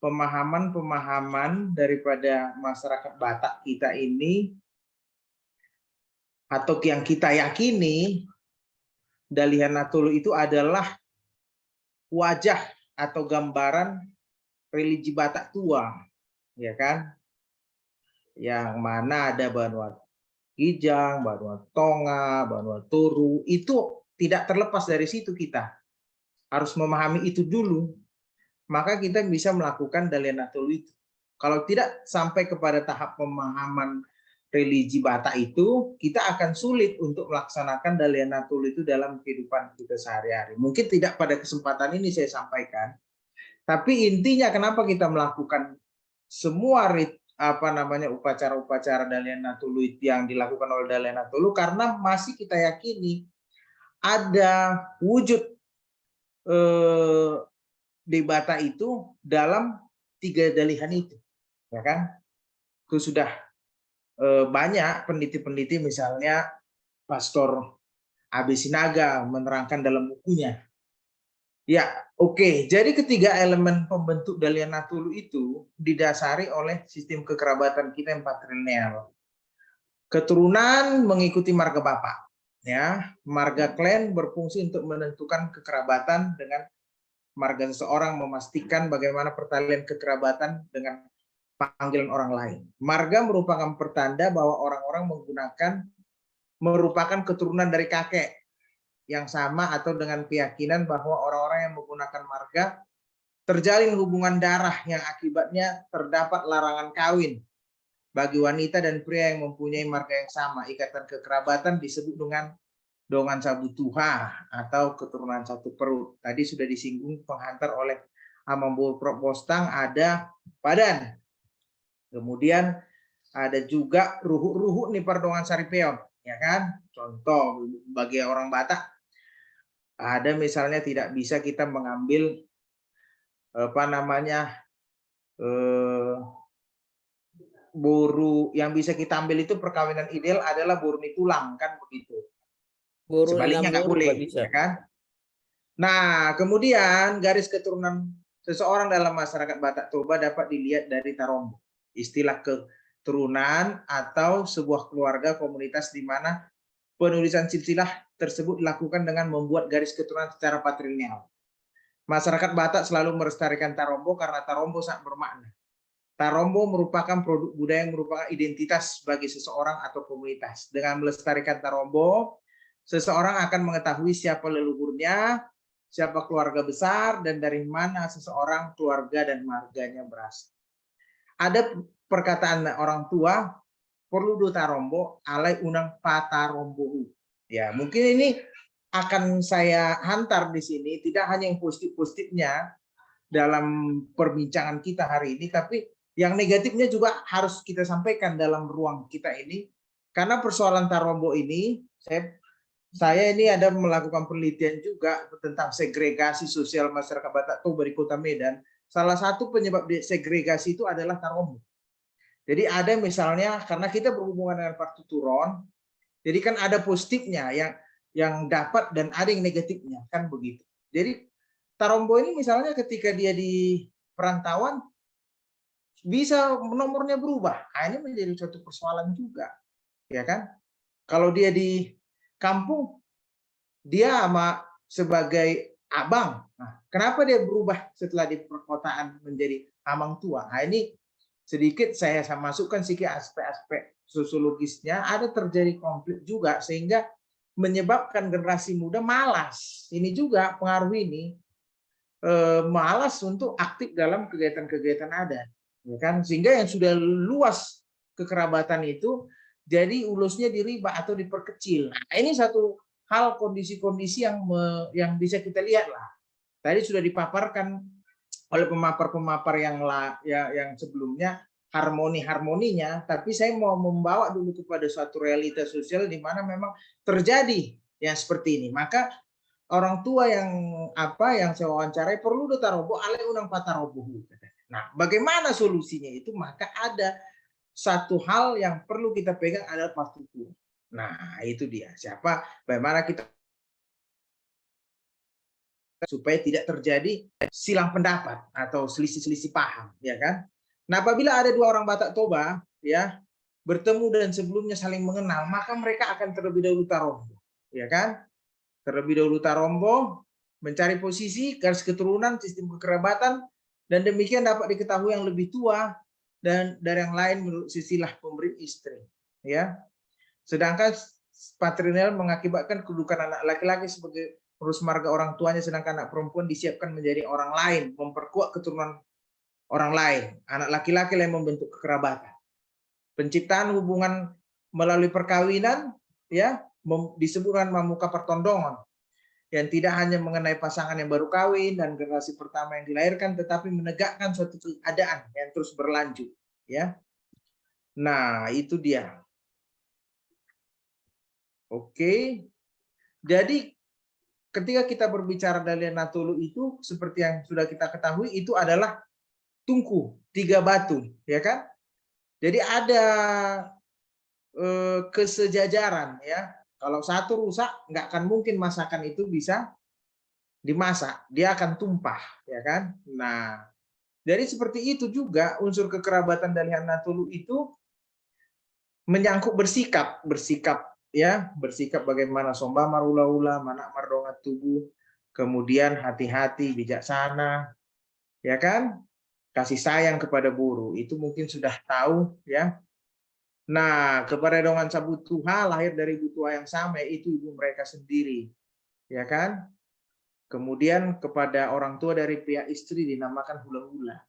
pemahaman-pemahaman daripada masyarakat Batak kita ini, atau yang kita yakini Dalian Natulu itu adalah wajah atau gambaran religi Batak tua, ya kan? Yang mana ada Banua Gijang, Banua Tonga, Banua Toru, itu tidak terlepas dari situ. Kita harus memahami itu dulu, maka kita bisa melakukan Dalian Natulu itu. Kalau tidak sampai kepada tahap pemahaman religi Batak itu, kita akan sulit untuk melaksanakan Dalian Natulu itu dalam kehidupan kita sehari-hari. Mungkin tidak pada kesempatan ini saya sampaikan, tapi intinya kenapa kita melakukan semua upacara-upacara Dalian Natulu yang dilakukan oleh Dalian Natulu, karena masih kita yakini ada wujud debata itu dalam 3 dalihan itu, ya kan? Itu sudah banyak peneliti-peneliti, misalnya Pastor AB Sinaga menerangkan dalam bukunya. Ya, oke. Jadi ketiga elemen pembentuk dalihan Natulu itu didasari oleh sistem kekerabatan kita yang patrilineal. Keturunan mengikuti marga bapak, ya. Marga klan berfungsi untuk menentukan kekerabatan dengan marga seseorang, memastikan bagaimana pertalian kekerabatan dengan panggilan orang lain. Marga merupakan pertanda bahwa orang-orang merupakan keturunan dari kakek yang sama, atau dengan keyakinan bahwa orang-orang yang menggunakan marga terjalin hubungan darah yang akibatnya terdapat larangan kawin bagi wanita dan pria yang mempunyai marga yang sama. Ikatan kekerabatan disebut dengan dongan sabu tuha atau keturunan satu perut. Tadi sudah disinggung penghantar oleh Amamburu Prof Bostang, ada Padan. Kemudian ada juga ruhuk-ruhuk nih perdongan Saripeon, ya kan? Contoh bagi orang Batak, ada misalnya tidak bisa kita mengambil boru yang bisa kita ambil itu perkawinan ideal adalah boruni tulang, kan begitu. Sebaliknya nggak boleh, ya kan? Nah, kemudian garis keturunan seseorang dalam masyarakat Batak Toba dapat dilihat dari Tarombo. Istilah keturunan atau sebuah keluarga komunitas di mana penulisan silsilah tersebut dilakukan dengan membuat garis keturunan secara patrilineal. Masyarakat Batak selalu melestarikan Tarombo karena Tarombo sangat bermakna. Tarombo merupakan produk budaya yang merupakan identitas bagi seseorang atau komunitas. Dengan melestarikan Tarombo, seseorang akan mengetahui siapa leluhurnya, siapa keluarga besar, dan dari mana seseorang, keluarga, dan marganya berasal. Ada perkataan orang tua, perlu do Tarombo, alai unang patarombo. Ya, mungkin ini akan saya hantar di sini, tidak hanya yang positif-positifnya dalam perbincangan kita hari ini, tapi yang negatifnya juga harus kita sampaikan dalam ruang kita ini. Karena persoalan Tarombo ini, saya ini ada melakukan penelitian juga tentang segregasi sosial masyarakat Batak Toba di Kota Medan. Salah satu penyebab segregasi itu adalah Tarombo. Jadi ada misalnya, karena kita berhubungan dengan partituron, jadi kan ada positifnya yang dapat dan ada yang negatifnya, kan begitu. Jadi Tarombo ini misalnya ketika dia di perantauan, bisa nomornya berubah. Nah, ini menjadi suatu persoalan juga, ya kan? Kalau dia di kampung, dia sebagai abang. Nah, kenapa dia berubah setelah di perkotaan menjadi amang tua? Nah, ini sedikit saya masukkan sedikit aspek-aspek sosiologisnya. Ada terjadi konflik juga sehingga menyebabkan generasi muda malas. Ini juga pengaruh ini, malas untuk aktif dalam kegiatan-kegiatan adat. Ya kan? Sehingga yang sudah luas kekerabatan itu jadi ulusnya diribah atau diperkecil. Nah, ini satu hal, kondisi-kondisi yang bisa kita lihat lah. Tadi sudah dipaparkan oleh pemapar-pemapar yang sebelumnya, harmoninya, tapi saya mau membawa dulu kepada suatu realitas sosial di mana memang terjadi yang seperti ini. Maka orang tua yang saya wawancarai perlu do Tarombo ale unang patarobo. Nah, bagaimana solusinya itu? Maka ada satu hal yang perlu kita pegang adalah partitur. Nah, itu dia. Bagaimana kita supaya tidak terjadi silang pendapat atau selisih-selisih paham, ya kan? Nah, apabila ada dua orang Batak Toba, ya, bertemu dan sebelumnya saling mengenal, maka mereka akan terlebih dahulu Tarombo, ya kan? Terlebih dahulu Tarombo, mencari posisi, garis keturunan, sistem kekerabatan, dan demikian dapat diketahui yang lebih tua dan dari yang lain menurut silsilah pemberi istri, ya. Sedangkan patrilineal mengakibatkan kedudukan anak laki-laki sebagai urus marga orang tuanya, sedangkan anak perempuan disiapkan menjadi orang lain, memperkuat keturunan orang lain. Anak laki-laki yang membentuk kekerabatan. Penciptaan hubungan melalui perkawinan, ya, disebutkan mamuka pertondongan, yang tidak hanya mengenai pasangan yang baru kawin dan generasi pertama yang dilahirkan, tetapi menegakkan suatu keadaan yang terus berlanjut, ya. Nah, itu dia. Oke. Jadi ketika kita berbicara Dalian Natolu itu seperti yang sudah kita ketahui itu adalah tungku, 3 batu, ya kan? Jadi ada kesejajaran ya. Kalau satu rusak, nggak akan mungkin masakan itu bisa dimasak, dia akan tumpah, ya kan? Nah, jadi seperti itu juga unsur kekerabatan Dalian Natolu itu menyangkut bersikap ya, bersikap bagaimana somba marula-ula, manak mardongat tubuh, kemudian hati-hati, bijaksana, ya kan? Kasih sayang kepada buru, itu mungkin sudah tahu ya. Nah, kepada Dongan Sabutuha lahir dari butua yang sama, itu ibu mereka sendiri, ya kan? Kemudian kepada orang tua dari pihak istri dinamakan hula-hula.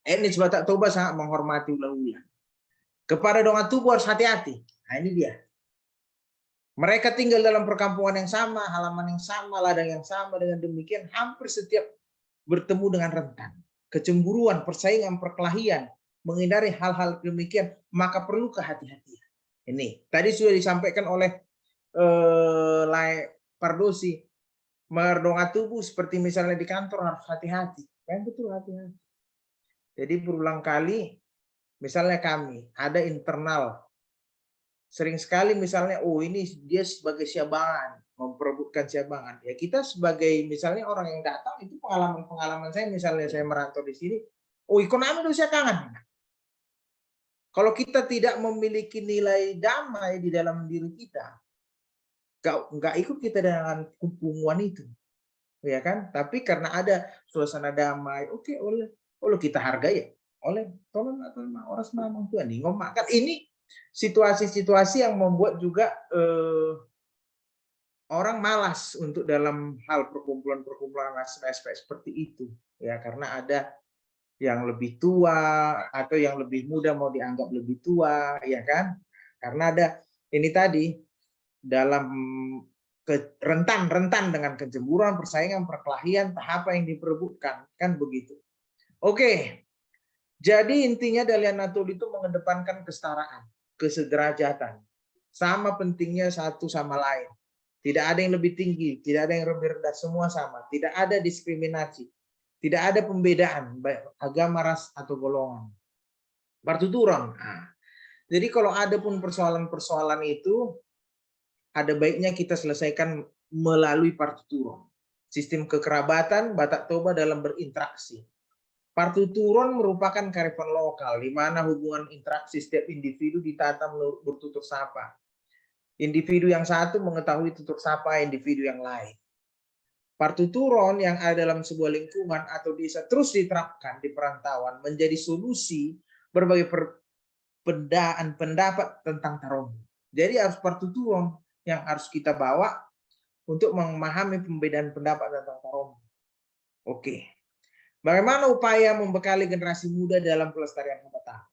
Etnis Batak Toba sangat menghormati hula-hula. Kepada Dongan Tubu harus hati-hati. Nah, ini dia. Mereka tinggal dalam perkampungan yang sama, halaman yang sama, ladang yang sama. Dengan demikian hampir setiap bertemu dengan rentan. Kecemburuan, persaingan, perkelahian, menghindari hal-hal demikian, maka perlu kehati-hatian. Ini tadi sudah disampaikan oleh Lai Pardosi, merdonga tubuh seperti misalnya di kantor harus hati-hati. Yang betul hati-hati. Jadi berulang kali, misalnya kami ada internal, sering sekali misalnya, oh ini dia sebagai siabangan, memperebutkan siabangan. Ya kita sebagai misalnya orang yang datang, itu pengalaman-pengalaman saya, misalnya saya merantau di sini, oh ekonomi usia kangen. Kalau kita tidak memiliki nilai damai di dalam diri kita, nggak ikut kita dengan kumpungan itu, ya kan? Tapi karena ada suasana damai, oke, oleh kita hargai, oleh tolong atau orang semamang Tuhan nih ngomakan. Ini situasi-situasi yang membuat juga orang malas untuk dalam hal perkumpulan aspek seperti itu, ya karena ada yang lebih tua atau yang lebih muda mau dianggap lebih tua, ya kan? Karena ada ini tadi dalam rentan dengan kecemburuan, persaingan, perkelahian, tahap yang diperebutkan, kan begitu. Oke, jadi intinya Dalian Natolu itu mengedepankan kesetaraan, kesederajatan, sama pentingnya satu sama lain. Tidak ada yang lebih tinggi, tidak ada yang lebih rendah, semua sama. Tidak ada diskriminasi. Tidak ada pembedaan baik agama, ras atau golongan. Partuturan. Nah, jadi kalau ada pun persoalan-persoalan itu, ada baiknya kita selesaikan melalui partuturan. Sistem kekerabatan Batak Toba dalam berinteraksi. Partuturan merupakan kearifan lokal, di mana hubungan interaksi setiap individu ditata menurut bertutur sapa. Individu yang satu mengetahui tutur sapa individu yang lain. Partuturan yang ada dalam sebuah lingkungan atau desa terus diterapkan di perantauan menjadi solusi berbagai perbedaan pendapat tentang Tarombo. Jadi harus partuturan yang harus kita bawa untuk memahami pembedaan pendapat tentang Tarombo. Oke. Bagaimana upaya membekali generasi muda dalam pelestarian habitat?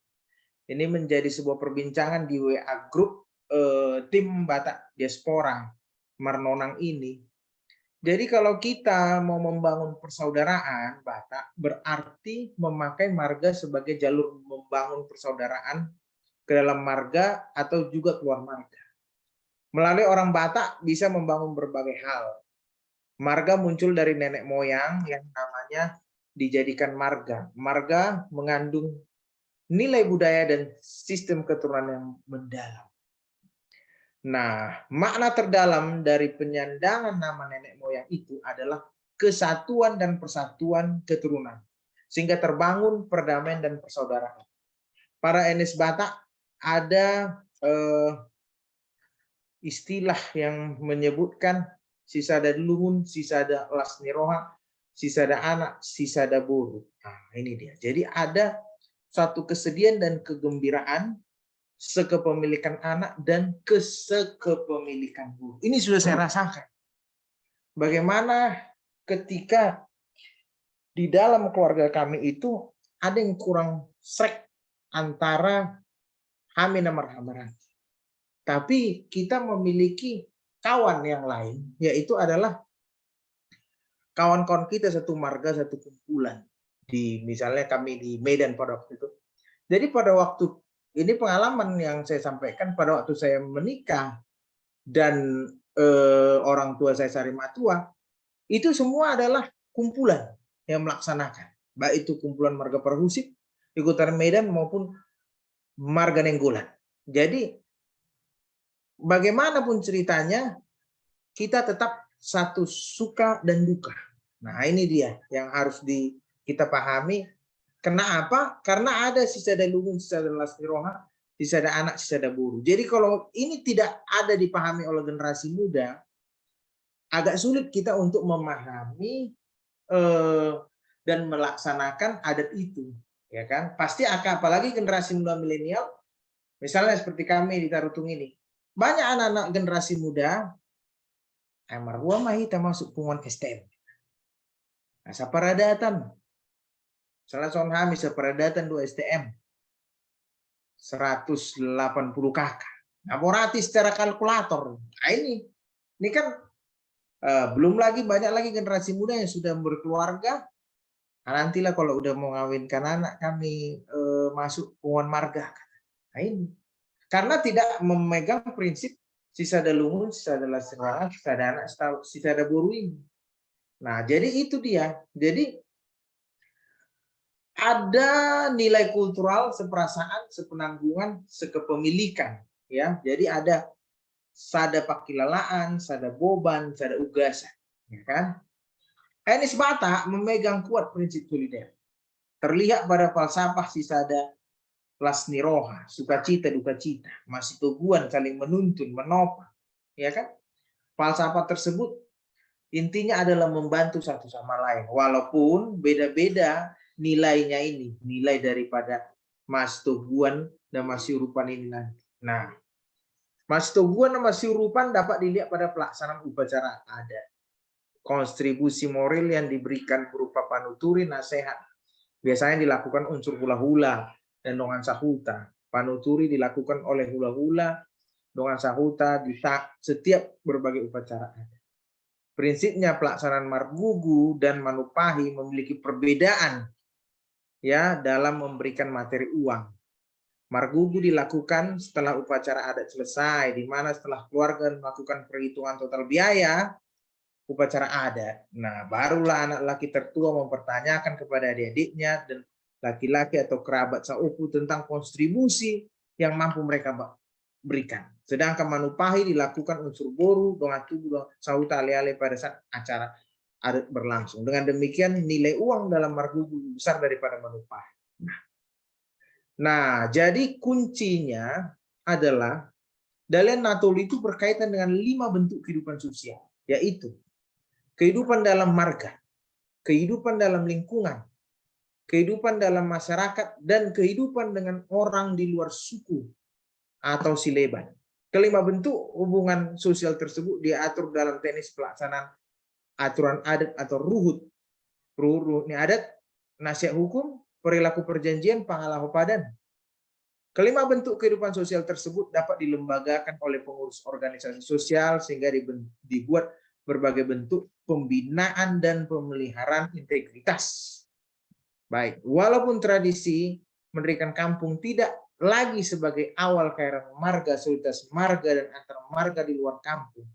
Ini menjadi sebuah perbincangan di WA Group tim Batak Diaspora Marnonang ini. Jadi kalau kita mau membangun persaudaraan Batak, berarti memakai marga sebagai jalur membangun persaudaraan ke dalam marga atau juga keluar marga. Melalui orang Batak bisa membangun berbagai hal. Marga muncul dari nenek moyang yang namanya dijadikan marga. Marga mengandung nilai budaya dan sistem keturunan yang mendalam. Nah, makna terdalam dari penyandangan nama nenek moyang itu adalah kesatuan dan persatuan keturunan, sehingga terbangun perdamaian dan persaudaraan. Para etnis Batak ada istilah yang menyebutkan sisada luhun, sisada lasniroha, sisada anak, sisada buru. Nah, ini dia. Jadi ada suatu kesedihan dan kegembiraan, sekepemilikan anak dan kesekepemilikan buru. Ini sudah saya rasakan. Bagaimana ketika di dalam keluarga kami itu ada yang kurang srek antara Hamina Marhamarani. Tapi kita memiliki kawan yang lain, yaitu adalah kawan-kawan kita satu marga, satu kumpulan. Misalnya kami di Medan pada waktu itu. Jadi pada waktu ini pengalaman yang saya sampaikan pada waktu saya menikah dan orang tua saya Sari Matua, itu semua adalah kumpulan yang melaksanakan. Baik itu kumpulan marga Parhusik, Ikutan Medan maupun marga Nenggolan. Jadi bagaimanapun ceritanya, kita tetap satu suka dan duka. Nah ini dia yang harus kita pahami. Kenapa? Karena ada Sisada Lungun, Sisada Lasniroha, Sisada Anak, Sisada Boru. Jadi kalau ini tidak ada dipahami oleh generasi muda, agak sulit kita untuk memahami dan melaksanakan adat itu, ya kan? Pasti apalagi generasi muda milenial, misalnya seperti kami di Tarutung ini, banyak anak-anak generasi muda, marwah mah kita masuk punguan STM. Nah, saparadatan, salah seorang kami saparadatan 2 STM, 180 kakak. Nah, berarti secara kalkulator. Nah, ini kan belum lagi banyak lagi generasi muda yang sudah berkeluarga. Nah, nantilah kalau udah mau ngawinkan anak kami masuk punguan marga. Nah, ini karena tidak memegang prinsip Sisada Lungun, Sisada Lasniroha, Sisada Anak, Sisada Boru ini. Nah, jadi itu dia. Jadi ada nilai kultural, seperasaan, sepenanggungan, sekepemilikan, ya. Jadi ada sada pakilalaan, sada boban, sada ugasan, ya kan? Etnis Batak memegang kuat prinsip solider. Terlihat pada falsafah Sisada Lasniroha, sukacita duka cita, masih tuguan saling menuntun, menopang, ya kan? Falsafah tersebut intinya adalah membantu satu sama lain, walaupun beda-beda nilainya ini, nilai daripada Mas Toguan dan Mas Yurupan ini nanti. Nah, Mas Toguan dan Mas Yurupan dapat dilihat pada pelaksanaan upacara adat. Kontribusi moral yang diberikan berupa panuturi, nasihat, biasanya dilakukan unsur hula-hula dan dongan sahuta. Panuturi dilakukan oleh hula-hula, dongan sahuta di setiap berbagai upacara adat. Prinsipnya pelaksanaan margugu dan manupahi memiliki perbedaan, ya, dalam memberikan materi uang. Margugu dilakukan setelah upacara adat selesai, di mana setelah keluarga melakukan perhitungan total biaya upacara adat. Nah, barulah anak laki tertua mempertanyakan kepada adik-adiknya dan laki-laki atau kerabat saupu tentang kontribusi yang mampu mereka berikan. Sedangkan manupahi dilakukan unsur boru, donga tubuh, sahuta ale-ale pada saat acara adat berlangsung. Dengan demikian nilai uang dalam margugu besar daripada manupahi. Nah, jadi kuncinya adalah Dalian Natoli itu berkaitan dengan 5 bentuk kehidupan sosial, yaitu kehidupan dalam marga, kehidupan dalam lingkungan, kehidupan dalam masyarakat, dan kehidupan dengan orang di luar suku atau sileban. Kelima bentuk hubungan sosial tersebut diatur dalam teknis pelaksanaan aturan adat atau ruhut. Ruhut ini adat, nasihat hukum, perilaku perjanjian, pangalahopadan. Kelima bentuk kehidupan sosial tersebut dapat dilembagakan oleh pengurus organisasi sosial sehingga dibuat berbagai bentuk pembinaan dan pemeliharaan integritas. Baik, walaupun tradisi mendirikan kampung tidak lagi sebagai awal kelahiran marga, soliditas marga dan antar marga di luar kampung,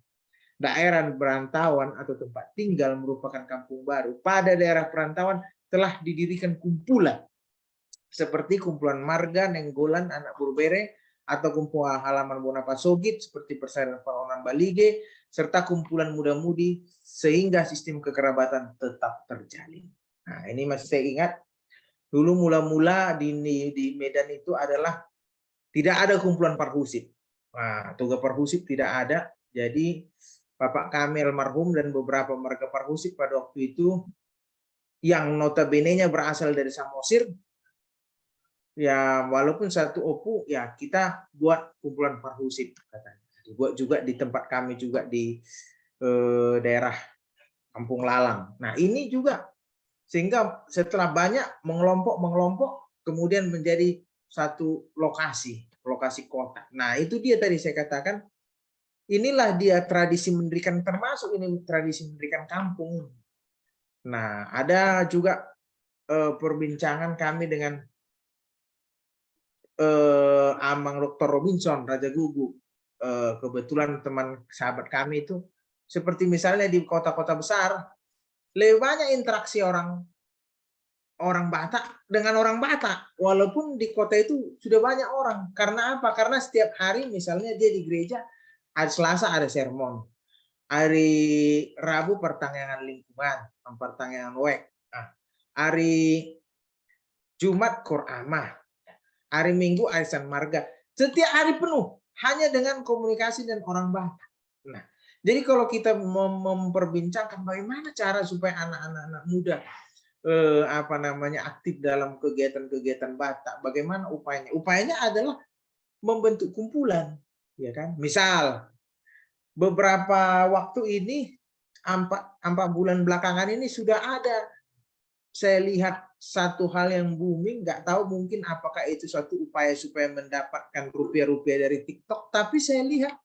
daerah perantauan atau tempat tinggal merupakan kampung baru. Pada daerah perantauan telah didirikan kumpulan seperti kumpulan marga Nenggolan Anak Burbere atau kumpulan halaman Bonapasogit seperti Persaudaraan Paronan Balige serta kumpulan muda-mudi sehingga sistem kekerabatan tetap terjalin. Nah, ini masih saya ingat dulu mula-mula di Medan itu adalah tidak ada kumpulan Parhusik. Nah, Toga Parhusik tidak ada. Jadi Bapak kami almarhum dan beberapa marga Parhusik pada waktu itu yang notabene-nya berasal dari Samosir, ya walaupun satu opu, ya kita buat kumpulan Parhusik katanya. Dibuat juga di tempat kami juga di daerah Kampung Lalang. Nah ini juga sehingga setelah banyak mengelompok kemudian menjadi satu lokasi kota. Nah itu dia tadi saya katakan, inilah dia tradisi mendirikan, termasuk ini tradisi mendirikan kampung. Nah ada juga perbincangan kami dengan Amang Dr. Robinson Raja Gugu. kebetulan teman sahabat kami itu seperti misalnya di kota-kota besar lebih banyak interaksi orang Batak dengan orang Batak, walaupun di kota itu sudah banyak orang. Karena apa? Karena setiap hari misalnya dia di gereja, hari Selasa ada sermon, hari Rabu pertanyaan lingkungan, pertanyaan WEK, hari Jumat Koramah, hari Minggu arisan marga. Setiap hari penuh hanya dengan komunikasi dan orang Batak. Nah, jadi kalau kita memperbincangkan bagaimana cara supaya anak-anak muda aktif dalam kegiatan-kegiatan Batak, bagaimana upayanya? Upayanya adalah membentuk kumpulan, ya kan? Misal beberapa waktu ini 4 bulan belakangan ini sudah ada, saya lihat satu hal yang booming, nggak tahu mungkin apakah itu suatu upaya supaya mendapatkan rupiah-rupiah dari TikTok, tapi saya lihat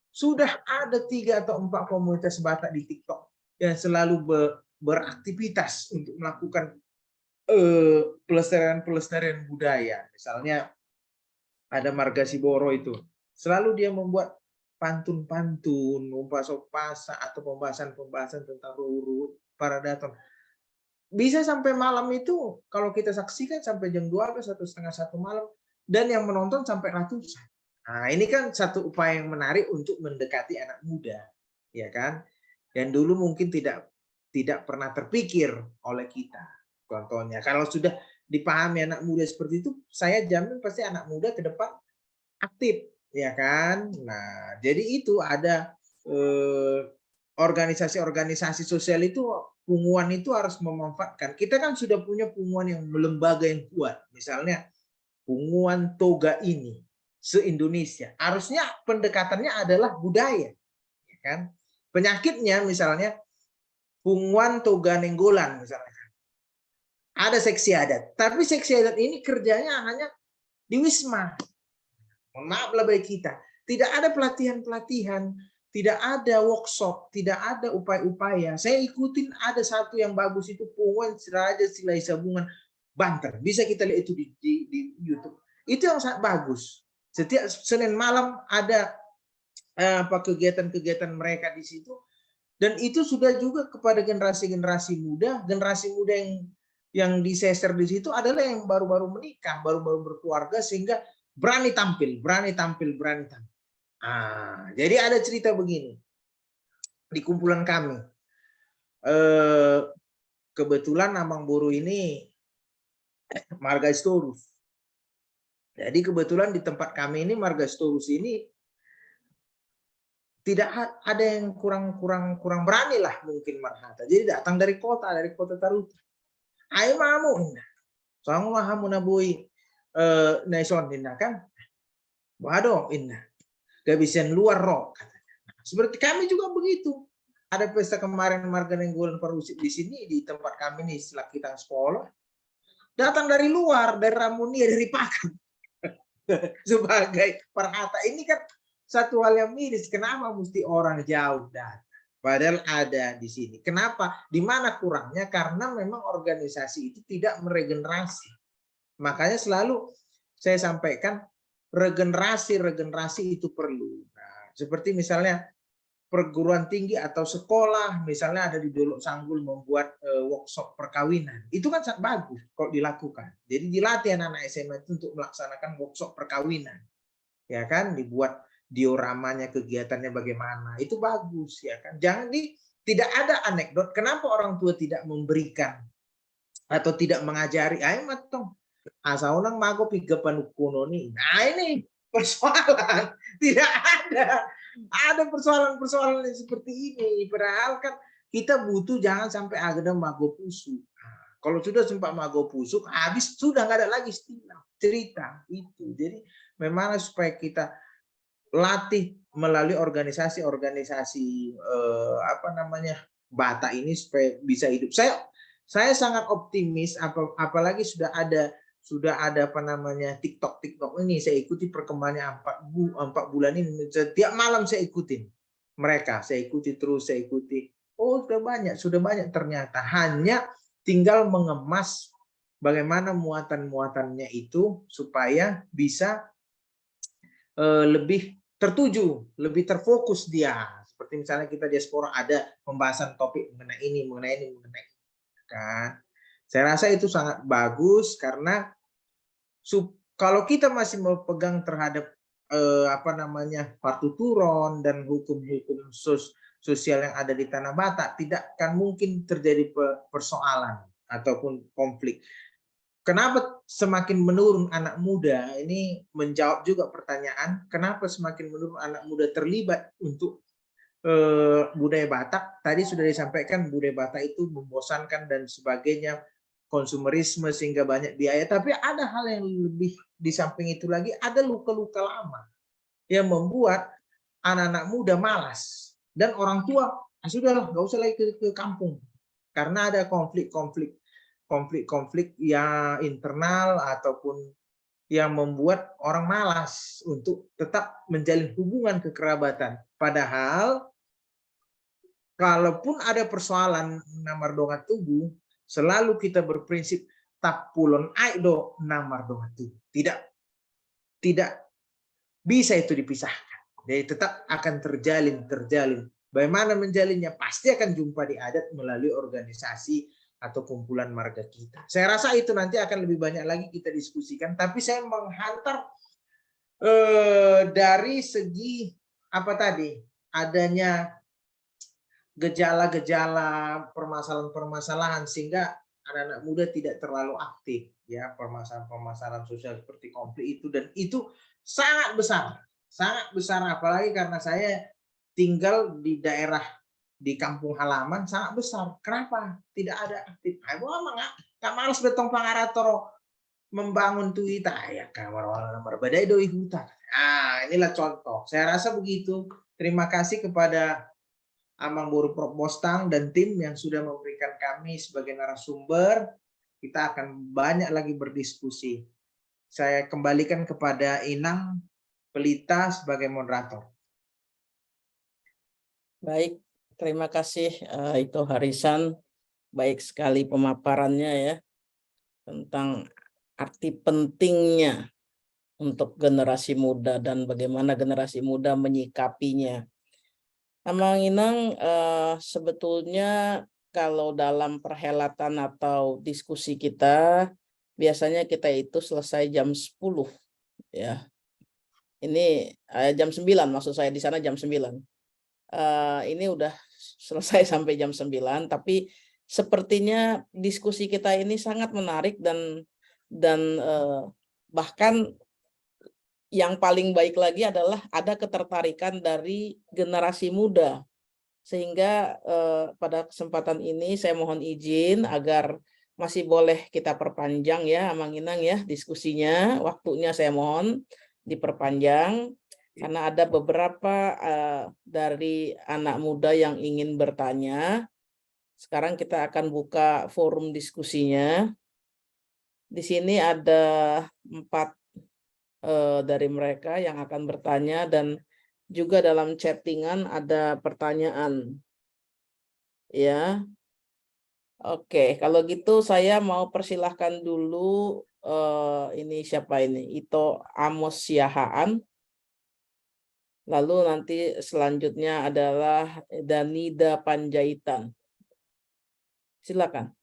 sudah ada 3 atau 4 komunitas Batak di TikTok yang selalu beraktivitas untuk melakukan pelestarian budaya. Misalnya ada Marga Siboro itu, selalu dia membuat pantun-pantun, upas-upasa atau pembahasan-pembahasan tentang Ruru, Paradaton. Bisa sampai malam itu, kalau kita saksikan sampai jam 12 atau setengah 1 malam, dan yang menonton sampai ratusan. Nah, ini kan satu upaya yang menarik untuk mendekati anak muda, ya kan? Dan dulu mungkin tidak pernah terpikir oleh kita. Contohnya, kalau sudah dipahami anak muda seperti itu, saya jamin pasti anak muda ke depan aktif, ya kan? Nah, jadi itu ada organisasi-organisasi sosial itu, Punguan itu harus memanfaatkan. Kita kan sudah punya Punguan yang lembaga yang kuat, misalnya Punguan Toga ini se-Indonesia. Harusnya pendekatannya adalah budaya, ya kan? Penyakitnya misalnya Punguan Toga Nenggolan misalnya. Ada seksi adat, tapi seksi adat ini kerjanya hanya di Wisma. Mohon maaf lah bagi kita. Tidak ada pelatihan-pelatihan, tidak ada workshop, tidak ada upaya-upaya. Saya ikutin ada satu yang bagus itu Punguan Raja Silai Sabungan Banten. Bisa kita lihat itu di YouTube. Itu yang sangat bagus. Setiap Senin malam ada kegiatan-kegiatan mereka di situ. Dan itu sudah juga kepada generasi-generasi muda yang diseser di situ adalah yang baru-baru menikah, baru-baru berkeluarga, sehingga berani tampil. Jadi ada cerita begini di kumpulan kami. Kebetulan Amang Boru ini marga Storus. Jadi kebetulan di tempat kami ini marga Storus ini tidak ada yang kurang berani lah mungkin marhata. Jadi datang dari kota Taruta. Ayo mamu, soalnya hamu nabui naison indah kan, waduh indah, gak bisa luar roh. Seperti kami juga begitu. Ada pesta kemarin marga Nenggolan Parusik di sini di tempat kami nih setelah kita sekolah. Datang dari luar, dari Ramunia, dari Pakan sebagai perhata. Ini kan satu hal yang miris, kenapa mesti orang jauh datang? Padahal ada di sini. Kenapa? Di mana kurangnya? Karena memang organisasi itu tidak meregenerasi. Makanya selalu saya sampaikan regenerasi itu perlu. Nah, seperti misalnya perguruan tinggi atau sekolah, misalnya ada di Dolok Sanggul membuat workshop perkawinan. Itu kan sangat bagus kalau dilakukan. Jadi dilatih anak-anak SMA itu untuk melaksanakan workshop perkawinan. Ya kan? Dibuat dioramanya, kegiatannya bagaimana, itu bagus, ya kan. Jangan tidak ada anekdot kenapa orang tua tidak memberikan atau tidak mengajari. Ayo matong asaunang mago piga panukuno nih. Nah ini persoalan, tidak ada persoalan seperti ini. Padahal kan kita butuh jangan sampai ada mago pusuk. Kalau sudah sempat mago pusuk, habis sudah nggak ada lagi cerita itu. Jadi memang supaya kita latih melalui organisasi Batak ini supaya bisa hidup. Saya sangat optimis, apalagi sudah ada TikTok ini. Saya ikuti perkembangannya 4 bulan ini. Setiap malam saya ikutin mereka, saya ikuti. Oh sudah banyak ternyata. Hanya tinggal mengemas bagaimana muatan-muatannya itu supaya bisa lebih tertuju, lebih terfokus dia. Seperti misalnya kita diaspora ada pembahasan topik mengenai ini, kan. Saya rasa itu sangat bagus karena kalau kita masih mau pegang terhadap partuturon dan hukum-hukum sosial yang ada di Tanah Batak, tidak akan mungkin terjadi persoalan ataupun konflik. Kenapa semakin menurun anak muda? Ini menjawab juga pertanyaan, kenapa semakin menurun anak muda terlibat untuk budaya Batak? Tadi sudah disampaikan budaya Batak itu membosankan dan sebagainya, konsumerisme sehingga banyak biaya. Tapi ada hal yang lebih di samping itu lagi, ada luka-luka lama yang membuat anak-anak muda malas. Dan orang tua, sudahlah, nggak usah lagi ke kampung. Karena ada konflik-konflik yang internal ataupun yang membuat orang malas untuk tetap menjalin hubungan kekerabatan. Padahal kalaupun ada persoalan namardonga tubuh, selalu kita berprinsip tapulon aido namardonga tubuh. Tidak bisa itu dipisahkan. Jadi tetap akan terjalin. Bagaimana menjalinnya? Pasti akan jumpa di adat melalui organisasi atau kumpulan marga kita. Saya rasa itu nanti akan lebih banyak lagi kita diskusikan. Tapi saya menghantar dari segi adanya gejala-gejala permasalahan-permasalahan sehingga anak-anak muda tidak terlalu aktif ya, permasalahan-permasalahan sosial seperti konflik itu, dan itu sangat besar apalagi karena saya tinggal di daerah di kampung halaman sangat besar. Kenapa tidak ada aktif? Nggak malas betong pangarator membangun tuita ya kamar berbeda doi hutan. Inilah contoh. Saya rasa begitu. Terima kasih kepada Amang Boru Prof Bostang dan tim yang sudah memberikan kami sebagai narasumber. Kita akan banyak lagi berdiskusi. Saya kembalikan kepada Inang Pelita sebagai moderator. Baik, terima kasih itu Harisan. Baik sekali pemaparannya ya tentang arti pentingnya untuk generasi muda dan bagaimana generasi muda menyikapinya. Amang Inang, sebetulnya kalau dalam perhelatan atau diskusi kita biasanya kita itu selesai jam 10 ya. Ini jam 9 maksud saya, di sana jam 9. Ini udah selesai sampai jam 9, tapi sepertinya diskusi kita ini sangat menarik dan bahkan yang paling baik lagi adalah ada ketertarikan dari generasi muda. Sehingga pada kesempatan ini saya mohon izin agar masih boleh kita perpanjang ya Amang Inang ya diskusinya, waktunya saya mohon diperpanjang. Karena ada beberapa dari anak muda yang ingin bertanya. Sekarang kita akan buka forum diskusinya. Di sini ada 4 dari mereka yang akan bertanya dan juga dalam chattingan ada pertanyaan. Ya. Oke, kalau gitu saya mau persilahkan dulu ini siapa ini? Ito Amos Siahaan. Lalu nanti selanjutnya adalah Danida Panjaitan. Silakan.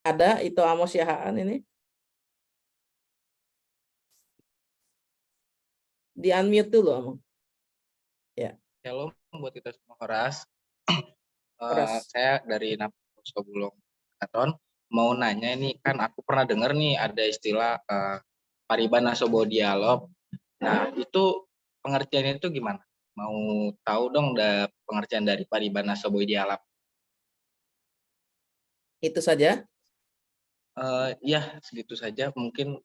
Ada itu Amos Siahaan ini? Di unmute dulu Amang. Ya. Shalom buat kita semua Horas. Saya dari Naposo Bulong Katon. Mau nanya ini kan aku pernah dengar nih ada istilah Paribana Sobo Dialog. Nah itu pengertiannya itu gimana? Mau tahu dong pengertian dari Paribana Sobo Dialog. Itu saja? Ya segitu saja. Mungkin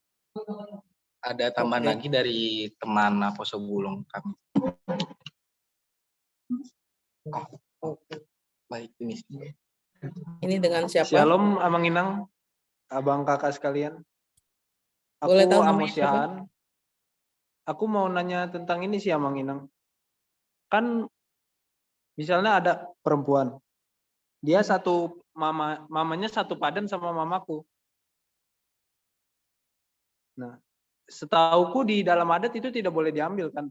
ada tambahan lagi dari teman Naposo Bulong kami. Baik ini. Ini dengan siapa? Shalom Amang Inang, abang kakak sekalian. Boleh tahu Amos Siahaan. Aku mau nanya tentang ini sih Amang Inang. Kan misalnya ada perempuan, Dia mamanya satu padan sama mamaku. Nah, setauku di dalam adat itu tidak boleh diambil kan,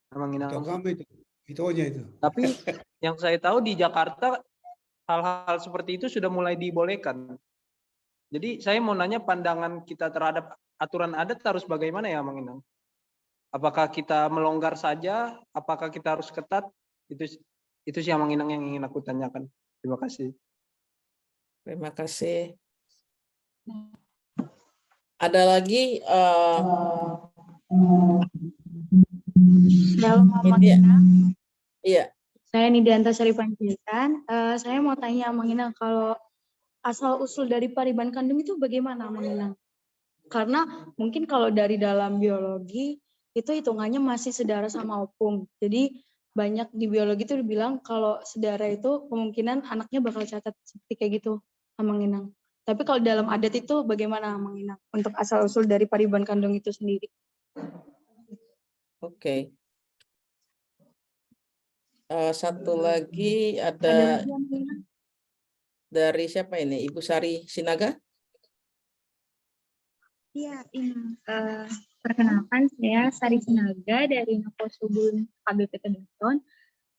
Amang Inang. Itu kami itu aja itu. Tapi yang saya tahu di Jakarta hal-hal seperti itu sudah mulai dibolehkan. Jadi saya mau nanya pandangan kita terhadap aturan adat harus bagaimana ya, Amang Inang? Apakah kita melonggar saja? Apakah kita harus ketat? Itu sih Amang Inang yang ingin aku tanyakan. Terima kasih. Terima kasih. Ada lagi Shalom Amang Inang. Iya. Saya Nidianta Sari Panjaitan. Saya mau tanya Amang Inang, kalau asal usul dari Pariban Kandung itu bagaimana Amang Inang? Karena mungkin kalau dari dalam biologi itu hitungannya masih sedara sama opung. Jadi banyak di biologi itu dibilang kalau sedara itu kemungkinan anaknya bakal cacat seperti kayak gitu, Amang Inang. Tapi kalau dalam adat itu bagaimana Amang Inang untuk asal usul dari Pariban Kandung itu sendiri? Oke. Satu lagi ada dari siapa ini? Ibu Sari Sinaga? Iya, perkenalkan saya Sari Sinaga dari Naposubun KBP Kedaton.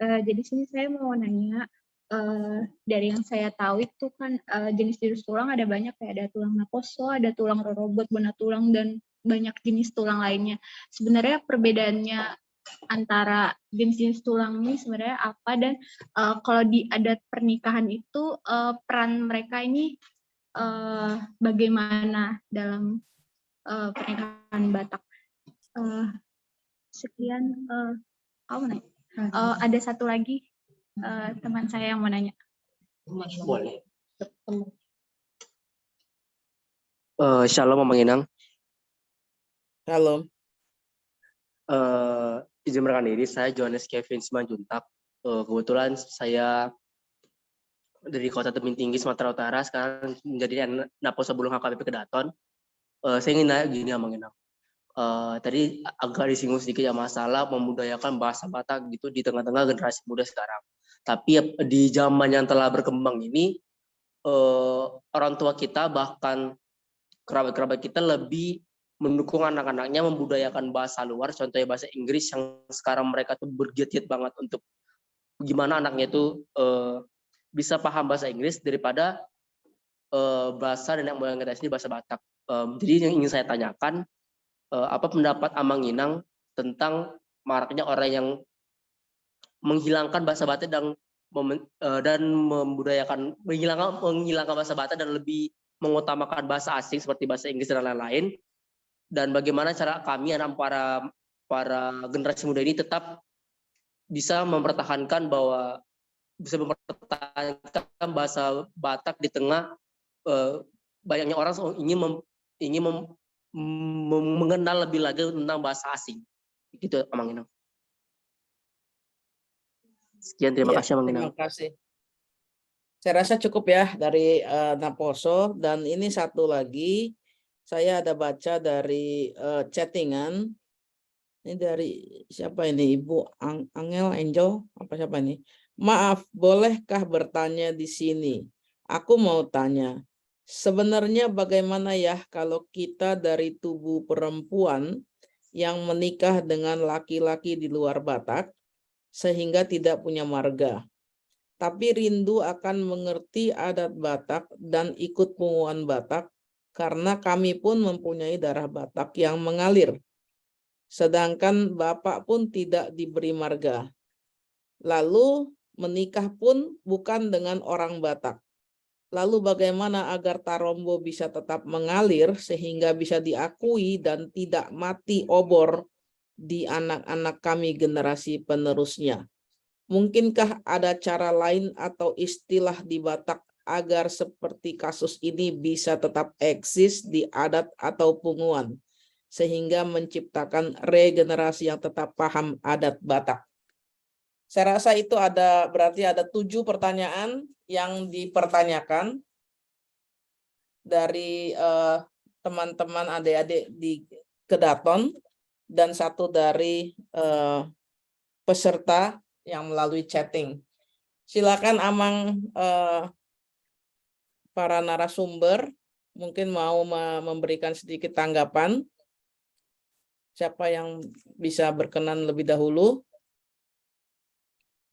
Jadi sini saya mau nanya, dari yang saya tahu itu kan jenis-jenis tulang ada banyak, kayak ada tulang naposo, ada tulang rorobot, benak tulang, dan banyak jenis tulang lainnya. Sebenarnya perbedaannya antara jenis-jenis tulang ini sebenarnya apa, dan kalau di adat pernikahan itu peran mereka ini bagaimana dalam pernikahan Batak? Sekian, kamu nanya. Ada satu lagi teman saya yang mau nanya. Boleh. Shalom Amang Inang. Shalom. Izin memperkenalkan diri, saya Johannes Kevin Simanjuntak. Kebetulan saya dari Kota Tebing Tinggi, Sumatera Utara, sekarang menjadi Naposo Bulung HKBP Kedaton. Saya ingin nanya gini Amang Inang. Tadi agak disinggung sedikit ya masalah memudayakan bahasa Batak gitu di tengah-tengah generasi muda sekarang. Tapi di zaman yang telah berkembang ini, orang tua kita bahkan kerabat-kerabat kita lebih mendukung anak-anaknya membudayakan bahasa luar, contohnya bahasa Inggris yang sekarang mereka tuh bergiat-giat banget untuk gimana anaknya itu bisa paham bahasa Inggris daripada bahasa dan yang moyang kita sini bahasa Batak. Jadi yang ingin saya tanyakan, apa pendapat Amang Inang tentang maraknya orang yang menghilangkan bahasa Batak dan menghilangkan bahasa Batak dan lebih mengutamakan bahasa asing seperti bahasa Inggris dan lain-lain, dan bagaimana cara kami anak para generasi muda ini tetap bisa mempertahankan bahasa Batak di tengah banyaknya orang ingin mengenal lebih lagi tentang bahasa asing. Gitu Amang Inang. Sekian, terima kasih Amang Inang. Terima kasih. Saya rasa cukup ya dari Naposo, dan ini satu lagi saya ada baca dari chattingan. Ini dari siapa ini? Ibu Angel apa siapa ini? Maaf, bolehkah bertanya di sini? Aku mau tanya, sebenarnya bagaimana ya kalau kita dari tubuh perempuan yang menikah dengan laki-laki di luar Batak sehingga tidak punya marga, tapi rindu akan mengerti adat Batak dan ikut punguan Batak karena kami pun mempunyai darah Batak yang mengalir. Sedangkan bapak pun tidak diberi marga. Lalu menikah pun bukan dengan orang Batak. Lalu bagaimana agar Tarombo bisa tetap mengalir sehingga bisa diakui dan tidak mati obor di anak-anak kami generasi penerusnya? Mungkinkah ada cara lain atau istilah di Batak agar seperti kasus ini bisa tetap eksis di adat atau punguan, sehingga menciptakan regenerasi yang tetap paham adat Batak? Saya rasa itu berarti ada 7 pertanyaan yang dipertanyakan dari teman-teman adik-adik di Kedaton dan 1 dari peserta yang melalui chatting. Silakan Amang, para narasumber mungkin mau memberikan sedikit tanggapan. Siapa yang bisa berkenan lebih dahulu?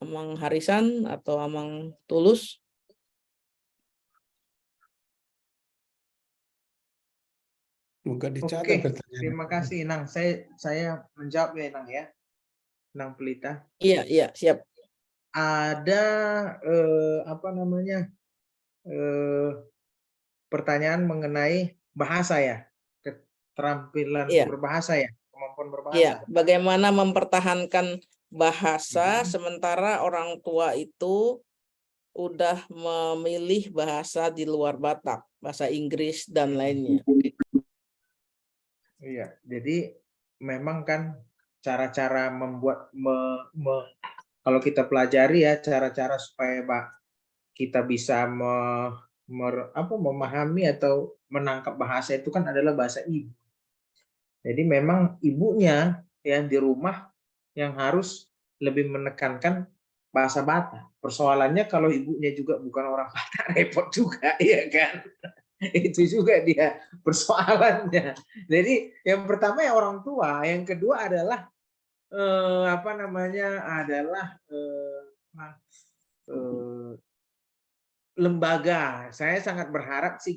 Amang Harisan atau Amang Tulus? Moga dicatat Oke, pertanyaan. terima kasih Inang. Saya menjawab ya Inang ya. Inang Pelita. Iya, siap. Ada pertanyaan mengenai bahasa ya, keterampilan berbahasa ya, kemampuan berbahasa. Iya, bagaimana mempertahankan bahasa sementara orang tua itu udah memilih bahasa di luar Batak, bahasa Inggris dan lainnya. Iya, jadi memang kan cara-cara membuat kalau kita pelajari ya cara-cara supaya kita bisa memahami atau menangkap bahasa itu kan adalah bahasa ibu. Jadi memang ibunya yang di rumah yang harus lebih menekankan bahasa Batak. Persoalannya kalau ibunya juga bukan orang Batak repot juga, ya kan? Itu juga dia persoalannya. Jadi yang pertama ya orang tua, yang kedua adalah lembaga. Saya sangat berharap sih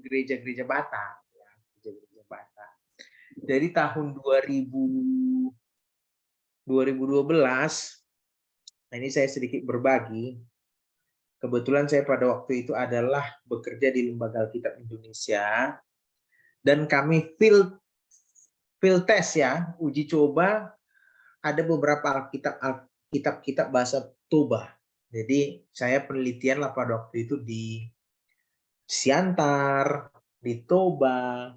gereja-gereja Batak, ya, gereja-gereja Batak. Jadi tahun 2012, nah ini saya sedikit berbagi. Kebetulan saya pada waktu itu adalah bekerja di Lembaga Alkitab Indonesia dan kami field test ya, uji coba ada beberapa kitab bahasa Toba. Jadi saya penelitian lah pada waktu itu di Siantar, di Toba,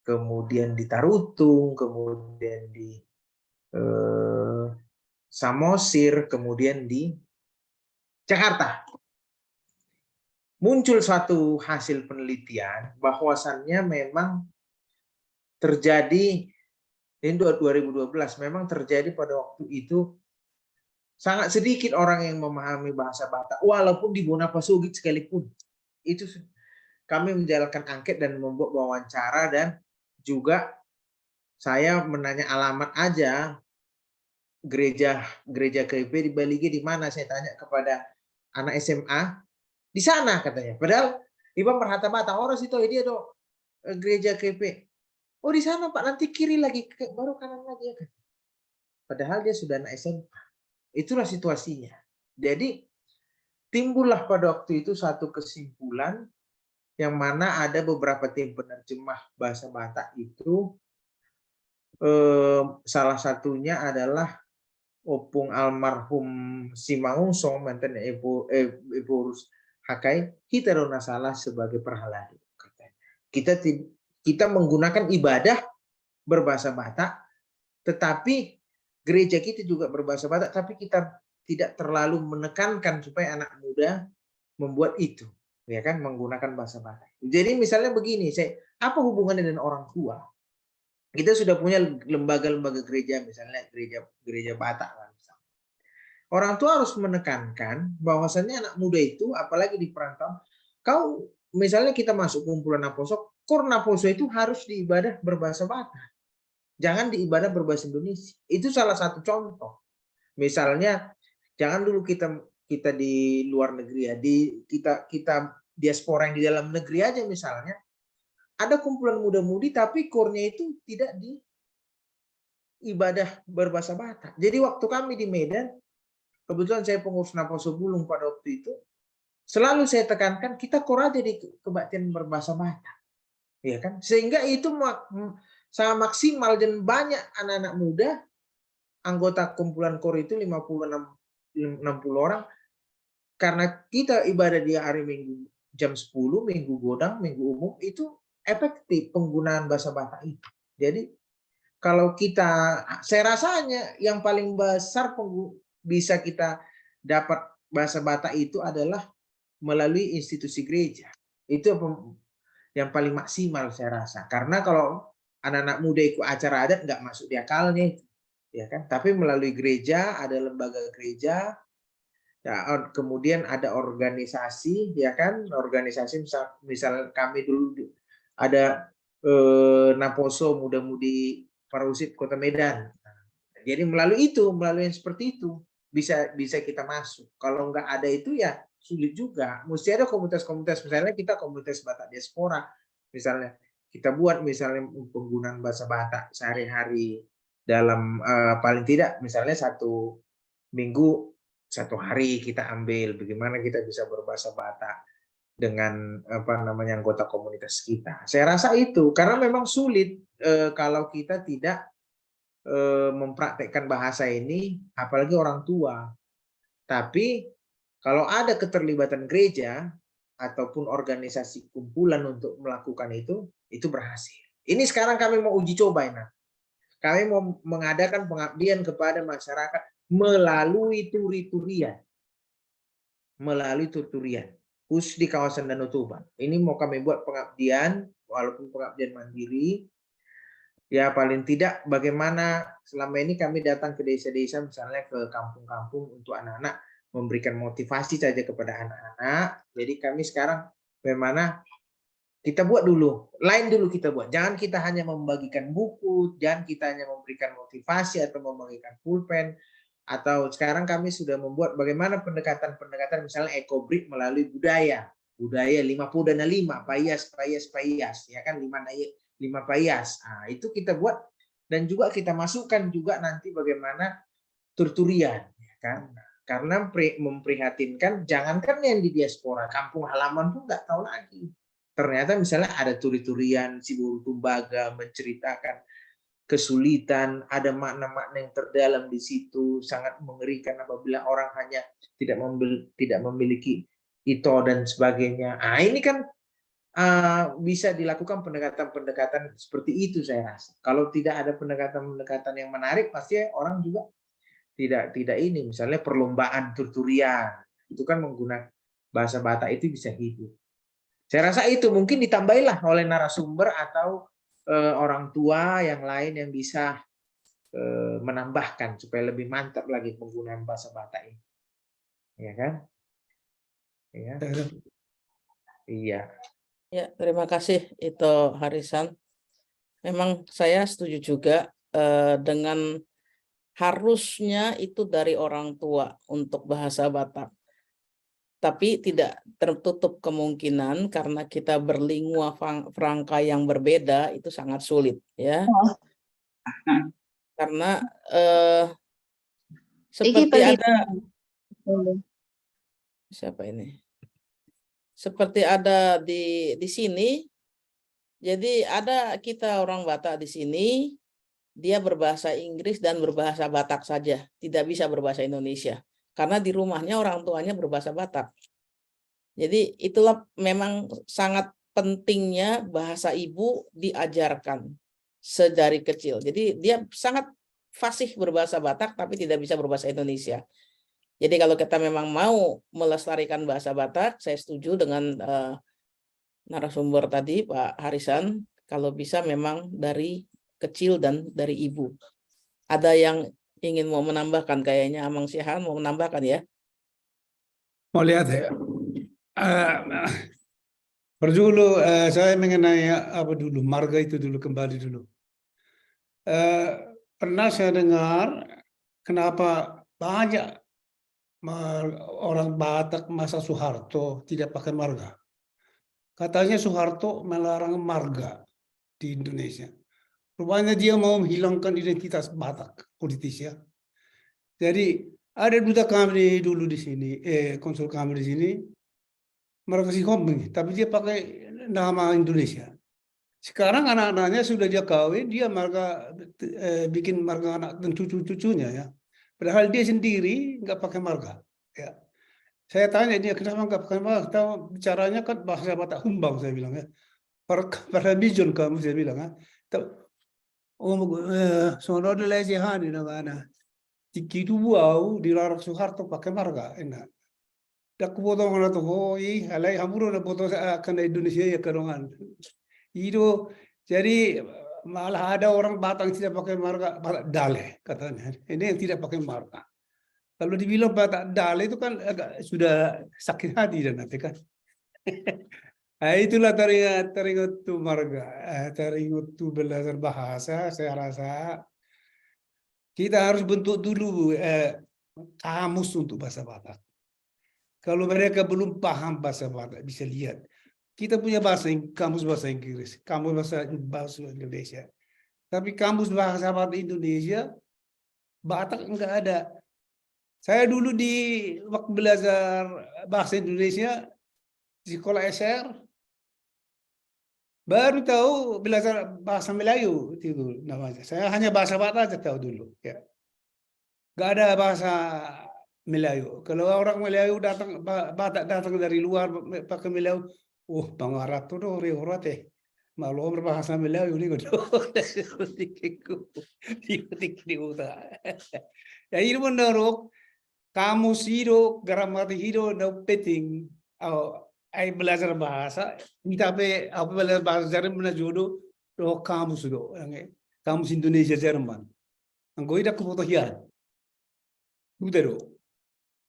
kemudian di Tarutung, kemudian di Samosir, kemudian di Jakarta. Muncul suatu hasil penelitian bahwasannya memang terjadi di 2012 memang terjadi pada waktu itu sangat sedikit orang yang memahami bahasa Batak walaupun di Bonapasugit sekalipun. Itu kami menjalankan angket dan membuat wawancara dan juga saya menanya alamat aja gereja KIP di Balige di mana, saya tanya kepada anak SMA di sana katanya. Padahal Ibu merhata Batak orang situ dia do gereja KIP. Oh di sana Pak, nanti kiri lagi baru kanan lagi ya kan. Padahal dia sudah anak SMA. Itulah situasinya. Jadi timbullah pada waktu itu satu kesimpulan yang mana ada beberapa tim penerjemah bahasa Batak itu salah satunya adalah Opung almarhum Simangunsong mantan Ibu Urus Hakai, kita dona salah sebagai perhaladu katanya. Kita menggunakan ibadah berbahasa Batak, tetapi gereja kita juga berbahasa Batak, tapi kita tidak terlalu menekankan supaya anak muda membuat itu, ya kan, menggunakan bahasa Batak. Jadi misalnya begini, apa hubungannya dengan orang tua? Kita sudah punya lembaga-lembaga gereja, misalnya gereja Batak lah misalnya. Orang tua harus menekankan bahwasannya anak muda itu, apalagi di perantauan, misalnya kita masuk kumpulan Naposo, kor Naposo itu harus diibadah berbahasa Batak. Jangan diibadah berbahasa Indonesia. Itu salah satu contoh. Misalnya, jangan dulu kita di luar negeri ya, kita diaspora yang di dalam negeri aja misalnya, ada kumpulan muda-mudi tapi core-nya itu tidak di ibadah berbahasa Batak. Jadi waktu kami di Medan, kebetulan saya pengurus Naposo Bulung pada waktu itu, selalu saya tekankan kita core aja di kebaktian berbahasa Batak. Ya kan? Sehingga itu sangat maksimal dan banyak anak-anak muda, anggota kumpulan core itu 50-60 orang, karena kita ibadah di hari Minggu jam 10, Minggu Godang, Minggu Umum, itu efektif penggunaan bahasa Batak itu. Jadi kalau saya rasanya yang paling besar bisa kita dapat bahasa Batak itu adalah melalui institusi gereja. Itu yang paling maksimal saya rasa. Karena kalau anak-anak muda ikut acara adat nggak masuk di akalnya itu. ya kan? Tapi melalui gereja, ada lembaga gereja, ya, kemudian ada organisasi, ya kan? Organisasi misal kami dulu ada Naposo Muda-Mudi Parusit Kota Medan. Jadi melalui yang seperti itu bisa kita masuk. Kalau nggak ada itu ya sulit juga. Mesti ada komunitas-komunitas, misalnya kita komunitas Batak diaspora, misalnya kita buat misalnya penggunaan bahasa Batak sehari-hari dalam paling tidak misalnya 1 minggu 1 hari kita ambil bagaimana kita bisa berbahasa Batak dengan anggota komunitas kita. Saya rasa itu karena memang sulit kalau kita tidak mempraktekkan bahasa ini, apalagi orang tua. Tapi kalau ada keterlibatan gereja ataupun organisasi kumpulan untuk melakukan itu berhasil. Ini sekarang kami mau uji coba ini. Kami mau mengadakan pengabdian kepada masyarakat melalui turi-turian. Khusus di kawasan Danau Toba. Ini mau kami buat pengabdian, walaupun pengabdian mandiri. Ya paling tidak bagaimana selama ini kami datang ke desa-desa, misalnya ke kampung-kampung untuk anak-anak, memberikan motivasi saja kepada anak-anak. Jadi kami sekarang bagaimana kita buat dulu, lain dulu kita buat. Jangan kita hanya membagikan buku, jangan kita hanya memberikan motivasi atau membagikan pulpen. Atau sekarang kami sudah membuat bagaimana pendekatan misalnya ekobrik melalui budaya 50 dana 5 payas, ya kan 5 payas. Nah, itu kita buat dan juga kita masukkan juga nanti bagaimana turturian, ya kan? Karena memprihatinkan, jangankan yang di diaspora, kampung halaman pun nggak tahu lagi. Ternyata misalnya ada turi-turian si Buru Tumbaga menceritakan kesulitan, ada makna-makna yang terdalam di situ, sangat mengerikan apabila orang hanya tidak memiliki ito dan sebagainya. Ah, ini kan bisa dilakukan pendekatan-pendekatan seperti itu saya rasa. Kalau tidak ada pendekatan-pendekatan yang menarik, pasti orang juga tidak ini. Misalnya perlombaan turturian, itu kan menggunakan bahasa Batak itu bisa hidup. Saya rasa itu mungkin ditambahilah oleh narasumber atau orang tua yang lain yang bisa menambahkan supaya lebih mantap lagi penggunaan bahasa Batak ini. Ya kan? Ya. Iya. Ya, terima kasih itu Harisan. Memang saya setuju juga dengan harusnya itu dari orang tua untuk bahasa Batak. Tapi tidak tertutup kemungkinan karena kita berlingua franca yang berbeda itu sangat sulit ya. Karena seperti ada siapa ini? Seperti ada di sini. Jadi ada kita orang Batak di sini, dia berbahasa Inggris dan berbahasa Batak saja, tidak bisa berbahasa Indonesia. Karena di rumahnya orang tuanya berbahasa Batak. Jadi itulah memang sangat pentingnya bahasa ibu diajarkan sedari kecil. Jadi dia sangat fasih berbahasa Batak tapi tidak bisa berbahasa Indonesia. Jadi kalau kita memang mau melestarikan bahasa Batak, saya setuju dengan narasumber tadi Pak Harisan, kalau bisa memang dari kecil dan dari ibu. Ada yang ingin mau menambahkan, kayaknya Amang Sihan mau menambahkan ya? Mau lihat ya. Dulu saya mengenai apa dulu, marga itu dulu kembali dulu. Pernah saya dengar kenapa banyak orang Batak masa Soeharto tidak pakai marga. Katanya Soeharto melarang marga di Indonesia. Rupanya dia mau menghilangkan identitas Batak politis ya. Jadi ada duta kami dulu di sini, konsul kami di sini, marga Sihoming, tapi dia pakai nama Indonesia. Sekarang anak-anaknya sudah dia kawin, dia bikin marga anak dan cucu-cucunya ya. Padahal dia sendiri nggak pakai marga. Ya. Saya tanya dia kenapa nggak pakai marga? Tahu bicaranya kan bahasa Batak Humbang saya bilang ya. Para bijon kamu saya bilang ya. Sono ada lesehan di mana. Tikitu buau dilarang Soeharto pakai marga enak. Dak potong mana tuh hoi alai hamuro na potong akan Indonesia ya kerongan. Itu jadi malah ada orang Batak yang tidak pakai marga, Batak Dale katanya. Ini yang tidak pakai marga. Kalau dibilang Batak Dale itu kan agak sudah sakit hati dan nanti kan. Nah, itulah teringat tuh marga, teringat tuh belajar bahasa. Saya rasa kita harus bentuk dulu kamus untuk bahasa Batak. Kalau mereka belum paham bahasa Batak, bisa lihat. Kita punya kamus bahasa Inggris, kamus bahasa Indonesia. Tapi kamus bahasa Batak Indonesia, Batak enggak ada. Saya dulu waktu belajar bahasa Indonesia di sekolah SR, baru tahu belajar bahasa Melayu itu namanya. Saya hanya bahasa Batak aja tahu dulu. Ya. Enggak ada bahasa Melayu. Kalau orang Melayu datang, Batak datang dari luar pakai Melayu, pangarap tuh orang teh. Malu berbahasa Melayu ni ya ini menurut kamus hiro, gramati hiro, no penting. Ay belajar bahasa, tapi apa belajar bahasa Jerman mana jodoh, kamus do, kamus Indonesia Jerman. Anggo ida kebutuhan. Udah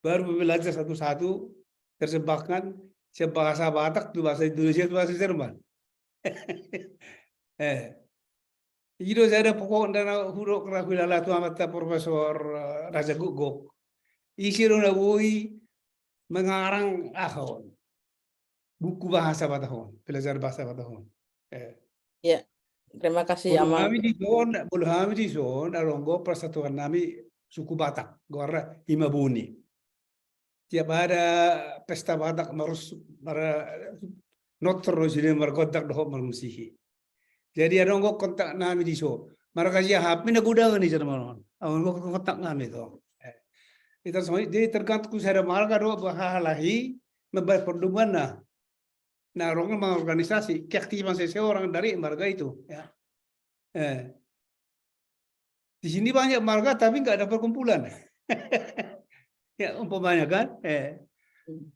baru belajar satu-satu tersebabkan bahasa Batak itu bahasa Indonesia itu bahasa Jerman. Itu saya ada pokok dana huruf kerakulah tu amat Profesor Raja Guguk. Isiru nabui mengarang ahon buku bahasa Batak, belajar bahasa Batak. Ya, terima kasih Amang. Bulu kami di zon, alonggo persatuan kami suku Batak, Gora Himabuni. Tiap ada pesta Batak harus not terus ini merkontak doh mermusihi. Jadi ada orang kontak nami di so. Mereka sih HP na gudang ni cerman. Orang kontak nami tu. Itu semua jadi tergantung saya marga doh bahalahi membuat perduman nah. Nah orang mengorganisasi keaktifan seseorang dari marga itu. Ya. Di sini banyak marga tapi nggak ada perkumpulan. Ya umpamanya kan.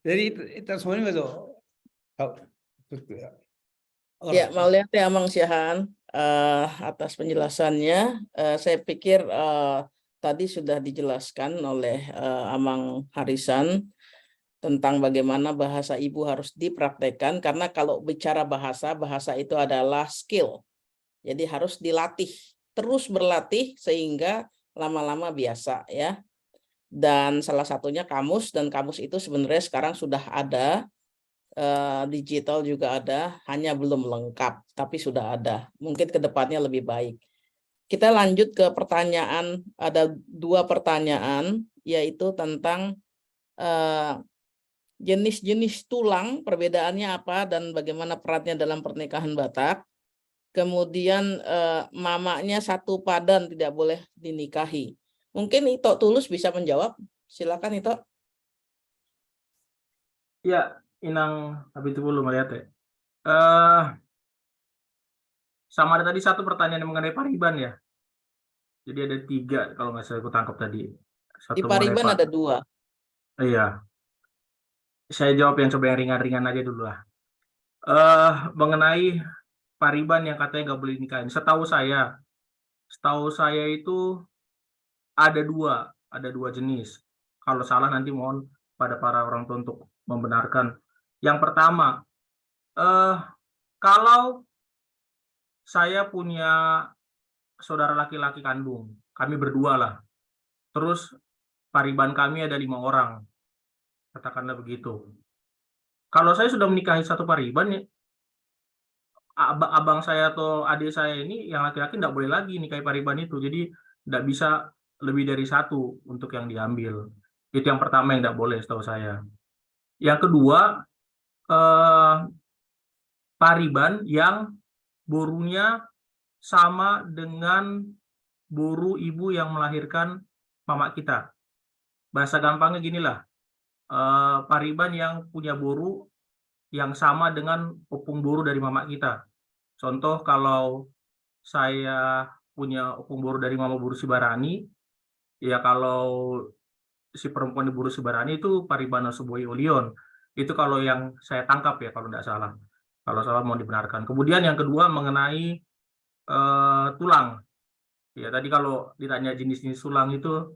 Jadi itu semuanya itu. Ya, melihat ya Amang Syahan atas penjelasannya. Saya pikir tadi sudah dijelaskan oleh Amang Harisan tentang bagaimana bahasa ibu harus dipraktekkan, karena kalau bicara bahasa itu adalah skill. Jadi harus dilatih, terus berlatih sehingga lama-lama biasa ya. Dan salah satunya kamus, dan kamus itu sebenarnya sekarang sudah ada. Digital juga ada, hanya belum lengkap, tapi sudah ada. Mungkin ke depannya lebih baik. Kita lanjut ke pertanyaan, ada 2 pertanyaan, yaitu tentang jenis-jenis tulang, perbedaannya apa, dan bagaimana perannya dalam pernikahan Batak. Kemudian mamanya satu padan tidak boleh dinikahi. Mungkin Ito Tulus bisa menjawab, silakan Ito. Ya, Inang Habibullah melihat ya. Sama ada tadi satu pertanyaan mengenai Pariban ya. Jadi ada 3 kalau nggak salah aku tangkap tadi. Di Pariban ada 2. Iya. Saya jawab yang coba yang ringan-ringan aja dulu lah. Mengenai Pariban yang katanya nggak boleh nikahin. Setahu saya itu ada 2 jenis. Kalau salah nanti mohon pada para orang tua untuk membenarkan. Yang pertama, kalau saya punya saudara laki-laki kandung, kami berdua lah. Terus Pariban kami ada 5 orang, katakanlah begitu. Kalau saya sudah menikahi satu Pariban, abang saya atau adik saya ini yang laki-laki tidak boleh lagi nikahi Pariban itu. Jadi tidak bisa lebih dari 1 untuk yang diambil. Itu yang pertama yang tidak boleh setahu saya. Yang kedua, Pariban yang borunya sama dengan boru ibu yang melahirkan mama kita. Bahasa gampangnya ginilah, Pariban yang punya boru yang sama dengan opung boru dari mama kita. Contoh kalau saya punya opung boru dari mama boru Sibarani, ya kalau si perempuan di boru Sibarani itu Paribana Suboi Olion. Itu kalau yang saya tangkap ya, kalau tidak salah. Kalau salah mau dibenarkan. Kemudian yang kedua mengenai tulang. Ya tadi kalau ditanya jenis-jenis tulang itu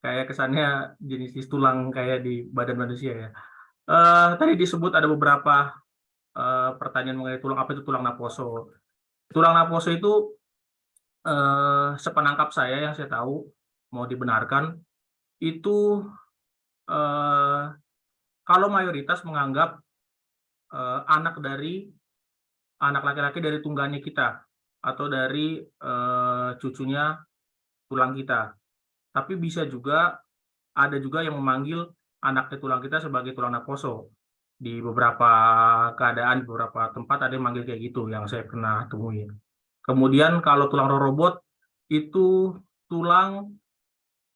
kayak kesannya jenis-jenis tulang kayak di badan manusia ya. Tadi disebut ada beberapa pertanyaan mengenai tulang, apa itu tulang naposo. Tulang naposo itu sepenangkap saya yang saya tahu, mau dibenarkan, itu kalau mayoritas menganggap anak laki-laki dari tunggannya kita atau dari cucunya tulang kita. Tapi bisa juga ada juga yang memanggil anaknya tulang kita sebagai tulang naposo. Di beberapa keadaan, di beberapa tempat ada yang manggil kayak gitu yang saya pernah temui. Kemudian kalau tulang rorobot itu tulang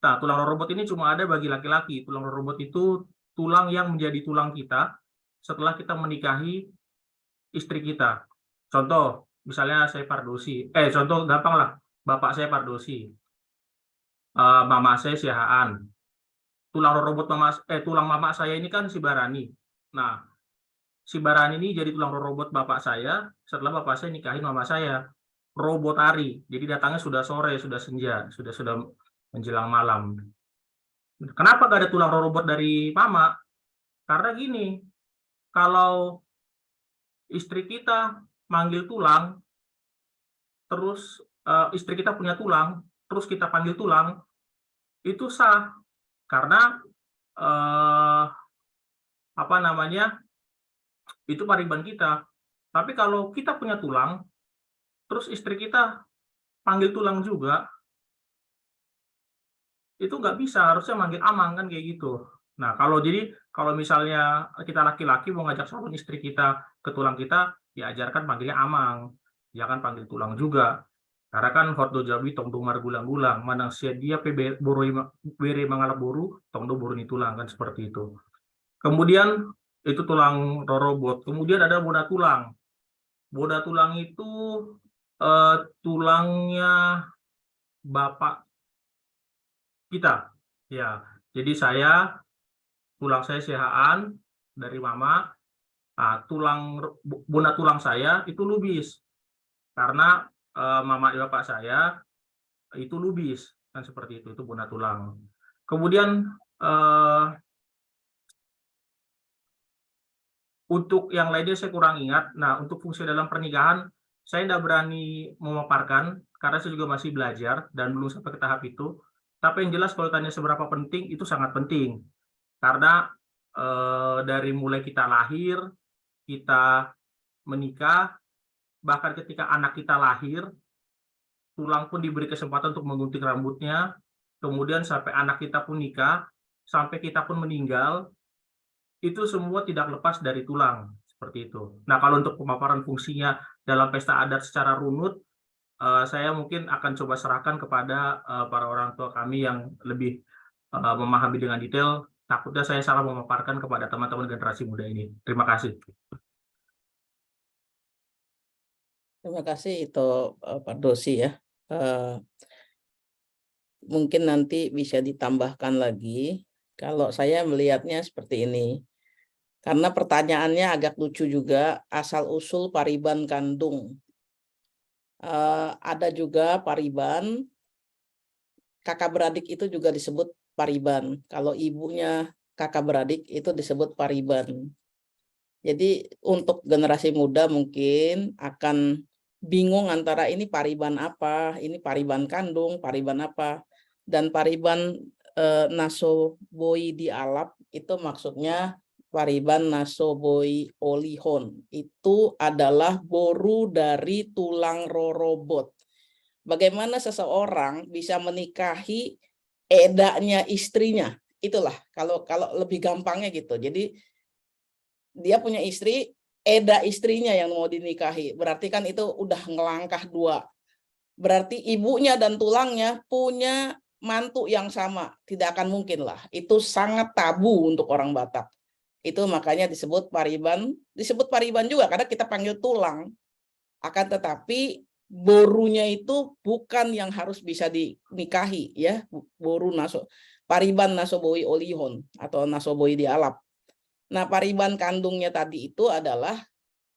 rorobot ini cuma ada bagi laki-laki. Tulang rorobot itu tulang yang menjadi tulang kita setelah kita menikahi istri kita. Contoh, misalnya saya Pardosi. Contoh gampang lah, bapak saya Pardosi. Mama saya Siahaan. Tulang rorobot tulang mama saya ini kan si Barani. Nah, si Barani ini jadi tulang rorobot bapak saya setelah bapak saya nikahin mama saya. Robotari. Jadi datangnya sudah sore, sudah senja, sudah menjelang malam. Kenapa gak ada tulang rorobot dari mama? Karena gini, kalau istri kita manggil tulang, terus istri kita punya tulang, terus kita panggil tulang, itu sah. Karena itu pariban kita. Tapi kalau kita punya tulang, terus istri kita panggil tulang juga, itu nggak bisa, harusnya manggil amang kan kayak gitu. Nah, kalau misalnya kita laki-laki mau ngajak calon istri kita ke tulang kita, diajarkan panggilnya amang, jangan panggil tulang juga. Karena kan hordo jawi tongdo margulang-gulang, manang sia dia bere mangalap boru, tongdo boru ni tulang, kan seperti itu. Kemudian itu tulang rorobot. Kemudian ada boda tulang. Boda tulang itu tulangnya bapak kita. Ya, jadi tulang saya Siahaan dari mama. Nah, boda tulang saya itu lubis. Karena mama bapak saya itu lubis, kan seperti itu boda tulang. Kemudian untuk yang lainnya saya kurang ingat. Nah, untuk fungsi dalam pernikahan saya tidak berani memaparkan karena saya juga masih belajar dan belum sampai ke tahap itu. Tapi yang jelas kalau tanya seberapa penting, itu sangat penting. Karena dari mulai kita lahir, kita menikah, bahkan ketika anak kita lahir, tulang pun diberi kesempatan untuk menggunting rambutnya, kemudian sampai anak kita pun nikah, sampai kita pun meninggal, itu semua tidak lepas dari tulang, seperti itu. Nah, kalau untuk pemaparan fungsinya dalam pesta adat secara runut, saya mungkin akan coba serahkan kepada para orang tua kami yang lebih memahami dengan detail. Takutnya saya salah memaparkan kepada teman-teman generasi muda ini. Terima kasih. Terima kasih itu Pak Dosi ya. Mungkin nanti bisa ditambahkan lagi. Kalau saya melihatnya seperti ini. Karena pertanyaannya agak lucu juga, asal-usul pariban kandung. Ada juga pariban, kakak beradik itu juga disebut pariban. Kalau ibunya kakak beradik itu disebut pariban. Jadi untuk generasi muda mungkin akan bingung antara ini pariban apa, ini pariban kandung, pariban apa. Dan pariban nasoboi dialap itu maksudnya pariban nasoboi olihon. Itu adalah boru dari tulang rorobot. Bagaimana seseorang bisa menikahi edaknya istrinya? Itulah kalau lebih gampangnya gitu. Jadi dia punya istri, eda istrinya yang mau dinikahi. Berarti kan itu udah ngelangkah dua. Berarti ibunya dan tulangnya punya mantu yang sama. Tidak akan mungkin lah. Itu sangat tabu untuk orang Batak. Itu makanya disebut pariban juga karena kita panggil tulang. Akan tetapi borunya itu bukan yang harus bisa dinikahi ya. Pariban nasoboi olihon atau nasoboi dialap. Nah, pariban kandungnya tadi itu adalah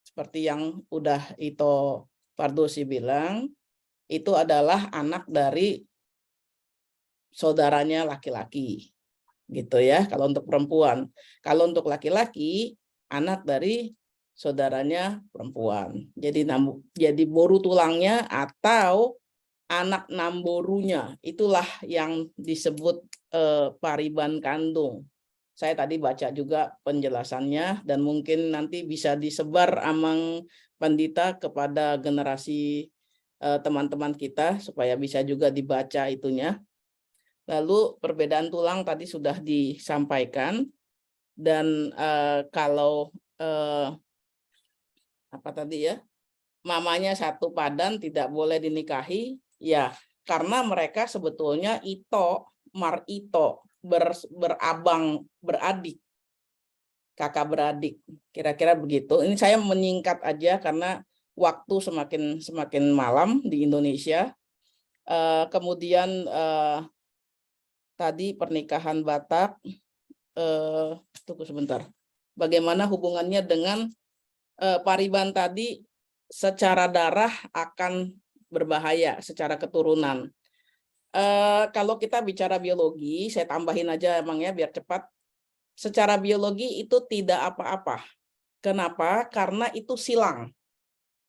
seperti yang udah Ito Pardosi bilang, itu adalah anak dari saudaranya laki-laki. Gitu ya, kalau untuk perempuan. Kalau untuk laki-laki, anak dari saudaranya perempuan. Jadi boru tulangnya atau anak namborunya, itulah yang disebut pariban kandung. Saya tadi baca juga penjelasannya dan mungkin nanti bisa disebar Amang Pandita kepada generasi teman-teman kita supaya bisa juga dibaca itunya. Lalu perbedaan tulang tadi sudah disampaikan dan kalau apa tadi ya, mamanya satu padan tidak boleh dinikahi, ya karena mereka sebetulnya marito, berabang, beradik, kakak beradik, kira-kira begitu. Ini saya menyingkat aja karena waktu semakin malam di Indonesia. Kemudian tadi pernikahan Batak, tunggu sebentar. Bagaimana hubungannya dengan pariban tadi? Secara darah akan berbahaya, secara keturunan. Kalau kita bicara biologi, saya tambahin aja emang ya biar cepat. Secara biologi itu tidak apa-apa. Kenapa? Karena itu silang.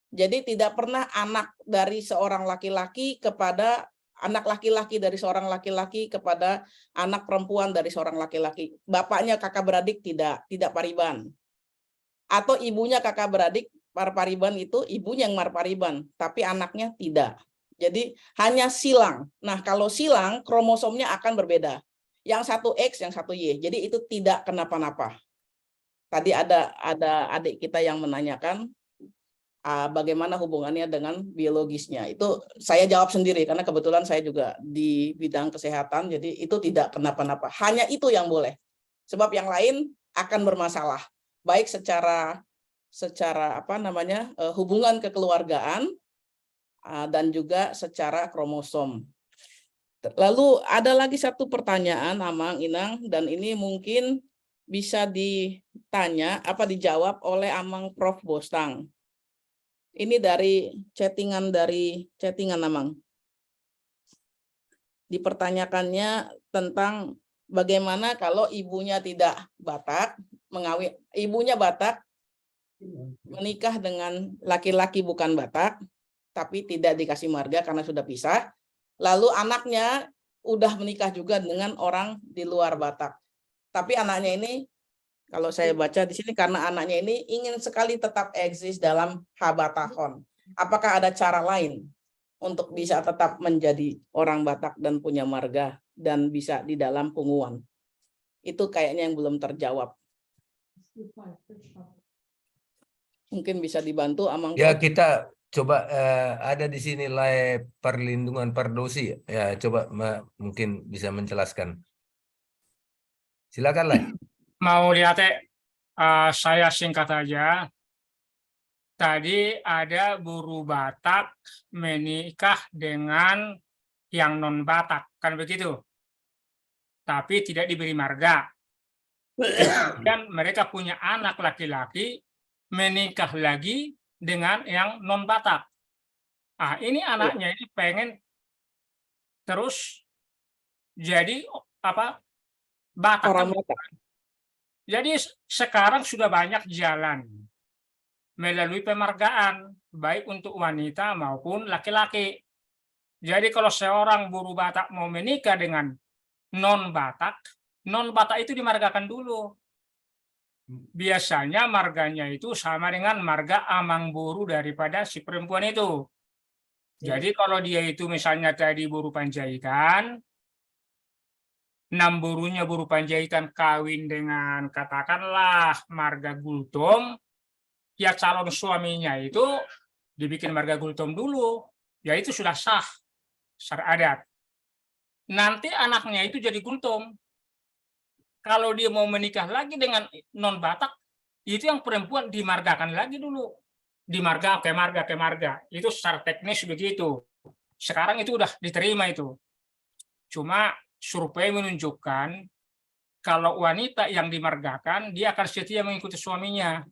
Jadi tidak pernah anak dari seorang laki-laki kepada anak laki-laki dari seorang laki-laki kepada anak perempuan dari seorang laki-laki. Bapaknya kakak beradik tidak pariban. Atau ibunya kakak beradik marpariban itu ibunya yang marpariban, tapi anaknya tidak. Jadi hanya silang. Nah, kalau silang kromosomnya akan berbeda. Yang satu X, yang satu Y. Jadi itu tidak kenapa-napa. Tadi ada adik kita yang menanyakan bagaimana hubungannya dengan biologisnya. Itu saya jawab sendiri karena kebetulan saya juga di bidang kesehatan, jadi itu tidak kenapa-napa. Hanya itu yang boleh. Sebab yang lain akan bermasalah. Baik secara hubungan kekeluargaan dan juga secara kromosom. Lalu ada lagi satu pertanyaan Amang Inang, dan ini mungkin bisa dijawab oleh Amang Prof Bostang. Ini dari chattingan Amang. Dipertanyakannya tentang bagaimana kalau ibunya tidak Batak, ibunya Batak menikah dengan laki-laki bukan Batak, tapi tidak dikasih marga karena sudah pisah. Lalu anaknya udah menikah juga dengan orang di luar Batak. Tapi anaknya ini, kalau saya baca di sini, karena anaknya ini ingin sekali tetap eksis dalam Habatakon. Apakah ada cara lain untuk bisa tetap menjadi orang Batak dan punya marga dan bisa di dalam punguan? Itu kayaknya yang belum terjawab. Mungkin bisa dibantu Amang. Ya, kita coba ada di sini Lai Perlindungan Perdosi. Ya, coba mungkin bisa menjelaskan. Silakan Lai. Mau lihat saya singkat aja. Tadi ada buruh Batak menikah dengan yang non Batak, kan begitu? Tapi tidak diberi marga. Dan mereka punya anak laki-laki menikah lagi dengan yang non Batak. Ah, ini anaknya ini pengen terus jadi Batak. Orang Batak. Jadi sekarang sudah banyak jalan melalui pemargaan baik untuk wanita maupun laki-laki. Jadi kalau seorang buruh Batak mau menikah dengan non Batak itu dimargakan dulu. Biasanya marganya itu sama dengan marga Amang Boru daripada si perempuan itu. Jadi kalau dia itu misalnya tadi buruh Panjaitan, namborunya buruh Panjaitan kawin dengan katakanlah marga Gultom, ya calon suaminya itu dibikin marga Gultom dulu, ya itu sudah sah secara adat. Nanti anaknya itu jadi Gultom. Kalau dia mau menikah lagi dengan non Batak, itu yang perempuan dimargakan lagi dulu. Dimarga ke marga. Itu secara teknis begitu. Sekarang itu udah diterima itu. Cuma survei menunjukkan kalau wanita yang dimargakan, dia akan setia mengikuti suaminya.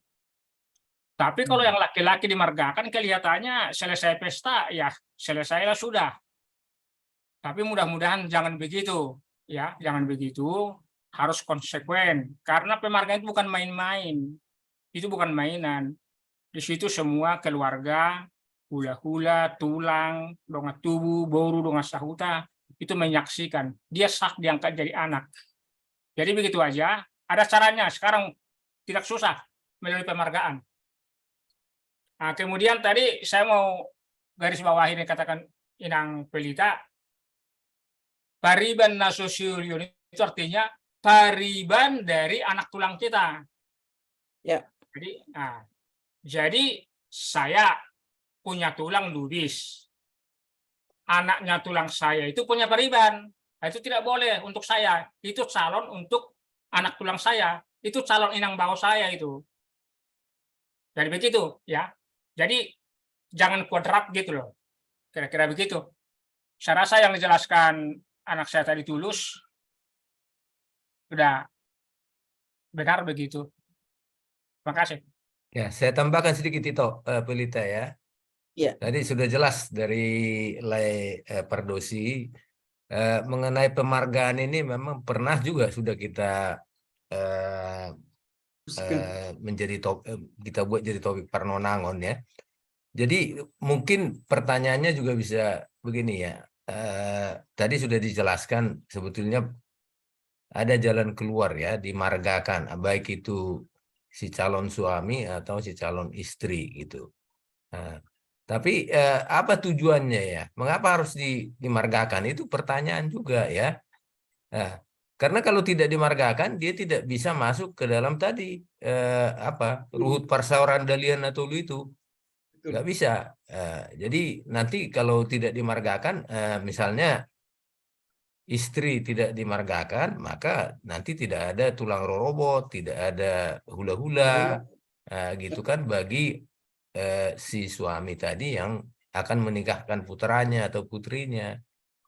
Tapi kalau yang laki-laki dimargakan kelihatannya selesai pesta, ya selesailah sudah. Tapi mudah-mudahan jangan begitu, ya, jangan begitu. Harus konsekuen, karena pemargaan itu bukan main-main, itu bukan mainan. Di situ semua keluarga, hula-hula, tulang, donga tubuh, boru, donga sahuta, itu menyaksikan. Dia sah diangkat jadi anak. Jadi begitu aja, ada caranya, sekarang tidak susah melalui pemargaan. Nah, kemudian tadi saya mau garis bawah ini katakan Inang Pelita, pariban nasosiulion itu artinya pariban dari anak tulang kita. Ya. Jadi saya punya tulang lubis. Anaknya tulang saya itu punya pariban. Nah, itu tidak boleh untuk saya. Itu calon untuk anak tulang saya. Itu calon inang bau saya itu. Jadi begitu, ya. Jadi jangan kuadrat gitu loh. Kira-kira begitu. Saya rasa yang dijelaskan anak saya tadi Tulus sudah benar begitu. Terima kasih. Ya, saya tambahkan sedikit itu, Pelita ya. Ya. Tadi sudah jelas dari Lai Pardosi mengenai pemargaan ini memang pernah juga sudah kita menjadi kita buat jadi topik Parnonangon ya. Jadi mungkin pertanyaannya juga bisa begini ya. Tadi sudah dijelaskan sebetulnya ada jalan keluar ya, dimargakan, baik itu si calon suami atau si calon istri gitu. Nah, tapi apa tujuannya ya? Mengapa harus dimargakan? Itu pertanyaan juga ya. Nah, karena kalau tidak dimargakan, dia tidak bisa masuk ke dalam tadi ruhut parsauran dalian atau itu. Nggak bisa. Jadi nanti kalau tidak dimargakan, misalnya istri tidak dimargakan, maka nanti tidak ada tulang rorobot, tidak ada hula-hula, gitu kan, bagi si suami tadi yang akan menikahkan putranya atau putrinya.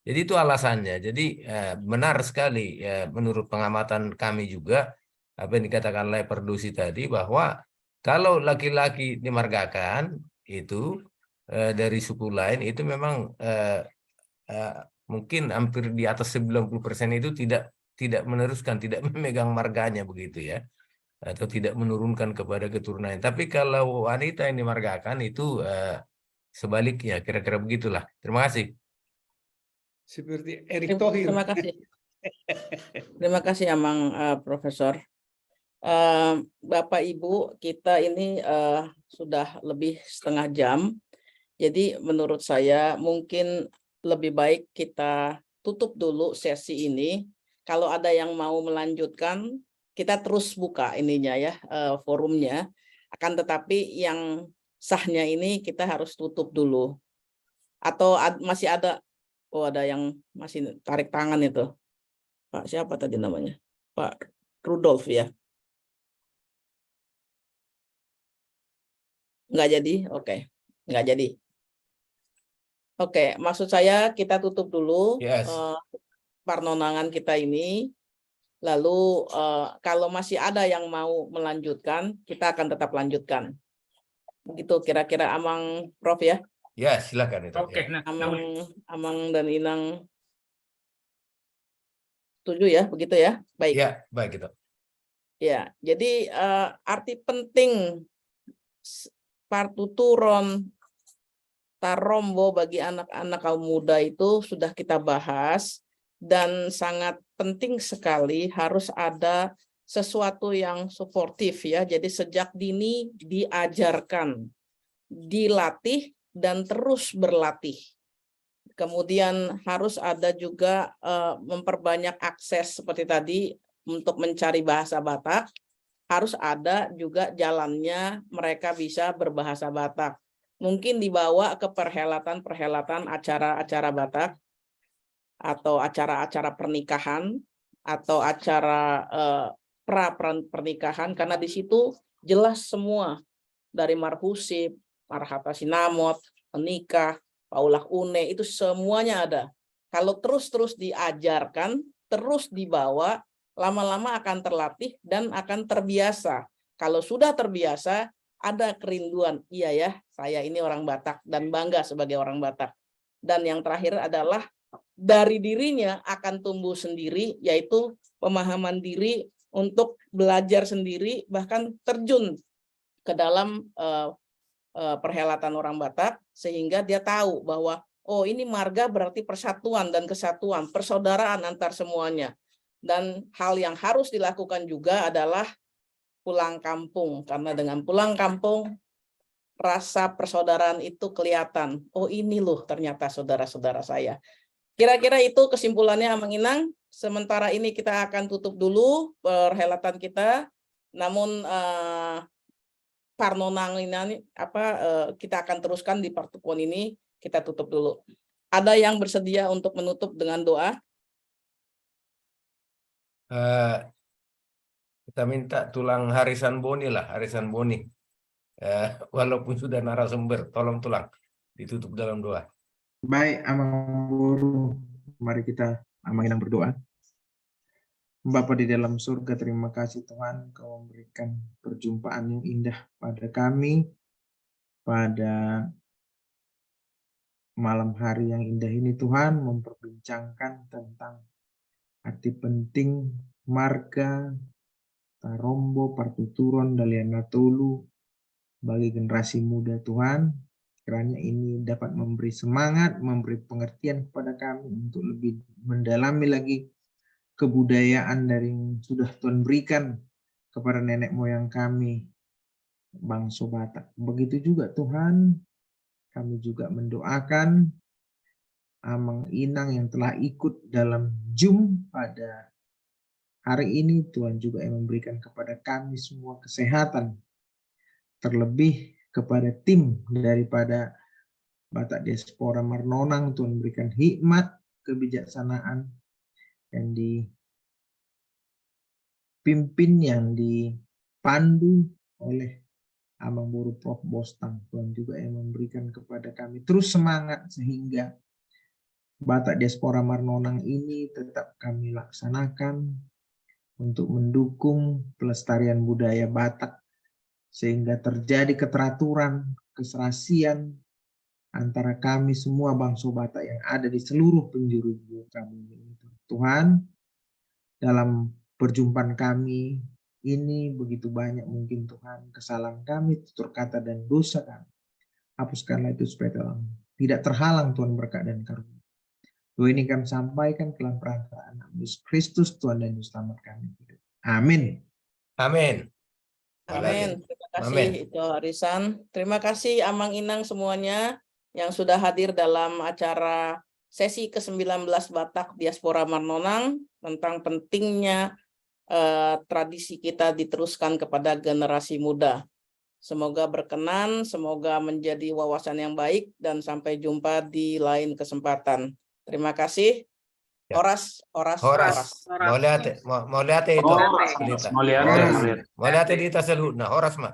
Jadi itu alasannya. Jadi benar sekali ya, menurut pengamatan kami juga apa yang dikatakan oleh Pardosi tadi, bahwa kalau laki-laki dimargakan itu dari suku lain itu memang mungkin hampir di atas 90% itu tidak meneruskan, tidak memegang marganya begitu ya, atau tidak menurunkan kepada keturunan. Tapi kalau wanita yang dimargakan itu sebaliknya, kira-kira begitulah. Terima kasih. Seperti Erick Thohir. Terima kasih. Terima kasih Amang Profesor. Bapak Ibu, kita ini sudah lebih setengah jam. Jadi menurut saya mungkin lebih baik kita tutup dulu sesi ini. Kalau ada yang mau melanjutkan, kita terus buka ininya ya, forumnya. Akan tetapi yang sahnya ini kita harus tutup dulu. Atau masih ada, oh ada yang masih tarik tangan itu. Pak siapa tadi namanya? Pak Rudolf ya? Nggak jadi? Oke. Nggak jadi. Oke, maksud saya kita tutup dulu parnonangan kita ini. Lalu kalau masih ada yang mau melanjutkan, kita akan tetap lanjutkan. Begitu kira-kira Amang Prof ya? Ya, silakan itu. Oke, nah, Amang dan Inang setuju ya, begitu ya? Baik. Ya, baik itu. Ya, jadi arti penting partuturon tarombo bagi anak-anak kaum muda itu sudah kita bahas, dan sangat penting sekali harus ada sesuatu yang suportif ya. Jadi sejak dini diajarkan, dilatih dan terus berlatih. Kemudian harus ada juga memperbanyak akses seperti tadi untuk mencari bahasa Batak. Harus ada juga jalannya mereka bisa berbahasa Batak. Mungkin dibawa ke perhelatan-perhelatan acara-acara Batak atau acara-acara pernikahan atau acara pra-pernikahan, karena di situ jelas semua dari Marhusib, Marhata Sinamot, menikah, Paulah Une, itu semuanya ada. Kalau terus-terus diajarkan, terus dibawa, lama-lama akan terlatih dan akan terbiasa. Kalau sudah terbiasa, ada kerinduan. Iya ya, saya ini orang Batak dan bangga sebagai orang Batak. Dan yang terakhir adalah dari dirinya akan tumbuh sendiri, yaitu pemahaman diri untuk belajar sendiri, bahkan terjun ke dalam perhelatan orang Batak, sehingga dia tahu bahwa oh ini marga berarti persatuan dan kesatuan, persaudaraan antar semuanya. Dan hal yang harus dilakukan juga adalah pulang kampung, karena dengan pulang kampung rasa persaudaraan itu kelihatan. Oh ini loh ternyata saudara-saudara saya. Kira-kira itu kesimpulannya Amang Inang. Sementara ini kita akan tutup dulu perhelatan kita. Namun Parnonang ini kita akan teruskan di pertemuan ini. Kita tutup dulu. Ada yang bersedia untuk menutup dengan doa? Kita minta tulang Harisan Boni lah, Harisan Boni. Walaupun sudah narasumber, tolong tulang ditutup dalam doa. Baik, Amang Guru, mari kita Amang Inang berdoa. Bapa di dalam surga, terima kasih Tuhan Kau memberikan perjumpaan yang indah pada kami pada malam hari yang indah ini Tuhan, memperbincangkan tentang arti penting marga Tarombo Partuturon Daliana Tolu bagi generasi muda Tuhan. Kiranya ini dapat memberi semangat, memberi pengertian kepada kami untuk lebih mendalami lagi kebudayaan dari yang sudah Tuhan berikan kepada nenek moyang kami, bangsa Batak. Begitu juga Tuhan, kami juga mendoakan Amang Inang yang telah ikut dalam Zoom pada hari ini. Tuhan juga yang memberikan kepada kami semua kesehatan, terlebih kepada tim daripada Batak Diaspora Marnonang. Tuhan berikan hikmat, kebijaksanaan yang dipimpin, yang dipandu oleh Amang Boru Prof. Bostang. Tuhan juga yang memberikan kepada kami terus semangat sehingga Batak Diaspora Marnonang ini tetap kami laksanakan untuk mendukung pelestarian budaya Batak, sehingga terjadi keteraturan, keserasian antara kami semua bangsa Batak yang ada di seluruh penjuru kami ini. Tuhan, dalam perjumpaan kami ini begitu banyak mungkin Tuhan kesalahan kami, tutur kata dan dosa kami. Hapuskanlah itu supaya tidak terhalang Tuhan berkat dan karunia. Doa ini kami sampaikan dalam perantaraan Yesus Kristus Tuhan dan Juru Selamat kami. Amin. Amin. Amin. Terima kasih itu Harisan. Terima kasih Amang Inang semuanya yang sudah hadir dalam acara sesi ke-19 Batak Diaspora Marnonang tentang pentingnya tradisi kita diteruskan kepada generasi muda. Semoga berkenan, semoga menjadi wawasan yang baik, dan sampai jumpa di lain kesempatan. Terima kasih. Horas. Mau lihat itu. Mau lihat di tas dulu. Nah, Horas mah.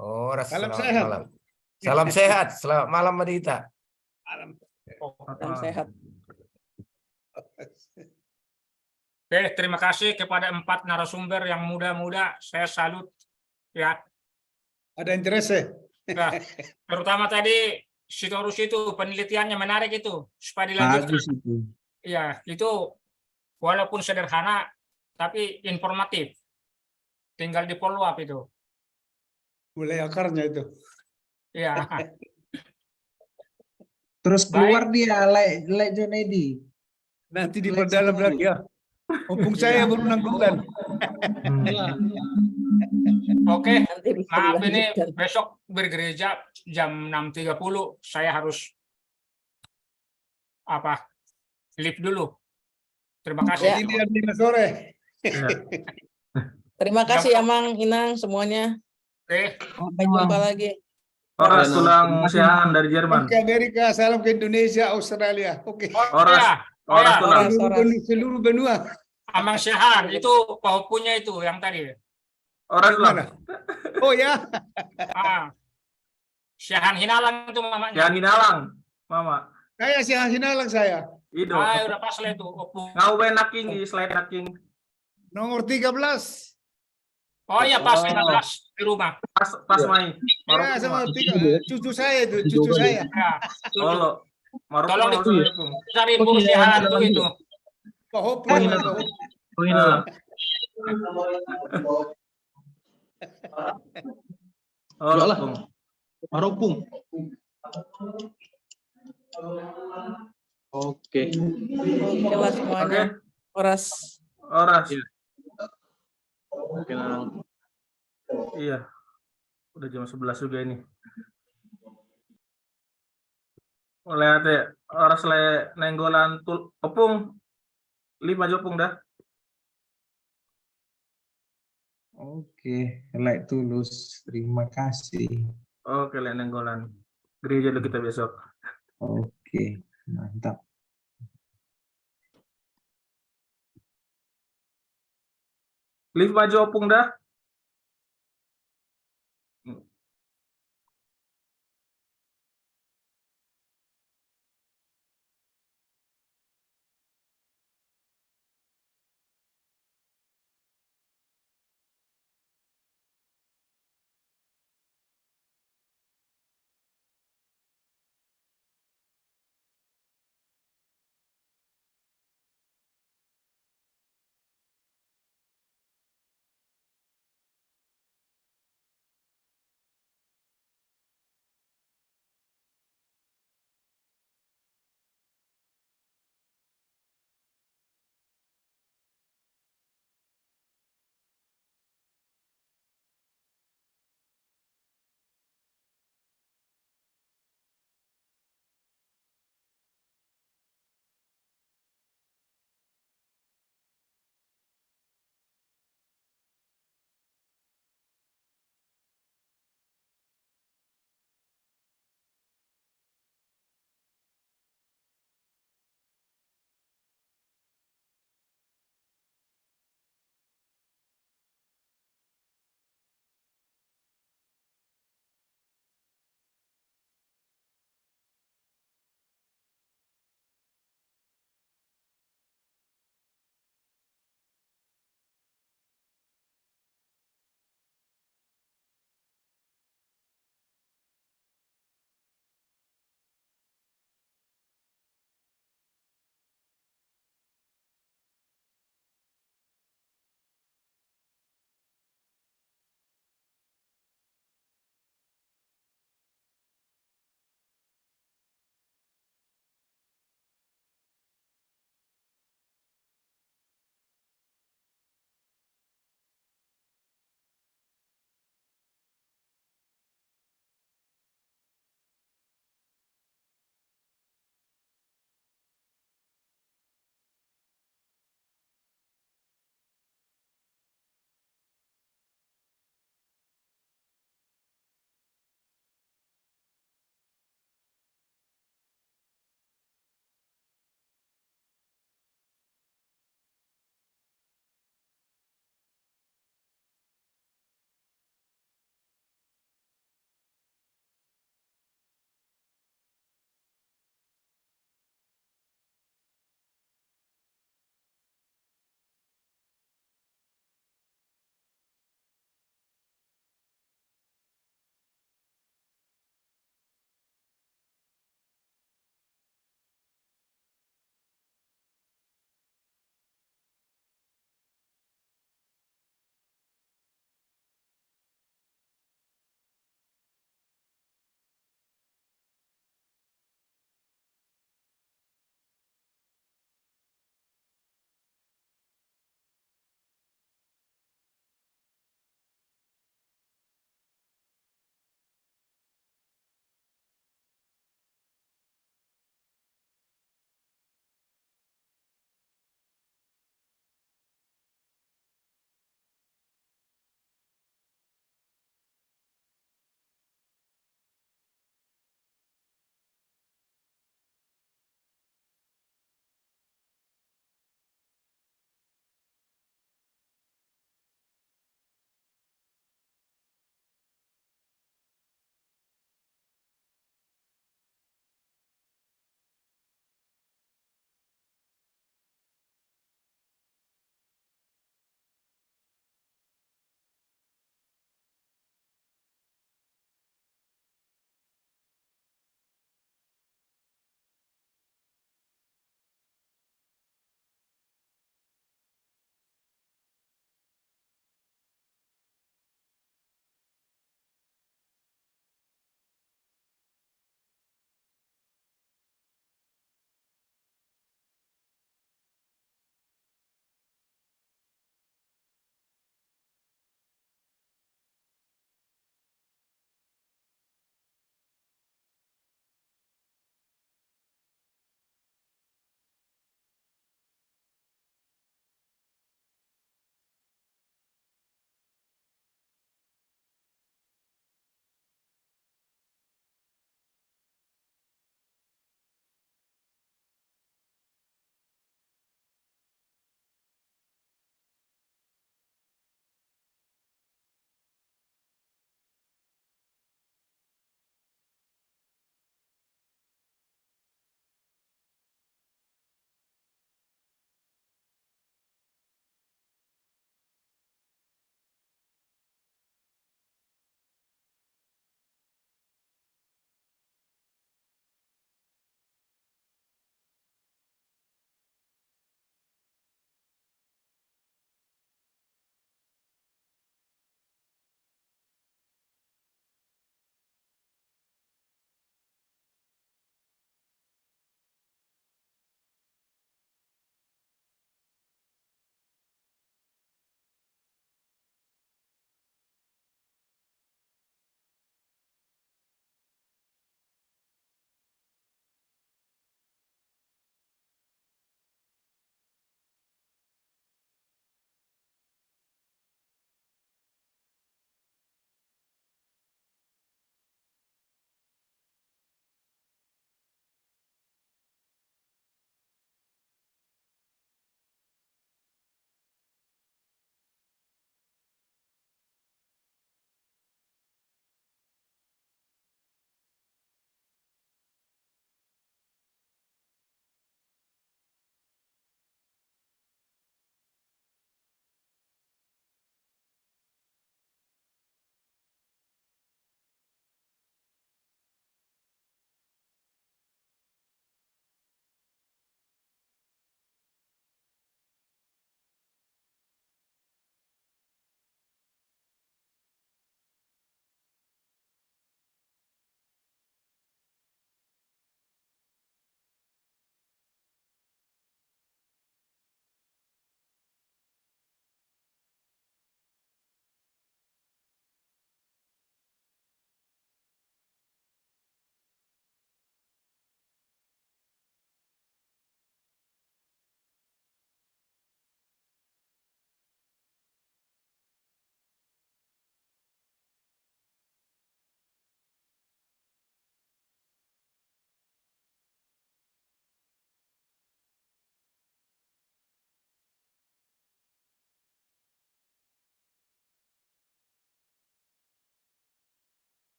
Horas. Salam sehat. Selamat malam Madita. Salam sehat. Oke, terima kasih kepada 4 narasumber yang muda-muda. Saya salut ya. Ada interest Nah, terutama tadi Sitorus itu penelitiannya menarik itu supaya dilanjutkan. Ya, itu walaupun sederhana tapi informatif. Tinggal di follow up itu. Mulai akarnya itu. Iya. Terus keluar dia like Jonedi. Nanti diperdalam lagi ya. Mumpung saya baru nanggulan. Oke, maaf ini besok bergereja jam 6.30. Saya harus live dulu. Terima kasih. Sore. Terima kasih Amang Inang semuanya. Oke. Sampai jumpa lagi. Horas tulang Siahan dari Jerman. Ke Amerika, salam ke Indonesia, Australia. Oke. Horas seluruh benua. Amang Siahan itu punya itu yang tadi. Horas mana? Oh ya. Siahan Hinalang itu mamanya. Siahan Hinalang, mama. Saya Siahan Hinalang saya. Itu. Udah pas lah itu. Ngau benaking di slide naking. Nomor 13. Oh iya pas 15 di rumah. Pas main. Ya, sama cucu saya itu, cucu saya. Ya, Oh, lo. Maruf tolong mau itu cari bungkus di hantu itu. Pak Hopung, Pak Hopung. Oh, Enggak lah. Bung. Maropung. Oke. Oke lah semuanya. Oras. Oke, Nang. Iya. Udah jam 11 juga ini. Lihat ya, oras le nenggolan tul opung 5 jopung dah. Oke, like tulus. Terima kasih. Oke, le nenggolan. Gereja dulu kita besok. Oke, mantap. 5 jopung dah.